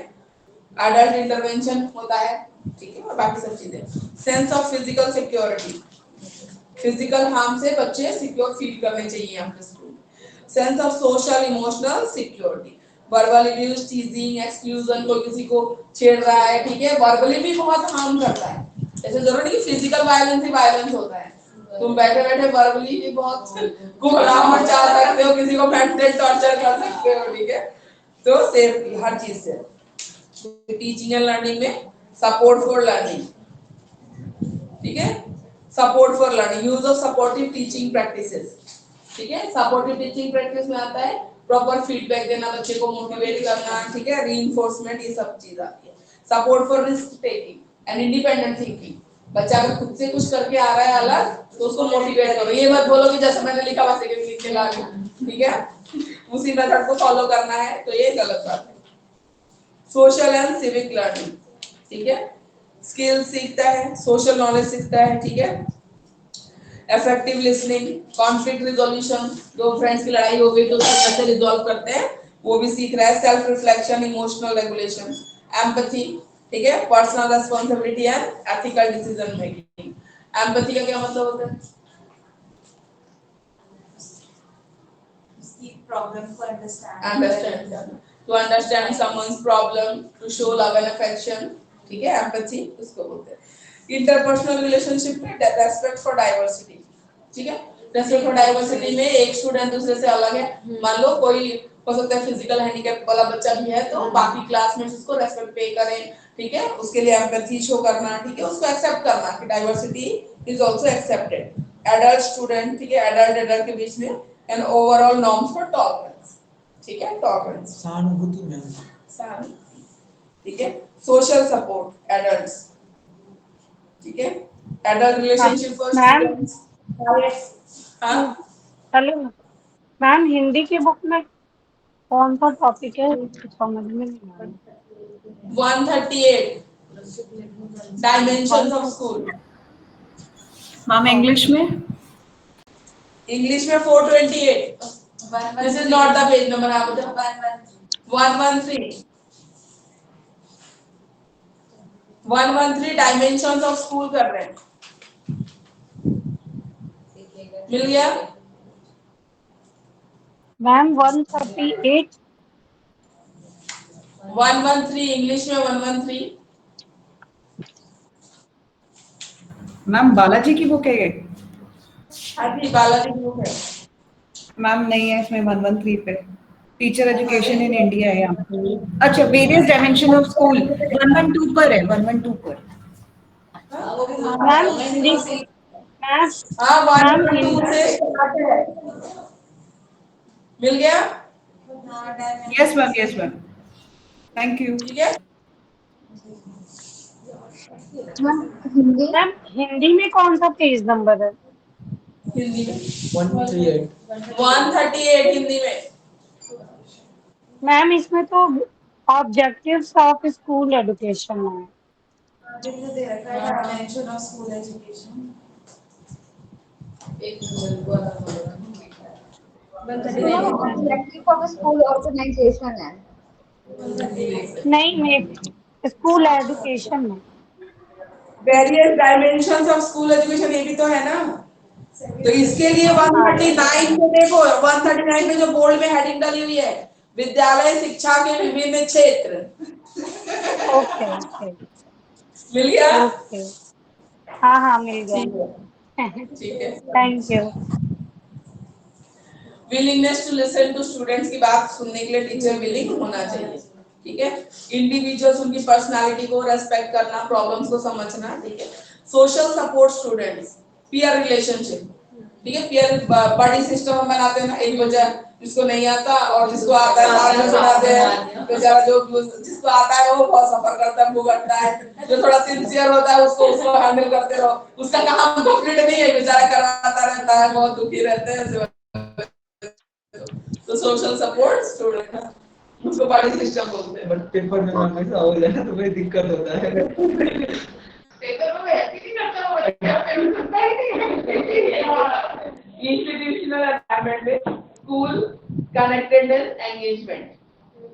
एडल्ट इंटरवेंशन होता है, ठीक है, और बाकी सब चीजें। Sense of physical security, physical harm से बच्चे सिक्योर फील करने चाहिए आपके school. Sense of social emotional security, verbal abuse, टीजिंग, exclusion, कोई किसी को छेड़ रहा है, ठीक है, वर्बली भी बहुत हार्म करता है। ऐसे जरूरी नहीं कि फिजिकल वायलेंस ही वायलेंस होता है, तुम बैठे बैठे वर्बली भी बहुत कोहराम मचा सकते हो, किसी को मेंटल टॉर्चर कर सकते हो, ठीक है। तो सेफ्टी हर चीज से। टीचिंग एंड लर्निंग में सपोर्ट फॉर लर्निंग, ठीक है, support for learning, use of supportive teaching practices, ठीक है। सपोर्टिव टीचिंग प्रैक्टिस में आता है प्रॉपर फीडबैक देना, बच्चे को मोटिवेट करना, ठीक है, रीइंफोर्समेंट, ये सब चीज आती है। Support for risk taking and independent thinking, बच्चा अगर खुद से कुछ करके आ रहा है अलग तो उसको मोटिवेट करो, ये मत बोलो कि जैसे मैंने लिखा वैसे के लिख के ला लो, ठीक है, उसी मेथड को फॉलो करना है, तो ये गलत बात है। सोशल एंड सिविक लर्निंग, ठीक है, स्किल सीखता है, सोशल नॉलेज सीखता है, ठीक है, इफेक्टिव लिसनिंग, कॉन्फ्लिक्ट रिजोल्यूशन, दो फ्रेंड्स की लड़ाई हो गई तो उसको कैसे रिजॉल्व करते हैं वो भी सीख रहा है, self reflection, emotional regulation, empathy, ठीक है, personal responsibility and ethical decision making. Empathy का क्या मतलब होता है? उसकी प्रॉब्लम को understand understand, to understand someone's problem, to show love and affection, ठीक है, एम्पैथी उसको बोलते हैं। इंटरपर्सनल रिलेशनशिप में रेस्पेक्ट फॉर डाइवर्सिटी, ठीक है, रेस्पेक्ट फॉर डाइवर्सिटी में एक स्टूडेंट दूसरे से अलग है, मान लो कोई हो सकता है फिजिकल हैंडीकैप वाला बच्चा भी है तो बाकी क्लासमेट्स उसको रेस्पेक्ट पे करें, ठीक है, उसके लिए एम्पैथी शो करना, ठीक है, उसको एक्सेप्ट करना कि diversity is also accepted. Adult student, ठीक है, एडल्ट एडल्ट के बीच में and overall norms for tolerance, ठीक है, टॉलरेंस, सहानुभूति में सहानुभूति, ठीक है, सोशल सपोर्ट एडल्ट्स, ठीक है, adult relationship for ma'am students. हाँ हेलो मैम, हिंदी की बुक में कौन सा टॉपिक है, कुछ समझ में नहीं आ रहा। 138 dimensions of school, ma'am English में इंग्लिश में 428, this is not the page number, आप बताओ 113 डायमेंशंस ऑफ स्कूल कर रहे हैं, मिल गया मैम 138 113 इंग्लिश में 113 मैम बालाजी की बुक है ये? हाँ जी, बालाजी बुक है। मैम नहीं है इसमें 113 पे। टीचर एजुकेशन इन इंडिया है यहाँ पे। अच्छा, वेरियस डायमेंशन ऑफ स्कूल 112 पर है, 112 पर। मैम हिंदी, मैम हाँ, मैम 112 हिंदी, से स्टार्ट है। मिल गया? Yes ma'am, yes ma'am, thank you. ठीक है। मैम हिंदी मैम हिंदी में कौन सा पेज नंबर है? हिंदी में 138। 138 हिंदी में। मैम इसमें तो ऑब्जेक्टिव्स ऑफ स्कूल एजुकेशन है। दे रखा है डायमेंशन ऑफ स्कूल एजुकेशन। एक मिनट को ऑब्जेक्टिव ऑफ स्कूल ऑर्गेनाइजेशन है। नहीं, मैं स्कूल एजुकेशन में। Various dimensions of school education, ये भी तो है ना। तो इसके लिए 139 को देखो, 139 में जो बोर्ड में हेडिंग डाली हुई है, विद्यालय शिक्षा के विभिन्न क्षेत्र। ओके ओके मिल गया? ओके। हाँ हाँ मिल ठीक है, गया। ठीक है। Thank you. Willingness to listen to students की बात सुनने के लिए टीचर विलिंग होना चाहिए। ठीक है। इंडिविजुअल्स, उनकी पर्सनालिटी को रेस्पेक्ट करना, प्रॉब्लम्स को समझना। ठीक है। Social support students, peer relationship. ठीक है। पीयर बड़ी सिस्टम हम बनाते हैं ना, एक बच्चा जिसको नहीं आता और जिसको आता है बाद में सुनाते हैं। बेचारा जो जिसको आता है वो बहुत सफर करता है, भुगतता है। जो थोड़ा सिंसियर होता है उसको हैंडल करते रहो। उसका काम कंप्लीट नहीं है, बेचारा कराता रहता है, बहुत दुखी रहते हैं। तो सोशल सपोर्ट स्टूडेंट, उसको बड़ी सिस्टम बोलते हैं। बट पेपर में मैम ऐसा हो जाए तो फिर दिक्कत होता है। पेपर में ऐसे नहीं करता वो बच्चा, पेपर करता ही नहीं। Institutional attachment, school connectedness, engagement.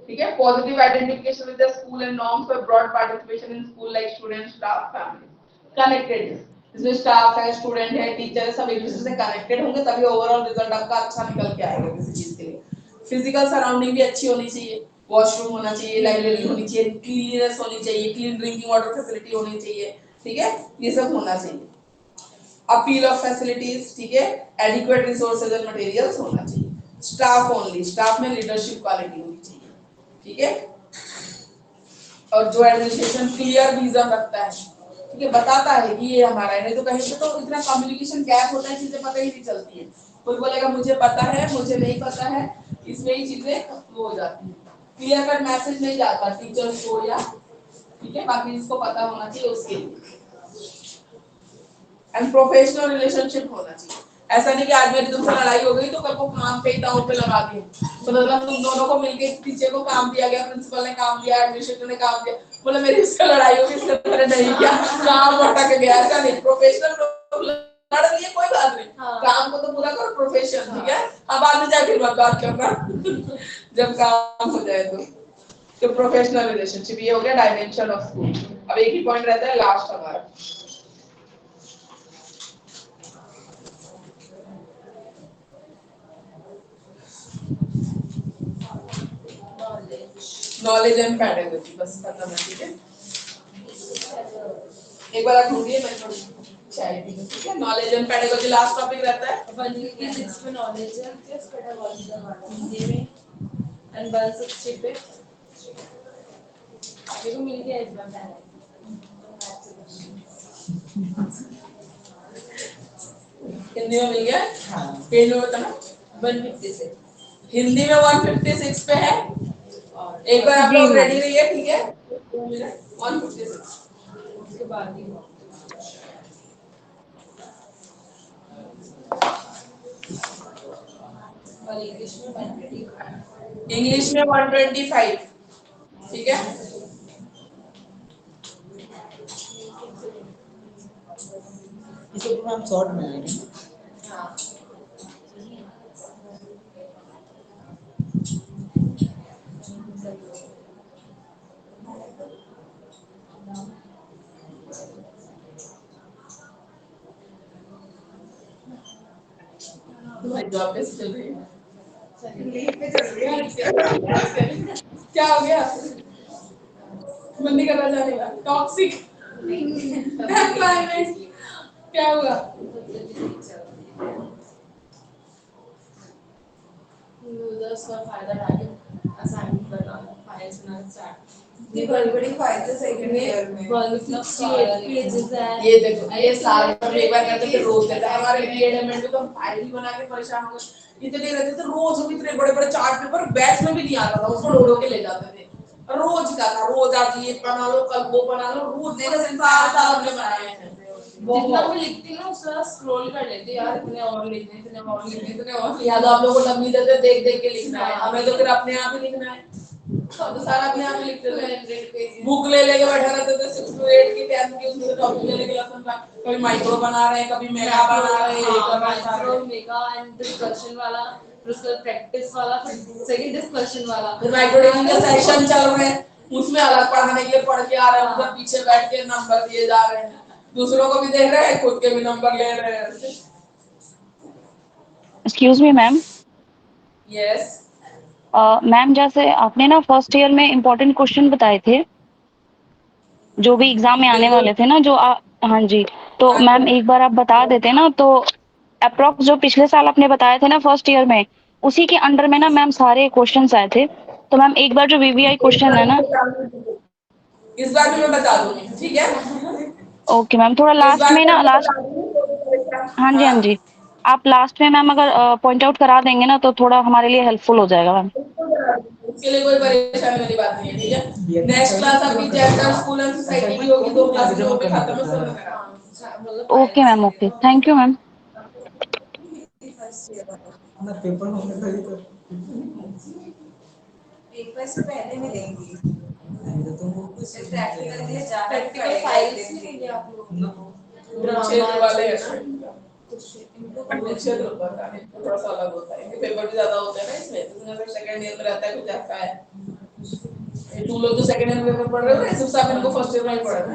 ठीक है। Positive identification with the school and norms for broad participation in school like student, staff, family. Connectedness, इसमें स्टाफ है, स्टूडेंट है, टीचर है, सब एक दूसरे से कनेक्टेड होंगे तभी ओवरऑल रिजल्ट आपका अच्छा निकल के आएगा किसी चीज के लिए। फिजिकल सराउंडिंग भी अच्छी होनी चाहिए, वॉशरूम होना चाहिए, लाइब्रेरी होनी चाहिए, क्लीननेस होनी चाहिए, क्लीन ड्रिंकिंग वाटर फैसिलिटी होनी चाहिए। ठीक है, ये सब होना चाहिए। अपील ऑफ फैसिलिटीज, ठीक है, एडिक्वेट रिसोर्सेज एंड मटेरियल्स होना चाहिए। स्टाफ ओनली, स्टाफ में लीडरशिप क्वालिटी होनी चाहिए। ठीक है। और जो एडमिनिस्ट्रेशन क्लियर विजन रखता है, ठीक है, बताता है कि ये हमारा है। नहीं तो कहीं पे तो इतना कम्युनिकेशन गैप होता है, चीजें पता ही नहीं चलती है। कोई बोलेगा मुझे पता है, मुझे नहीं पता है, इसमें ही चीजें वो हो जाती है। क्लियर कट मैसेज नहीं जाता टीचर्स को या, ठीक है, बाकी जिसको पता होना चाहिए उसके लिए। एंड प्रोफेशनल रिलेशनशिप होना चाहिए। ऐसा नहीं कि आज मेरी तुमसे लड़ाई हो गई तो कल को काम पे ही दांव पे लगा दिए। तो मतलब तुम दोनों को मिलके टीचर को काम दिया गया, प्रिंसिपल ने काम दिया, एडमिनिस्ट्रेटर ने काम दिया, बोले मेरी इससे लड़ाई होगी, इसने मैंने नहीं किया, काम अटक गया। ऐसा नहीं, प्रोफेशनल लड़ लिए कोई बात नहीं, काम को तो पूरा करो, प्रोफेशन। ठीक है। अब बाद में जाके बात करना जब काम हो जाए तो प्रोफेशनल रिलेशनशिप, ये हो गया डायमेंशन ऑफ स्कूल। अब एक ही पॉइंट रहता है लास्ट हमारा, नॉलेज एंड पेडागोजी। बस खत्म है। ठीक है, एक बार आप ढूंढिए, मैं थोड़ी चाय पी लूं। ठीक है, knowledge and pedagogy last topic रहता है। 156 में नॉलेज है, प्लस पेडागोजी का वाला हिंदी में, एंड 160 पे मेरे को मिल गया इस बार। हिंदी में मिल गया। हाँ। पेज में बताना। 156 हिंदी में 156 पे है। एक बार आप जी लोग मैम। रेडी रहिए। ठीक है, 156 उसके बाद ही और इंग्लिश में 125। इंग्लिश में 125। ठीक है, ये तो प्रोग्राम शॉर्ट में है ना? हाँ, तुम्हारी जॉब कैसे चल रही है? लीव पे चल रही है। क्या हो गया? मन नहीं कर रहा जाने का? Toxic climate. क्या हुआ? यूजर्स का फायदा डाले असाइनमेंट करना फाइल्स ना स्टार्ट ये बड़ी फाइल सेकंड ईयर में 168 पेजेस है। ये देखो, ये साल में एक बार करते थे, रोज देता है। हमारे बीएड में तो हम फाइल ही बना के परेशान हो गए। इतने रहते थे, रोज हम इतने बड़े बड़े चार्ट पेपर बैच में भी नहीं आता था, उसको ढो के ले जाते थे। रोज का था, रोज आज ये बना लो, कल वो बना लो, रोज साल में बनाए हैं। जितना मैं लिखती हूँ उसका स्क्रॉल कर लेती यार, इतने और लिखने इतने और लिखने इतने और या तो आप लोगों को डमी देते, देख देख के लिखना है, हमें तो फिर अपने आप ही लिखना है। हम तो सारा अपने आप ही लिखते थे। बुक ले लेके बैठे रहते थे 6 to 8 की 10 की, उसमें टॉपिक ले लेके लेसन का, कभी माइक्रो बना रहे हैं, कभी मेगा बना रहे हैं, ये कर रहे हैं माइक्रो सारे। मेगा एंड डिस्कशन वाला, फिर उसका प्रैक्टिस वाला, फिर सेकंड डिस्कशन वाला, फिर माइक्रो के सेशन चल रहे हैं, उसमें अलग पढ़ाने के लिए पढ़ के आ रहे हैं, उधर पीछे बैठ के नंबर दिए जा रहे हैं, दूसरों को भी दे रहे हैं, खुद के भी नंबर ले रहे हैं। Excuse me ma'am, yes. Ma'am जैसे आपने ना फर्स्ट ईयर में इम्पोर्टेंट क्वेश्चन बताए थे जो भी एग्जाम में आने बिल्कुल। वाले थे ना, जो हाँ जी, तो मैम एक बार आप बता देते ना, तो अप्रोक्स जो पिछले साल आपने बताए थे ना फर्स्ट ईयर में, उसी के अंडर में ना मैम सारे क्वेश्चंस आए थे। तो मैम एक बार जो वीवीआई क्वेश्चन है ना, इस बार भी मैं बता दूंगी, ठीक है? ओके मैम, थोड़ा इस लास्ट बार में भी ना, मैं लास्ट, बता दूंगी। हाँ जी हाँ हाँ, जी, आप लास्ट में मैम अगर पॉइंट आउट करा देंगे ना तो थोड़ा हमारे लिए हेल्पफुल हो जाएगा मैम। उसके लिए कोई परेशानी वाली बात नहीं है, ठीक है? नेक्स्ट क्लास आपकी जेंडर स्कूल एंड सोसाइटी की होगी, 2 क्लास जो भी खत्म है सब में करा। मतलब okay ma'am, okay, thank you ma'am. ना पेपर होने लगे तो पेपर से पहले मिलेंगी। नहीं तो तुमको कुछ प्रैक्टिकल के लिए जाना प्रैक्टिकल फाइल्स नहीं देंगे आप लोगों ना को, क्षेत्र वाले हैं ना, इनको इनको क्षेत्र होता है, थोड़ा सा अलग होता है, इनके पेपर भी ज्यादा होते हैं ना इसमें, तो अगर सेकंड ईयर में रहता है कुछ ऐसा है। ये तुम लोग तो सेकंड ईयर में पेपर पढ़ रहे हो ना, सिर्फ सब इनको फर्स्ट ईयर में ही पढ़ा ना,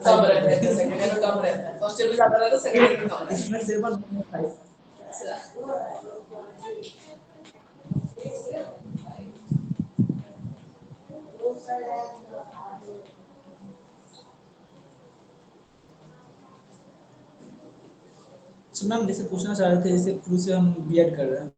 कम रहता है सेकंड ईयर में, कम रहता है फर्स्ट ईयर में ज्यादा रहता है, सेकंड ईयर में कम रहता है। इसमें सिलेबस फाइव तो मैम जैसे पूछना चाह रहे थे, जैसे शुरू से हम बीएड कर रहे हैं,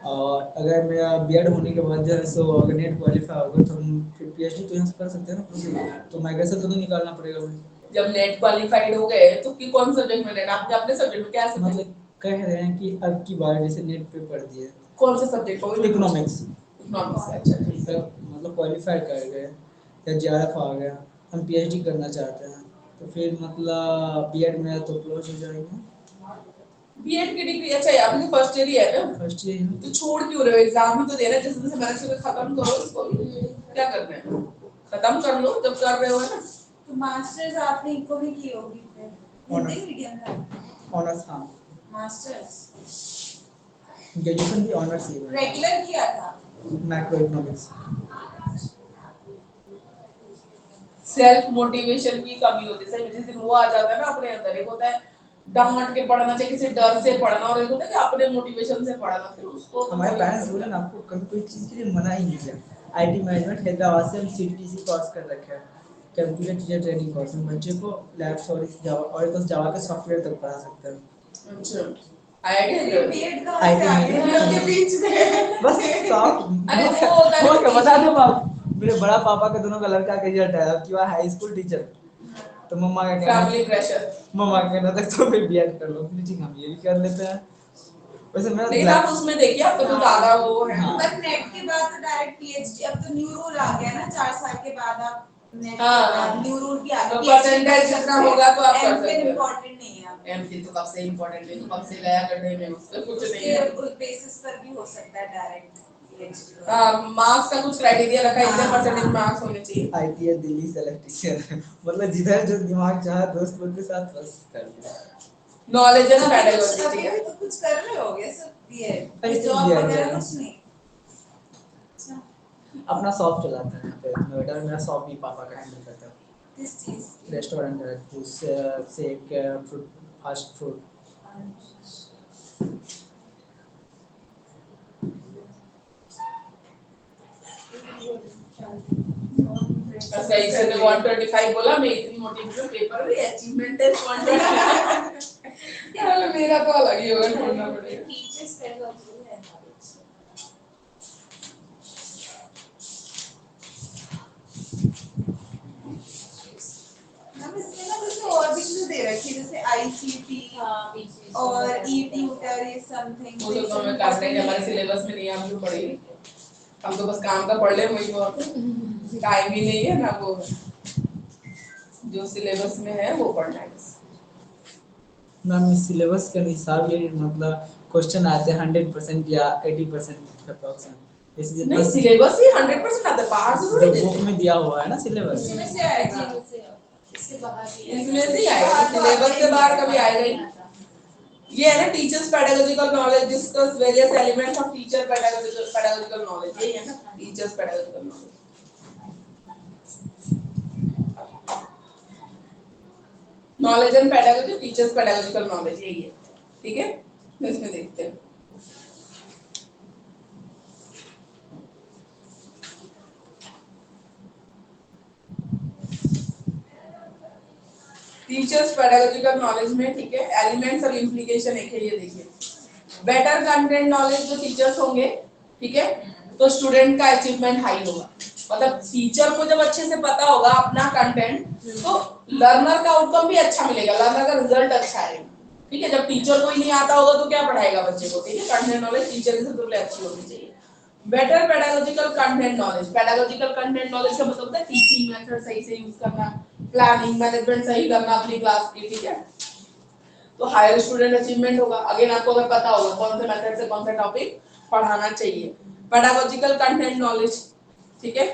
और अगर मेरा बीएड होने के बाद जो है सो अगर नेट क्वालिफाई होगा तो हम फिर पीएचडी तो यहाँ से कर सकते हैं ना खुद से, तो माइग्रेशन तो नहीं निकालना पड़ेगा मुझे। जब नेट क्वालिफाइड हो गए तो कि कौन सब्जेक्ट में लेना, आपने अपने सब्जेक्ट में क्या सब्जेक्ट, मतलब कह रहे हैं कि अब की बार जैसे नेट पे पढ़ दिए कौन सा सब्जेक्ट हो, इकोनॉमिक्स, इकोनॉमिक्स, अच्छा ठीक है। मतलब क्वालिफाई कर गए या जीआरएफ आ गया, हम पीएचडी करना चाहते हैं, तो फिर मतलब बीएड में तो क्लोज हो जाएंगे। बीएड की डिग्री अच्छा है, आपने फर्स्ट ईयर ही है ना, फर्स्ट ईयर तो छोड़ क्यों रहे हो, एग्जाम भी तो देना है, जैसे जैसे मैंने सोचा खत्म करो इसको भी, क्या करना है, खत्म कर लो जब कर रहे हो, है ना? तो मास्टर्स आपने इको में की होगी फिर, हिंदी मीडियम था ऑनर्स, हाँ मास्टर्स, ग्रेजुएशन भी ऑनर्स ही है, रेगुलर किया था। Macro economics. सेल्फ मोटिवेशन की कमी होती है, सही में जिस दिन वो आ जाता है ना अपने अंदर, एक होता है डांट के पढ़ना चाहिए, किसी डर से पढ़ना, और एक होता है कि अपने मोटिवेशन से पढ़ना, फिर उसको हमारे पेरेंट्स बोले ना आपको कभी कोई चीज़ के लिए मना ही नहीं किया। आईटी मैनेजमेंट हैदराबाद से हम सीटीटीसी कोर्स कर रखे हैं, कंप्यूटर टीचर ट्रेनिंग कोर्स में बच्चे को लैब्स और जावा और बस जावा के सॉफ्टवेयर तक पढ़ा सकते हैं। अच्छा आईआईटी बीएड का आईटी के बीच में बस सॉफ्ट, अरे वो होता है वो क्या बता दो आप, मेरे बड़ा पापा के दोनों का लड़का का रिजल्ट आया अब कि वह हाई स्कूल टीचर, तो मम्मा का कहना, फैमिली प्रेशर, मम्मा का कहना था तो फिर बीएड कर लो, ठीक हम ये भी कर लेते हैं। वैसे मेरा लेकिन आप उसमें देखिए आपको तो ज्यादा वो है, हाँ। पर नेट के बाद तो डायरेक्ट पीएचडी, अब तो न्यू रूल आ गया ना 4 साल के बाद आप नेट के हाँ। बाद न्यू रूल भी आ तो गया, percentage जितना होगा तो आप कर सकते हो। इम्पोर्टेंट नहीं है अब, एमफिल तो कब से इम्पोर्टेंट है, तो कब से गया करने में उसका कुछ नहीं है। उसके बेसिस पर भी हो सकता है डायरेक्ट पीएचडी। मार्क्स का कुछ क्राइटेरिया रखा है, इतने परसेंटेज मार्क्स होने चाहिए। आईटीआई दिल्ली सेलेक्टेशन मतलब जिधर जो दिमाग चाहा दोस्त लोग के साथ बस कर लिया। नॉलेज एंड अभी पेडागोजी, ठीक अभी है। भी तो कुछ कर रहे होगे सब अभी बीएड तो जॉब BEd वगैरह है। कुछ नहीं। अच्छा, अपना शॉप चलाते हैं यहाँ पे नोएडा में, मेरा शॉप भी पापा का हैंडल करता है, किस चीज की? रेस्टोरेंट है, juice shake, fruit, fast food. सही से 125 बोला, मैं इतनी मोटी हूँ, पेपर भी अचीवमेंट है 125। यार मेरा तो अलग ही होगा, ढूंढना पड़ेगा। टीचर्स पेडागोजी है हम इसमें ना कुछ और भी चीजें दे रखी है, जैसे आईसीटी और ई ट्यूटर, ये समथिंग। वो तो हमें करते हैं, हमारे सिलेबस में नहीं है, हम जो पढ़ेंगे हम तो बस काम का पढ़ ले, वही बहुत है, टाइम ही नहीं है ना, वो जो सिलेबस में है वो पढ़ना है बस। मैम इस सिलेबस के अनुसार ये मतलब क्वेश्चन आते हैं 100% या 80% अप्रोक्सीमेट, जैसे जितना नहीं सिलेबस ही 100% आता है, बाहर से थोड़ी बुक देते में दिया हुआ है ना सिलेबस। इसमें से आएगा, इसके बाहर भी हैं, इसमें से ही आएगा, सिलेबस से बाहर कभी आएगा ही नहीं। ये है ना teachers pedagogical knowledge, discuss various elements of teacher pedagogical knowledge, यही है ना teachers pedagogical knowledge. Knowledge and pedagogy, teachers pedagogical knowledge, यही है, ठीक है। तो इसमें देखते हैं टीचर्स पेडागोजिकल नॉलेज में, ठीक है, एलिमेंट्स और इंप्लीकेशन एक है, ये देखिए। बेटर कंटेंट नॉलेज जो टीचर्स होंगे, ठीक है, तो स्टूडेंट का अचीवमेंट हाई होगा। मतलब टीचर को जब अच्छे से पता होगा अपना कंटेंट, तो लर्नर का आउटकम भी अच्छा मिलेगा, लर्नर का रिजल्ट अच्छा आएगा, ठीक है। जब टीचर को ही नहीं आता होगा तो क्या पढ़ाएगा बच्चे को, ठीक है। कंटेंट नॉलेज टीचर की सबसे अच्छी होनी चाहिए। Better pedagogical content knowledge, pedagogical content knowledge का मतलब होता है टीचिंग मेथड सही से यूज करना, प्लानिंग मैनेजमेंट सही करना अपनी क्लास की, ठीक है। तो हायर स्टूडेंट अचीवमेंट होगा, अगेन आपको अगर पता होगा कौन से मेथड से कौन सा टॉपिक पढ़ाना चाहिए। पेडागोजिकल कंटेंट नॉलेज, ठीक है,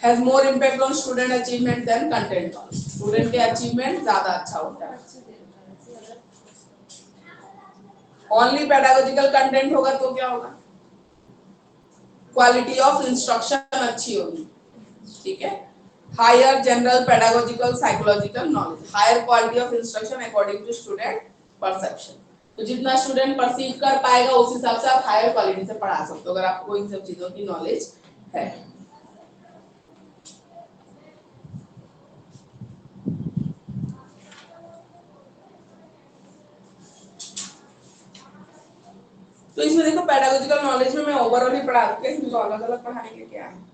has more impact on student achievement than content knowledge, student के अचीवमेंट ज्यादा अच्छा होता है। ओनली पेडागोजिकल कंटेंट होगा तो क्या होगा, क्वालिटी ऑफ इंस्ट्रक्शन अच्छी होगी, ठीक है। Higher general pedagogical psychological knowledge, higher quality of instruction according to student perception. तो जितना स्टूडेंट परसीव कर पाएगा उस हिसाब से आप हायर क्वालिटी से पढ़ा सकते हो, अगर आपको इन सब चीजों की नॉलेज है। तो इसमें देखो पेडागोजिकल नॉलेज में मैं ओवरऑल ही पढ़ा दूंगा, इसमें तो अलग-अलग पढ़ाएंगे क्या है।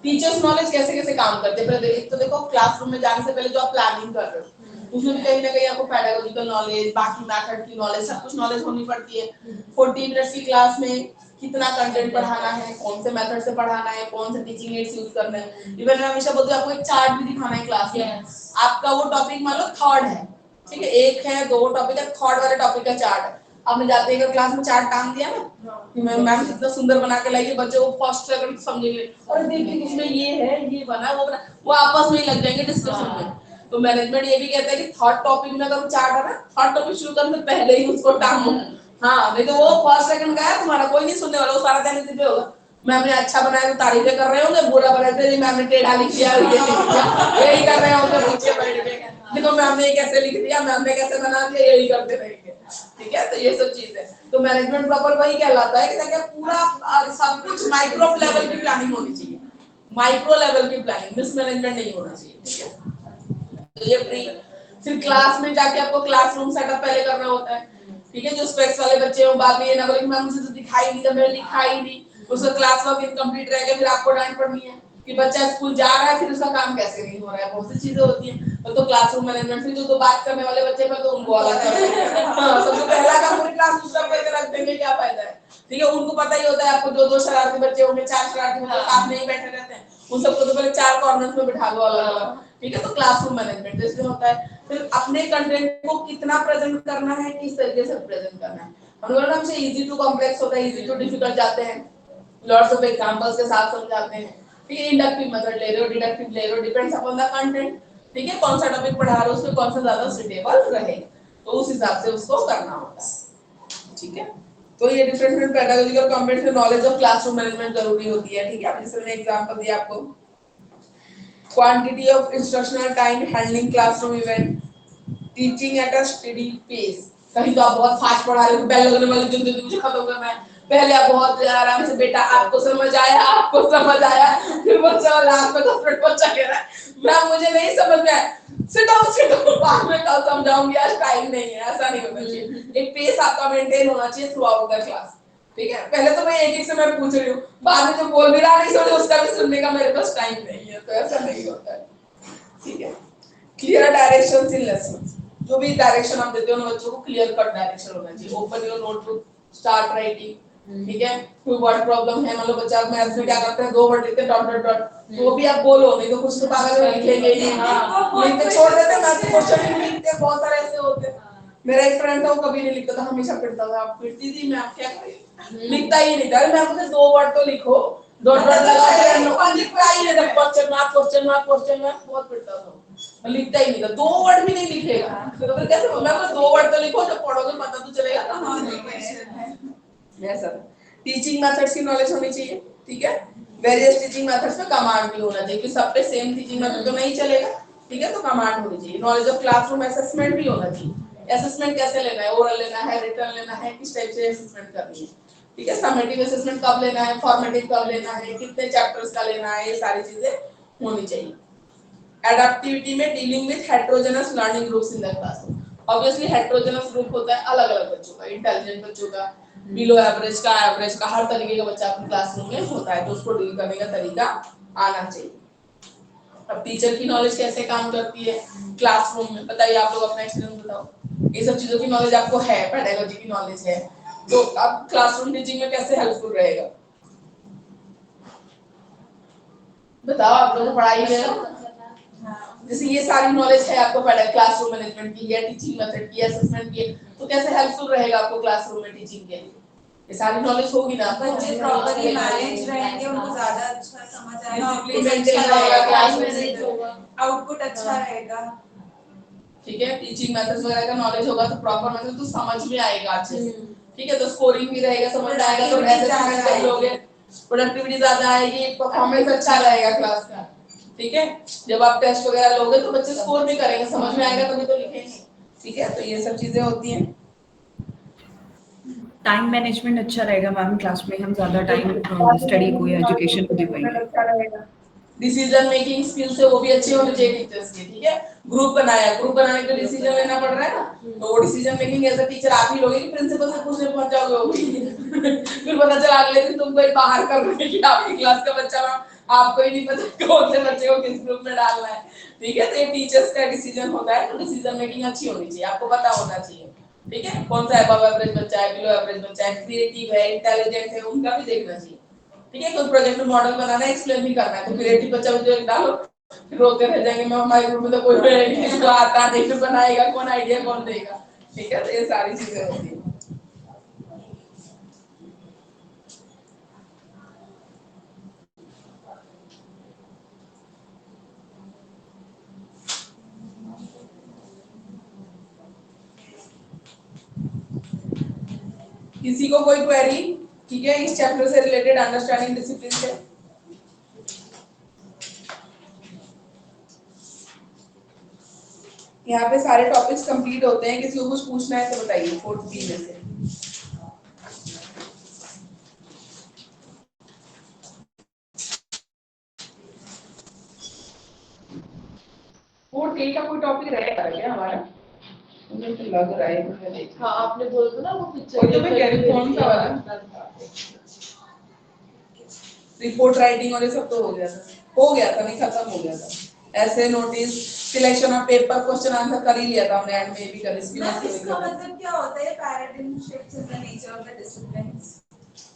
टीचर्स नॉलेज कैसे कैसे काम करते हैं, पहले एक तो देखो क्लासरूम में जाने से पहले जो आप प्लानिंग कर रहे हो उसमें भी कहीं ना कहीं आपको पेडागोजिकल नॉलेज, बाकी मेथड की नॉलेज, सब कुछ नॉलेज होनी पड़ती है। 40 मिनट्स की क्लास में कितना कंटेंट पढ़ाना है, कौन से मेथड से पढ़ाना है, कौन से टीचिंग एड्स यूज करना है। इवन मैं हमेशा बोलती हूँ आपको एक चार्ट भी दिखाना है क्लास में। आपका वो टॉपिक मान लो थर्ड है, ठीक है, एक है दो टॉपिक है, थर्ड वाले टॉपिक का चार्ट है। आपने जाते ही क्लास में चार्ट टांग दिया ना कि मैम कितना सुंदर बना के लाई है, बच्चे को फर्स्ट सेकंड समझेंगे, अरे देखिए इसमें ये है, ये बना, वो बना, वो आपस में ही लग जाएंगे डिस्कशन में। तो मैनेजमेंट ये भी कहता है कि थर्ड टॉपिक में अगर चार्ट है ना, थर्ड टॉपिक शुरू करने से पहले ही उसको टांगो। हाँ, नहीं तो वो फर्स्ट सेकंड का है तुम्हारा, कोई नहीं सुनने वाला, वो सारा ध्यान इसी पे होगा। मैम ने अच्छा बनाया तो तारीफें कर रहे होंगे, बुरा बनाया तो मैम ने टेढ़ा लिख दिया, यही कर रहे होंगे पीछे बैठ के, देखो मैम ने कैसे लिख दिया, मैम ने कैसे बना दिया, यही करते रहेंगे, ठीक है। तो ये सब चीज है। तो मैनेजमेंट प्रॉपर वही कहलाता है कि पूरा सब कुछ माइक्रो लेवल की प्लानिंग होनी चाहिए, माइक्रो लेवल की प्लानिंग, मिस मैनेजमेंट नहीं होना चाहिए, ठीक है। तो ये प्री, फिर क्लास में जाके आपको क्लासरूम सेटअप पहले करना होता है, ठीक है। जो स्पेक्स वाले बच्चे हो, बाद में ये ना बोले कि मैम मुझे तो दिखाई नहीं, तो मैंने लिखा ही नहीं, उसका क्लास वर्क इनकम्प्लीट रह गया, फिर आपको डांट पड़नी है कि बच्चा स्कूल जा रहा है फिर उसका काम कैसे नहीं हो रहा है, बहुत सी चीजें होती हैं। तो क्लासरूम मैनेजमेंट, फिर जो बात करने वाले बच्चे पर तो उनको अलग कर देंगे, हां, सबसे पहला काम पूरी क्लास डिस्टर्ब करके रख देंगे, क्या फायदा है, ठीक है। उनको पता ही होता है आपको जो दो शरारती बच्चे होंगे, चार शरारती बच्चे साथ में ही बैठे रहते हैं, उन सबको तो पहले चार कॉर्नर्स में बिठा दो अलग-अलग, ठीक है। तो क्लासरूम मैनेजमेंट इसमें होता है। फिर अपने कंटेंट को कितना प्रेजेंट करना है, किस तरीके से प्रेजेंट करना है। हम लोग ना हमसे इजी टू कॉम्प्लेक्स होता है, इजी टू डिफिकल्ट जाते हैं, लॉट्स ऑफ एग्जांपल्स के साथ समझाते हैं, ठीक है। इंडक्टिव मेथड ले रहे हो, डिडक्टिव ले रहे हो, डिपेंड्स अपॉन द कंटेंट, ठीक है। कौन सा टॉपिक पढ़ा रहे हो, उसमें कौन सा ज्यादा सुटेबल रहेगा, तो उस हिसाब से उसको करना होता है, ठीक है। तो ये डिफरेंट पेडागोजिकल कंपोनेंट्स में नॉलेज ऑफ क्लासरूम मैनेजमेंट जरूरी होती है, ठीक है। अब जैसे मैंने एग्जांपल दिया आपको, quantity of instructional time handling classroom event, teaching at a study pace, कहीं तो आप बहुत फास्ट पढ़ा रहे हो, बेल लगने वाली जल्दी जल्दी मुझे खत्म करना है, पहले आप बहुत आराम से बेटा आपको समझ आया, फिर बच्चा लास्ट में 10 मिनट बच्चा कह रहा है मैम मुझे नहीं समझ में आया, सिट डाउन बाद में कल समझाऊंगी, आज टाइम नहीं है, ऐसा नहीं होना चाहिए। एक पेस आपका मेंटेन होना चाहिए थ्रू आउट द क्लास, ठीक है। पहले तो मैं एक से मैं पूछ रही हूँ, बाद में जो बोल भी रहा नहीं समझ उसका भी सुनने का मेरे पास टाइम नहीं है, तो ऐसा नहीं होता है, ठीक है। क्लियर डायरेक्शंस इन लेसन्स, जो भी डायरेक्शन आप देते हो ना बच्चों को क्लियर कट डायरेक्शन होना चाहिए। Open your notebook, start writing, ठीक है। कोई वर्ड प्रॉब्लम है, मतलब बच्चा मैथ्स में क्या करते हैं 2 वर्ड लिखते हैं डॉट डॉट डॉट, तो वो भी आप बोलो, नहीं तो कुछ तो पागल में लिखेंगे ही नहीं, लिख के छोड़ देते हैं, मैथ्स क्वेश्चन ही नहीं लिखते, बहुत सारे ऐसे होते हैं। मेरा एक फ्रेंड था वो कभी नहीं लिखता था, हमेशा पिटता था, आप पिटती थी मैं आप क्या करें, लिखता ही नहीं था। मैं मुझे 2 वर्ड तो लिखो, डॉट डॉट लगा के लिख पाई नहीं था, क्वेश्चन मार्क बहुत पिटता था, लिखता ही नहीं था, 2 वर्ड भी नहीं लिखेगा, तो फिर कैसे मैं 2 वर्ड तो लिखो, जब पढ़ोगे पता तो चलेगा कहां लिखे है। ऐसा टीचिंग मेथड्स की नॉलेज होनी चाहिए, ठीक है। वेरियस टीचिंग मेथड्स में कमांड भी होना चाहिए, क्योंकि सब पे सेम टीचिंग मेथड तो नहीं चलेगा, ठीक है, तो कमांड होनी चाहिए। नॉलेज ऑफ क्लासरूम असेसमेंट भी होना चाहिए, असेसमेंट कैसे लेना है, ओरल लेना है, रिटन लेना है, किस टाइप से असेसमेंट करनी है, ठीक है। समेटिव असेसमेंट कब लेना है, फॉर्मेटिव कब लेना है, कितने चैप्टर्स का लेना है, ये सारी चीजें होनी चाहिए। एडेप्टिविटी में dealing with heterogeneous learning groups in the classroom, obviously heterogeneous group होता है अलग-अलग बच्चों का, इंटेलिजेंट बच्चों का, बिलो एवरेज का, हर तरीके का बच्चा अपनी क्लासरूम में होता है, तो उसको डील करने का तरीका आना चाहिए। अब टीचर की नॉलेज कैसे काम करती है क्लासरूम में, बताइए आप लोग अपना एक्सपीरियंस बताओ। ये सब चीजों की नॉलेज आपको है, पेडागोजी की नॉलेज है, तो अब क्लासरूम टीचिंग में कैसे हेल्पफुल रहेगा, बताओ आप लोग पढ़ाई में। जैसे ये सारी नॉलेज है आपको क्लासरूम मैनेजमेंट की, या टीचिंग मेथड की, असेसमेंट की, तो कैसे हेल्पफुल रहेगा आपको क्लासरूम में टीचिंग के लिए, ये सारी नॉलेज होगी ना। बच्चे प्रॉपर्ली मैनेज रहेंगे, उनको ज्यादा अच्छा समझ आएगा, आउटपुट अच्छा रहेगा, ठीक है। टीचिंग मेथड्स वगैरह का नॉलेज होगा तो प्रॉपर मेथड तो समझ में आएगा अच्छे से, ठीक है, तो स्कोरिंग भी रहेगा, समझ में आएगा, तो असेसमेंट कर लोगे, प्रोडक्टिविटी ज्यादा आएगी, परफॉर्मेंस अच्छा रहेगा क्लास का, ठीक है। जब आप टेस्ट वगैरह लोगे तो बच्चे स्कोर भी करेंगे, समझ में आएगा तभी तो लिखेंगे, ठीक है। तो ये सब चीजें होती हैं। टाइम मैनेजमेंट अच्छा रहेगा मैम, क्लास में हम ज्यादा टाइम स्टडी को या एजुकेशन को दे पाएंगे। डिसीजन मेकिंग स्किल्स है वो भी अच्छी होनी चाहिए टीचर्स की, ठीक है। ग्रुप बनाने के लिए डिसीजन लेना पड़ रहा है ना, तो वो decision making as a teacher आप ही लोगे कि प्रिंसिपल से पूछने पहुंच जाओगे वो भी फिर पता चला अगले दिन तुमको एक बाहर कर रहे हैं कि आपकी क्लास का बच्चा ना, आपको ही नहीं पता कौन से बच्चे को किस ग्रुप में डालना है, ठीक है। तो ये टीचर्स का डिसीजन होता है, तो डिसीजन मेकिंग अच्छी होनी चाहिए, आपको पता होना चाहिए, ठीक है। कौन सा अबव एवरेज बच्चा है, बिलो एवरेज बच्चा है, क्रिएटिव है, इंटेलिजेंट है, उनका भी देखना चाहिए, ठीक है। कोई प्रोजेक्ट में मॉडल बनाना है, एक्सप्लेन भी करना है, तो क्रिएटिव बच्चा जो एक डालो, फिर रोते रह जाएंगे मैं हमारे ग्रुप में तो कोई नहीं, इसको आता नहीं, फिर बनाएगा कौन, आइडिया कौन देगा, ठीक है। तो ये सारी चीजें होती हैं। किसी को कोई क्वेरी, ठीक है, इस चैप्टर से रिलेटेड, अंडरस्टैंडिंग डिसिप्लिन से। यहाँ पे सारे टॉपिक्स कंप्लीट होते हैं, किसी को कुछ पूछना है तो बताइए 4th बी में से। 4th A का कोई टॉपिक रहेगा क्या हमारा, मुझे तो लग रहा है, मुझे देखा हाँ आपने बोला था ना वो पिक्चर, तो मैं कह रही हूँ कौन सा वाला, रिपोर्ट राइटिंग और ये सब तो हो गया था, नहीं खत्म हो गया था। ऐसे notice, selection of paper, question answer कर ही लिया था हमने, एंड में भी कर इसकी मैम इसका मतलब क्या होता है, paradigm shifts in the nature of the disciplines.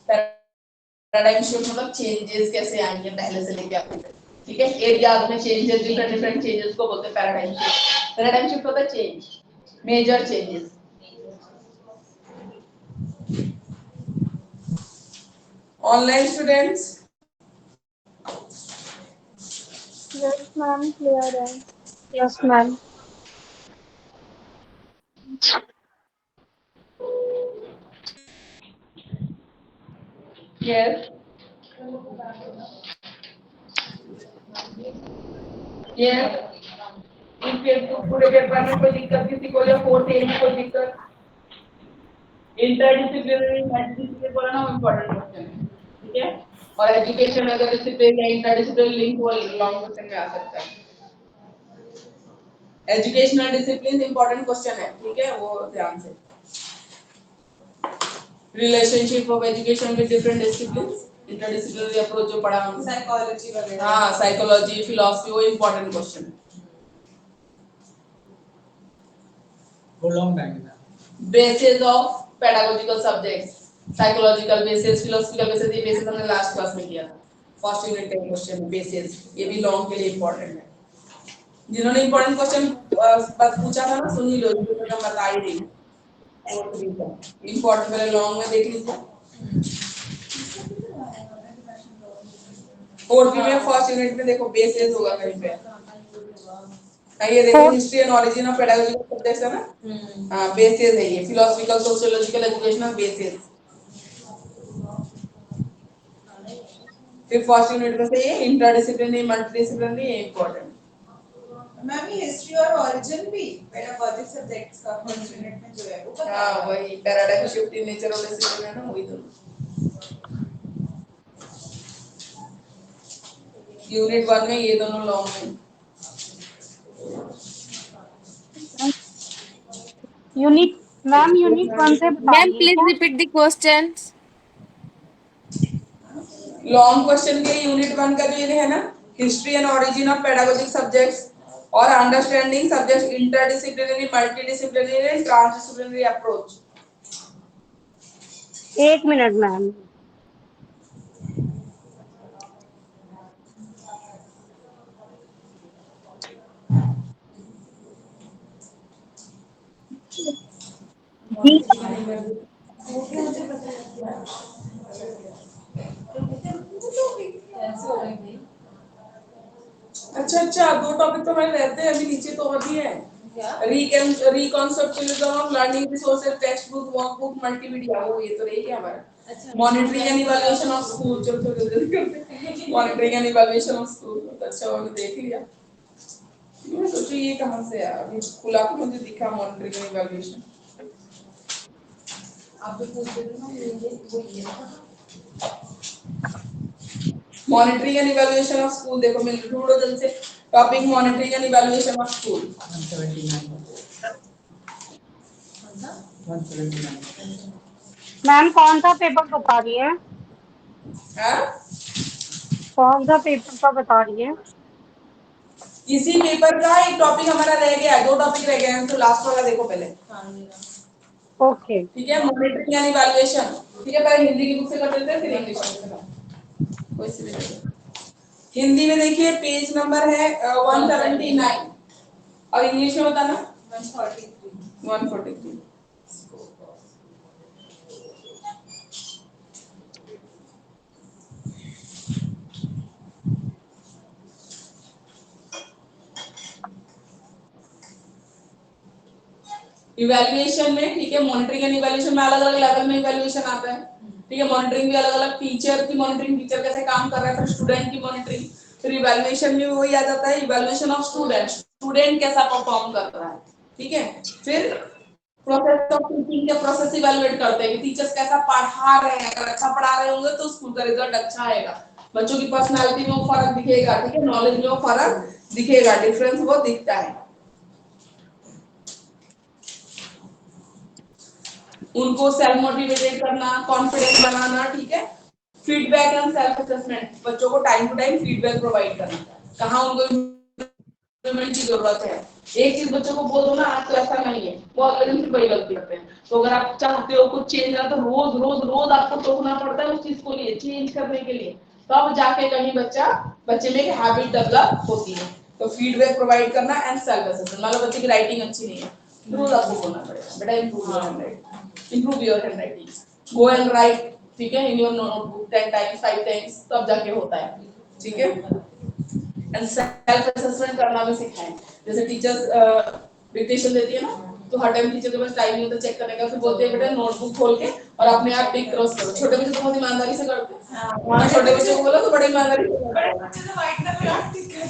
Paradigm shift मतलब चेंजेस कैसे आएंगे पहले से लेके आगे तक, ठीक है। एरियाज में चेंजेस, डिफरेंट चेंजेस को बोलते हैं पैराडाइम शिफ्ट। पैराडाइम शिफ्ट होता है change, major changes. Online students, Yes, ma'am. Clear है. Yes, ma'am. yes yes पूरे पेपर में कोई दिक्कत किसी को, या 4th A में कोई दिक्कत, इंटरडिसिप्लिनरी मल्टीडिसिप्लिनरी बोला ना, इम्पोर्टेंट क्वेश्चन है, ठीक है। और एजुकेशन अगर डिसिप्लिन या इंटरडिसिप्लिनरी लिंक वो लॉन्ग क्वेश्चन में आ सकता है। एजुकेशनल डिसिप्लिन इंपॉर्टेंट क्वेश्चन है, ठीक है, वो ध्यान से। Relationship of education with different disciplines, interdisciplinary approach जो पढ़ा हमने, साइकोलॉजी वगैरह। हाँ, साइकोलॉजी, फिलॉसफी, वो इंपॉर्टेंट क्वेश्चन है। वो लॉन्ग टाइम है। Basis of pedagogical subjects, psychological basis, philosophical basis, ये बेसिस हमने लास्ट क्लास में किया था। फर्स्ट यूनिट का क्वेश्चन बेसिस, ये भी लॉन्ग के लिए इंपॉर्टेंट है। जिन्होंने इंपॉर्टेंट क्वेश्चन पूछा था ना, सुन ही लो, जो मैं बता ही रही हूँ। इंपॉर्टेंट पहले लॉन्ग में देख लीजिए। फोर्थ में फर्स्ट यूनिट में देखो बेसिस होगा कहीं पे। ये देखो history and origin of pedagogical subjects है ना, हाँ बेसिस है ये, फिलोसॉफिकल, सोशियोलॉजिकल, एजुकेशनल बेसिस। फिर फर्स्ट यूनिट में से ये इंटरडिसिप्लिनरी, मल्टीडिसिप्लिनरी, ये इंपॉर्टेंट। मैम ये हिस्ट्री और ओरिजिन भी पेडागोजिक सब्जेक्ट्स का फर्स्ट यूनिट में जो है वो बता हाँ वही paradigm shift in nature of discipline है ना, वही दोनों। यूनिट 1 में ये दोनों लॉन्ग में। यूनिट 1 से बता मैम रही है प्लीज क्या? Repeat the questions. Long question के यूनिट 1 का जो ये है ना, history and origin of pedagogic subjects और understanding subject interdisciplinary, multidisciplinary and transdisciplinary approach. 1 minute ma'am. अच्छा, दो टॉपिक तो हमारे रहते हैं, अभी नीचे तो और भी है। Reconceptualism of learning resources, text book, workbook, multimedia, वो ये तो रही है हमारा। Monitoring and evaluation of school, चलो जल्दी करते। Monitoring and evaluation of school, अच्छा वो देख लिया। मैं सोचू ये कहां से आया, अभी खुला तो मुझे दिखा मॉनिटरिंग एंड इवैल्यूएशन। आप जो पूछ रहे थे ना वो ये monitoring and evaluation of school, देखो मिल ढूंढो जल्दी से topic monitoring and evaluation of school. 179 ma'am कौन सा पेपर बता रही है? हाँ, कौन सा पेपर का बता रही है? इसी पेपर का एक टॉपिक हमारा रह गया है, दो टॉपिक रह गए हैं, तो लास्ट वाला देखो पहले। ओके। ठीक है, मॉनिटरिंग एंड इवैल्यूएशन, ठीक है, पहले हिंदी की बुक से कर लेते हैं, फिर इंग्लिश में। कोई सी भी देखो। हिंदी में देखिए पेज नंबर है 179 और इंग्लिश में बताना 143। इवैल्यूएशन में, ठीक है, मॉनिटरिंग एंड इवैल्यूएशन में अलग अलग लेवल में इवैल्यूएशन आता है, ठीक है। मॉनिटरिंग भी अलग अलग, टीचर की मॉनिटरिंग, टीचर कैसे काम कर रहा है, फिर स्टूडेंट की मॉनिटरिंग, फिर इवैल्यूएशन में वही आ जाता है इवैल्यूएशन ऑफ स्टूडेंट, स्टूडेंट कैसा परफॉर्म कर रहा है, ठीक है। फिर प्रोसेस ऑफ टीचिंग के प्रोसेस इवैल्यूएट करते हैं कि टीचर्स कैसा पढ़ा रहे हैं, अगर अच्छा पढ़ा रहे होंगे तो स्कूल का रिजल्ट अच्छा आएगा, बच्चों की पर्सनालिटी में वो फर्क दिखेगा, ठीक है, नॉलेज में वो फर्क दिखेगा, डिफरेंस वो दिखता है। उनको सेल्फ मोटिवेटेड करना, कॉन्फिडेंस बनाना, ठीक है। फीडबैक एंड सेल्फ असेसमेंट, बच्चों को time to time feedback provide करना, कहाँ उनको इम्प्रूवमेंट की जरूरत है। एक चीज बच्चों को बोल दो ना, आज तो ऐसा नहीं है, वो अगले दिन फिर वही गलती करते हैं। तो अगर आप चाहते हो कुछ चेंज करना, तो रोज रोज रोज आपको टोकना पड़ता है उस चीज को लिए चेंज करने के लिए, तब जाके कहीं बच्चे में एक हैबिट डेवलप होती है। तो फीडबैक प्रोवाइड करना एंड सेल्फ असेसमेंट, मान लो बच्चे की राइटिंग अच्छी नहीं है, रोज आपको बोलना पड़ेगा बेटा improve your handwriting, go and write, ठीक है, in your notebook 10 times 5 times, तब जाके होता है, ठीक है। एंड सेल्फ असेसमेंट करना भी सिखाएं, जैसे टीचर्स डिक्टेशन देती है ना, तो हर टाइम टीचर के पास टाइम नहीं होता चेक करने का, फिर बोलते हैं बेटा नोटबुक खोल के और अपने आप टिक क्रॉस करो। छोटे बच्चे तो बहुत ईमानदारी से करते हैं, छोटे बच्चों को बोला तो बड़ी ईमानदारी से करते हैं, बच्चे तो वाइट कलर टिक कर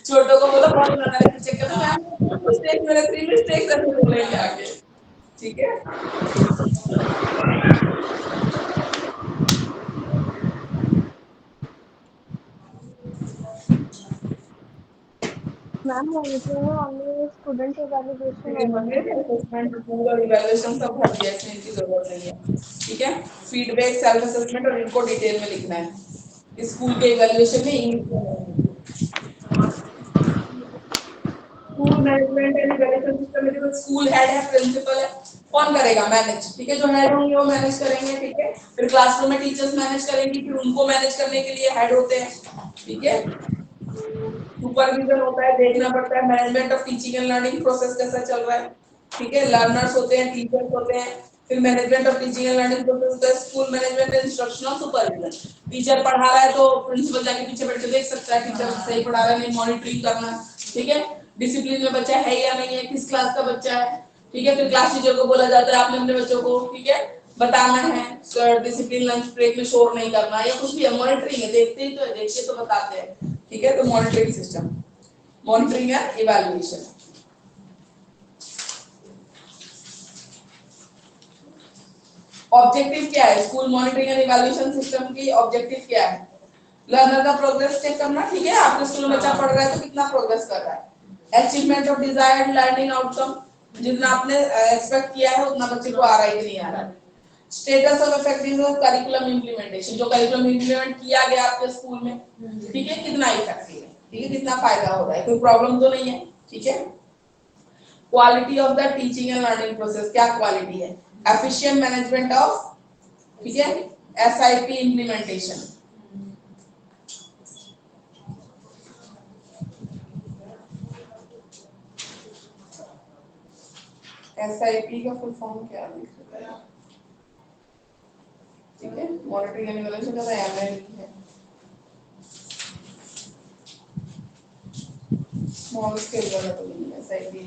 छोटों को बोला बहुत ईमानदारी से चेक करते हैं, मैम मिस्टेक मेरे 3 मिस्टेक्स ऐसे बोलेंगे आगे, ठीक है। मैम मॉनिटरिंग में हमने स्टूडेंट इवैल्यूएशन असेसमेंट पूरा इवैल्यूएशन सब भर दिया, इसमें इनकी जरूरत नहीं है। ठीक है, फीडबैक, सेल्फ असेसमेंट और इनको डिटेल में लिखना है स्कूल के इवैल्यूएशन में। English school management and evaluation system में जो स्कूल हेड है, प्रिंसिपल है, कौन करेगा? मैनेज। ठीक है, जो हेड होंगे वो मैनेज करेंगे। ठीक है, फिर क्लासरूम में टीचर्स मैनेज करेंगी, फिर उनको मैनेज करने के लिए हेड होते हैं। ठीक है, सुपरविजन होता है, देखना पड़ता है management of teaching and learning process कैसा चल रहा है। ठीक है, लर्नर्स होते हैं, टीचर्स होते हैं, फिर management of teaching and learning process होता है, school management and instructional supervision. Teacher पढ़ा रहा है तो प्रिंसिपल जाके पीछे बैठ के देख सकता है टीचर सही पढ़ा रहा है नहीं, मॉनिटरिंग करना। ठीक है, डिसिप्लिन में बच्चा है या नहीं है, किस क्लास का बच्चा है। ठीक है, फिर क्लास टीचर को बोला जाता है आपने अपने बच्चों को, ठीक है, बताना है सर डिसिप्लिन, लंच ब्रेक में शोर नहीं करना, या कुछ भी है, मॉनिटरिंग है, देखते ही तो है, देखिए तो बताते हैं। ठीक है, तो monitoring system, monitoring and evaluation. Objective क्या है school monitoring and evaluation system की? ऑब्जेक्टिव क्या है? लर्नर का प्रोग्रेस चेक करना। ठीक है, आपके स्कूल में बच्चा पढ़ रहा है तो कितना प्रोग्रेस कर रहा है। Achievement of desired learning outcome, जितना आपने एक्सपेक्ट किया है उतना बच्चे को आ रहा है कि नहीं आ रहा है। Status of effectiveness of curriculum implementation, जो करिकुलम इंप्लीमेंट किया गया आपके स्कूल में, ठीक है, कितना इफेक्टिव है, ठीक है, कितना फायदा हो रहा है, कोई प्रॉब्लम तो नहीं है। ठीक है, quality of the teaching and learning process, क्या क्वालिटी है? एफिशिएंट मैनेजमेंट ऑफ, ठीक है, एसआईपी इंप्लीमेंटेशन। एसआईपी का फुल फॉर्म क्या है? ठीक है, मॉनिटरिंग एंड इवैल्यूएशन का एमएल है, स्मॉल स्केल वाला तो नहीं है। SIP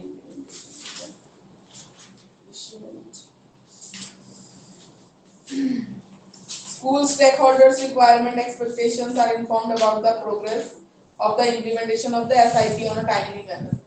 school stakeholders requirement expectations are informed about the progress of the implementation of the SIP on a timely manner।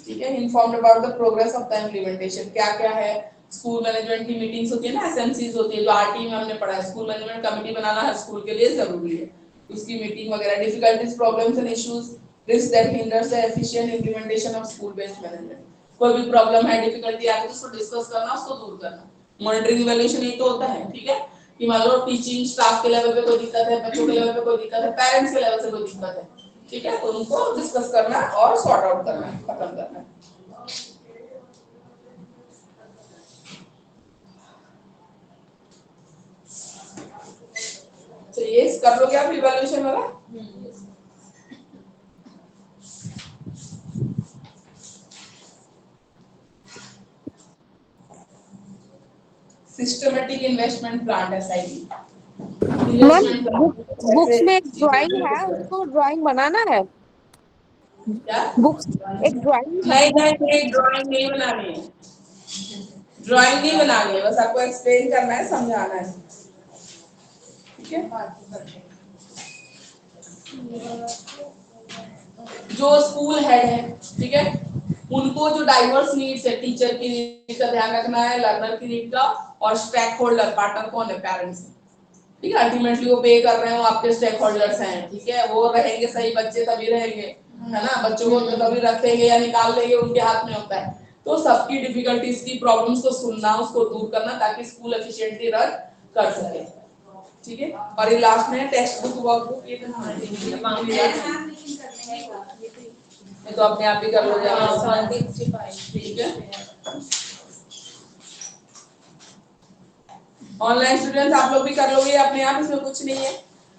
ठीक है, informed about the progress of the implementation, क्या क्या है? स्कूल मैनेजमेंट की मीटिंग्स होती है ना, एसएमसीज होती है, जो आरटी में हमने पढ़ा है, स्कूल मैनेजमेंट कमेटी बनाना हर स्कूल के लिए जरूरी है, उसकी मीटिंग वगैरह। Difficulties, problems and issues, risk that hinders the efficient implementation of school based management, कोई भी प्रॉब्लम है, डिफिकल्टी आती है, उसको डिस्कस करना, उसको दूर करना। मॉनिटरिंग इवैल्यूएशन यही तो होता है। ठीक है, कि मान लो टीचिंग स्टाफ के लेवल पे कोई दिक्कत है, बच्चों के लेवल पे कोई दिक्कत है, पेरेंट्स के लेवल से कोई दिक्कत है, ठीक है, तो उनको डिस्कस करना और सॉर्ट आउट करना, खत्म करना। तो ये कर लो क्या आप इवैल्यूएशन वाला? Systematic investment plan, SIP. Ma'am books में एक ड्राइंग है, उसको ड्राइंग बनाना है। क्या? बुक्स एक ड्राइंग नहीं, ड्राइंग नहीं बनानी है, ड्राइंग नहीं बनानी है, बस आपको एक्सप्लेन करना है, समझाना है। ठीक है, जो स्कूल हेड है, ठीक है, उनको जो डाइवर्स नीड्स है, टीचर की नीड का ध्यान रखना है, लर्नर की नीड का, और स्टेक होल्डर, पार्टनर कौन है? पेरेंट्स। ठीक है, अल्टीमेटली वो पे कर रहे हो आपके स्टेक होल्डर्स हैं। ठीक है, वो रहेंगे सही बच्चे तभी रहेंगे, है ना, बच्चों को तभी रखेंगे या निकाल देंगे, उनके हाथ में होता है। तो सबकी डिफिकल्टीज की, प्रॉब्लम्स को सुनना, उसको दूर करना, ताकि स्कूल एफिशिएंटली रन कर सके। ठीक है, और ये लास्ट में टेक्स्ट बुक, वर्कबुक, ये तो अपने आप ही कर लो जाना। ठीक है, ऑनलाइन स्टूडेंट्स आप लोग भी कर लोगे अपने आप, इसमें कुछ नहीं है।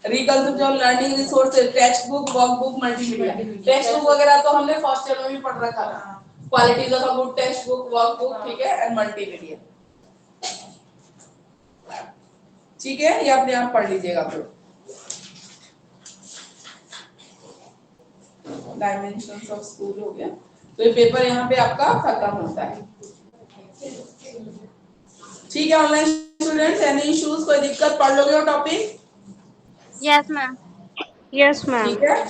Reconstruct of learning resources, text book, workbook, multimedia. Text book वगैरह तो हमने फर्स्ट ईयर में भी पढ़ रखा था, qualities of a good text book, workbook, ठीक है, एंड मल्टीमीडिया। ठीक है, ये अपने आप पढ़ लीजिएगा आप लोग। डायमेंशंस ऑफ स्कूल हो गया, तो ये पेपर यहाँ पे आपका खत्म होता है। ठीक है, ऑनलाइन स्टूडेंट्स, एनी इश्यूज, कोई दिक्कत? पढ़ लोगे वो topic? Yes ma'am. Yes ma'am. ठीक है,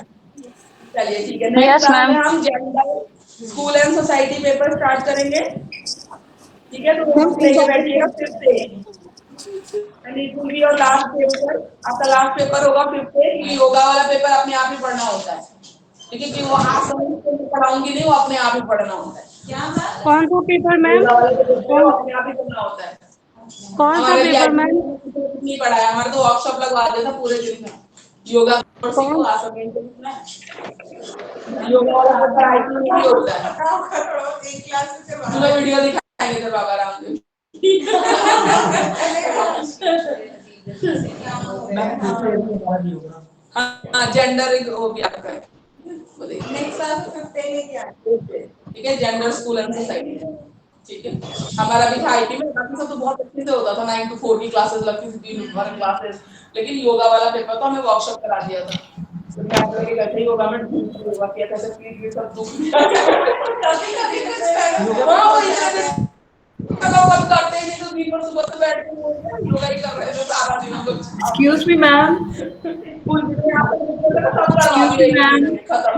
चलिए ठीक है। नेक्स्ट यस क्लास में मैम। हम gender, school and society paper start करेंगे। ठीक है, तो वो मैम बुक लेके बैठिएगा 5th day and it will be your last paper. आपका लास्ट पेपर होगा 5th डे, क्योंकि योगा वाला पेपर अपने आप ही पढ़ना होता है, ठीक है, कि वो आसन से पढ़ाऊंगी नहीं, वो अपने आप ही पढ़ना होता है। क्या मैम? कौन सा पेपर मैम? योगा वाला जो पेपर है वो कौन अपने आप ही पढ़ना होता है। कौन सा हमारे पेपर VIP मैम? में नहीं पढ़ाया, हमारे तो वर्कशॉप लगवा देता पूरे दिन में, योगा और सीखो, कौन आसन में योगा वाला पेपर IT में भी होता है। एक क्लास से करवा तुम्हें वीडियो दिखाएंगे जब बाबा रामदेव। हाँ, जेंडर वो भी आपका है, वो देखिए। नेक्स्ट क्लास में 5th डे लेके आए। ठीक है, जेंडर स्कूल एंड सोसाइटी, ठीक है। हमारा भी था IT में, बाकी सब तो बहुत अच्छे से होता था, 9 to 4 की क्लासेस लगती थी, 3 to 1 क्लासेस, लेकिन योगा वाला पेपर तो हमें वर्कशॉप करा दिया था। तो मैं आप लोग कैसे योगा में योगा किया था, सब पीठ भी सब दुख कभी कुछ करो। हाँ, वो इतने दिन कब करते ही नहीं, तो दिन भर सुबह से बैठ के योगा ही कर रहे थे सारा दिन हम लोग। Excuse me, ma'am. फुल दिन यहाँ पे सब करवा Excuse दिया me, एक दिन ma'am. में, खत्म।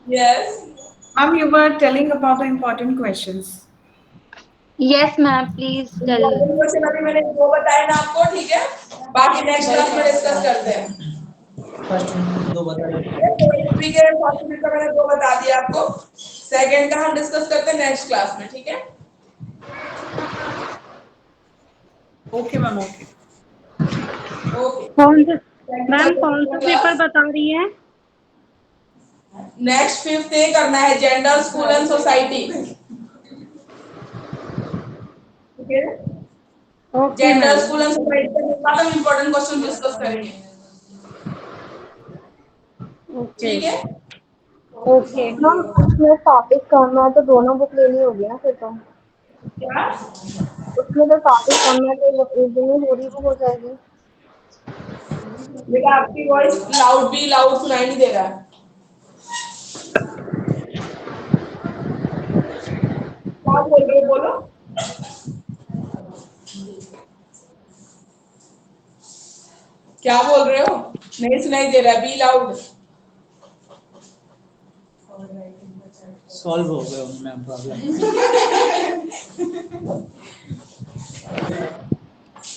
Yes Ma'am, you were telling about the important questions. Yes, ma'am. Please tell. Important question अभी मैंने दो बताए ना आपको, ठीक है, बाकी नेक्स्ट क्लास में डिस्कस करते हैं। फर्स्ट दो बताइए। तो हिस्ट्री के फर्स्ट यूनिट का मैंने दो बता दिया आपको, सेकंड का हम डिस्कस करते हैं नेक्स्ट क्लास में, ठीक है। Okay, ma'am. Okay. ओके, कौन सा मैम कौन सा पेपर बता रही है? नेक्स्ट 5th डे करना है, जेंडर स्कूल एंड सोसाइटी, ठीक है। Okay gender ma'am. School and society के बाद हम इंपॉर्टेंट क्वेश्चन डिस्कस करेंगे, ओके ठीक है। ओके। मैम उसमें टॉपिक कम है तो दोनों बुक लेनी होगी ना फिर तो। क्या उसमें तो टॉपिक कम है तो एक दिन में पूरी बुक हो जाएगी। बेटा, आपकी वॉइस लाउड सुनाई नहीं दे रहा है, क्या बोल रहे हो बोलो। क्या बोल रहे हो, नहीं सुनाई दे रहा, बी लाउड। सॉल्व हो गया मैम प्रॉब्लम।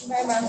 Bye bye.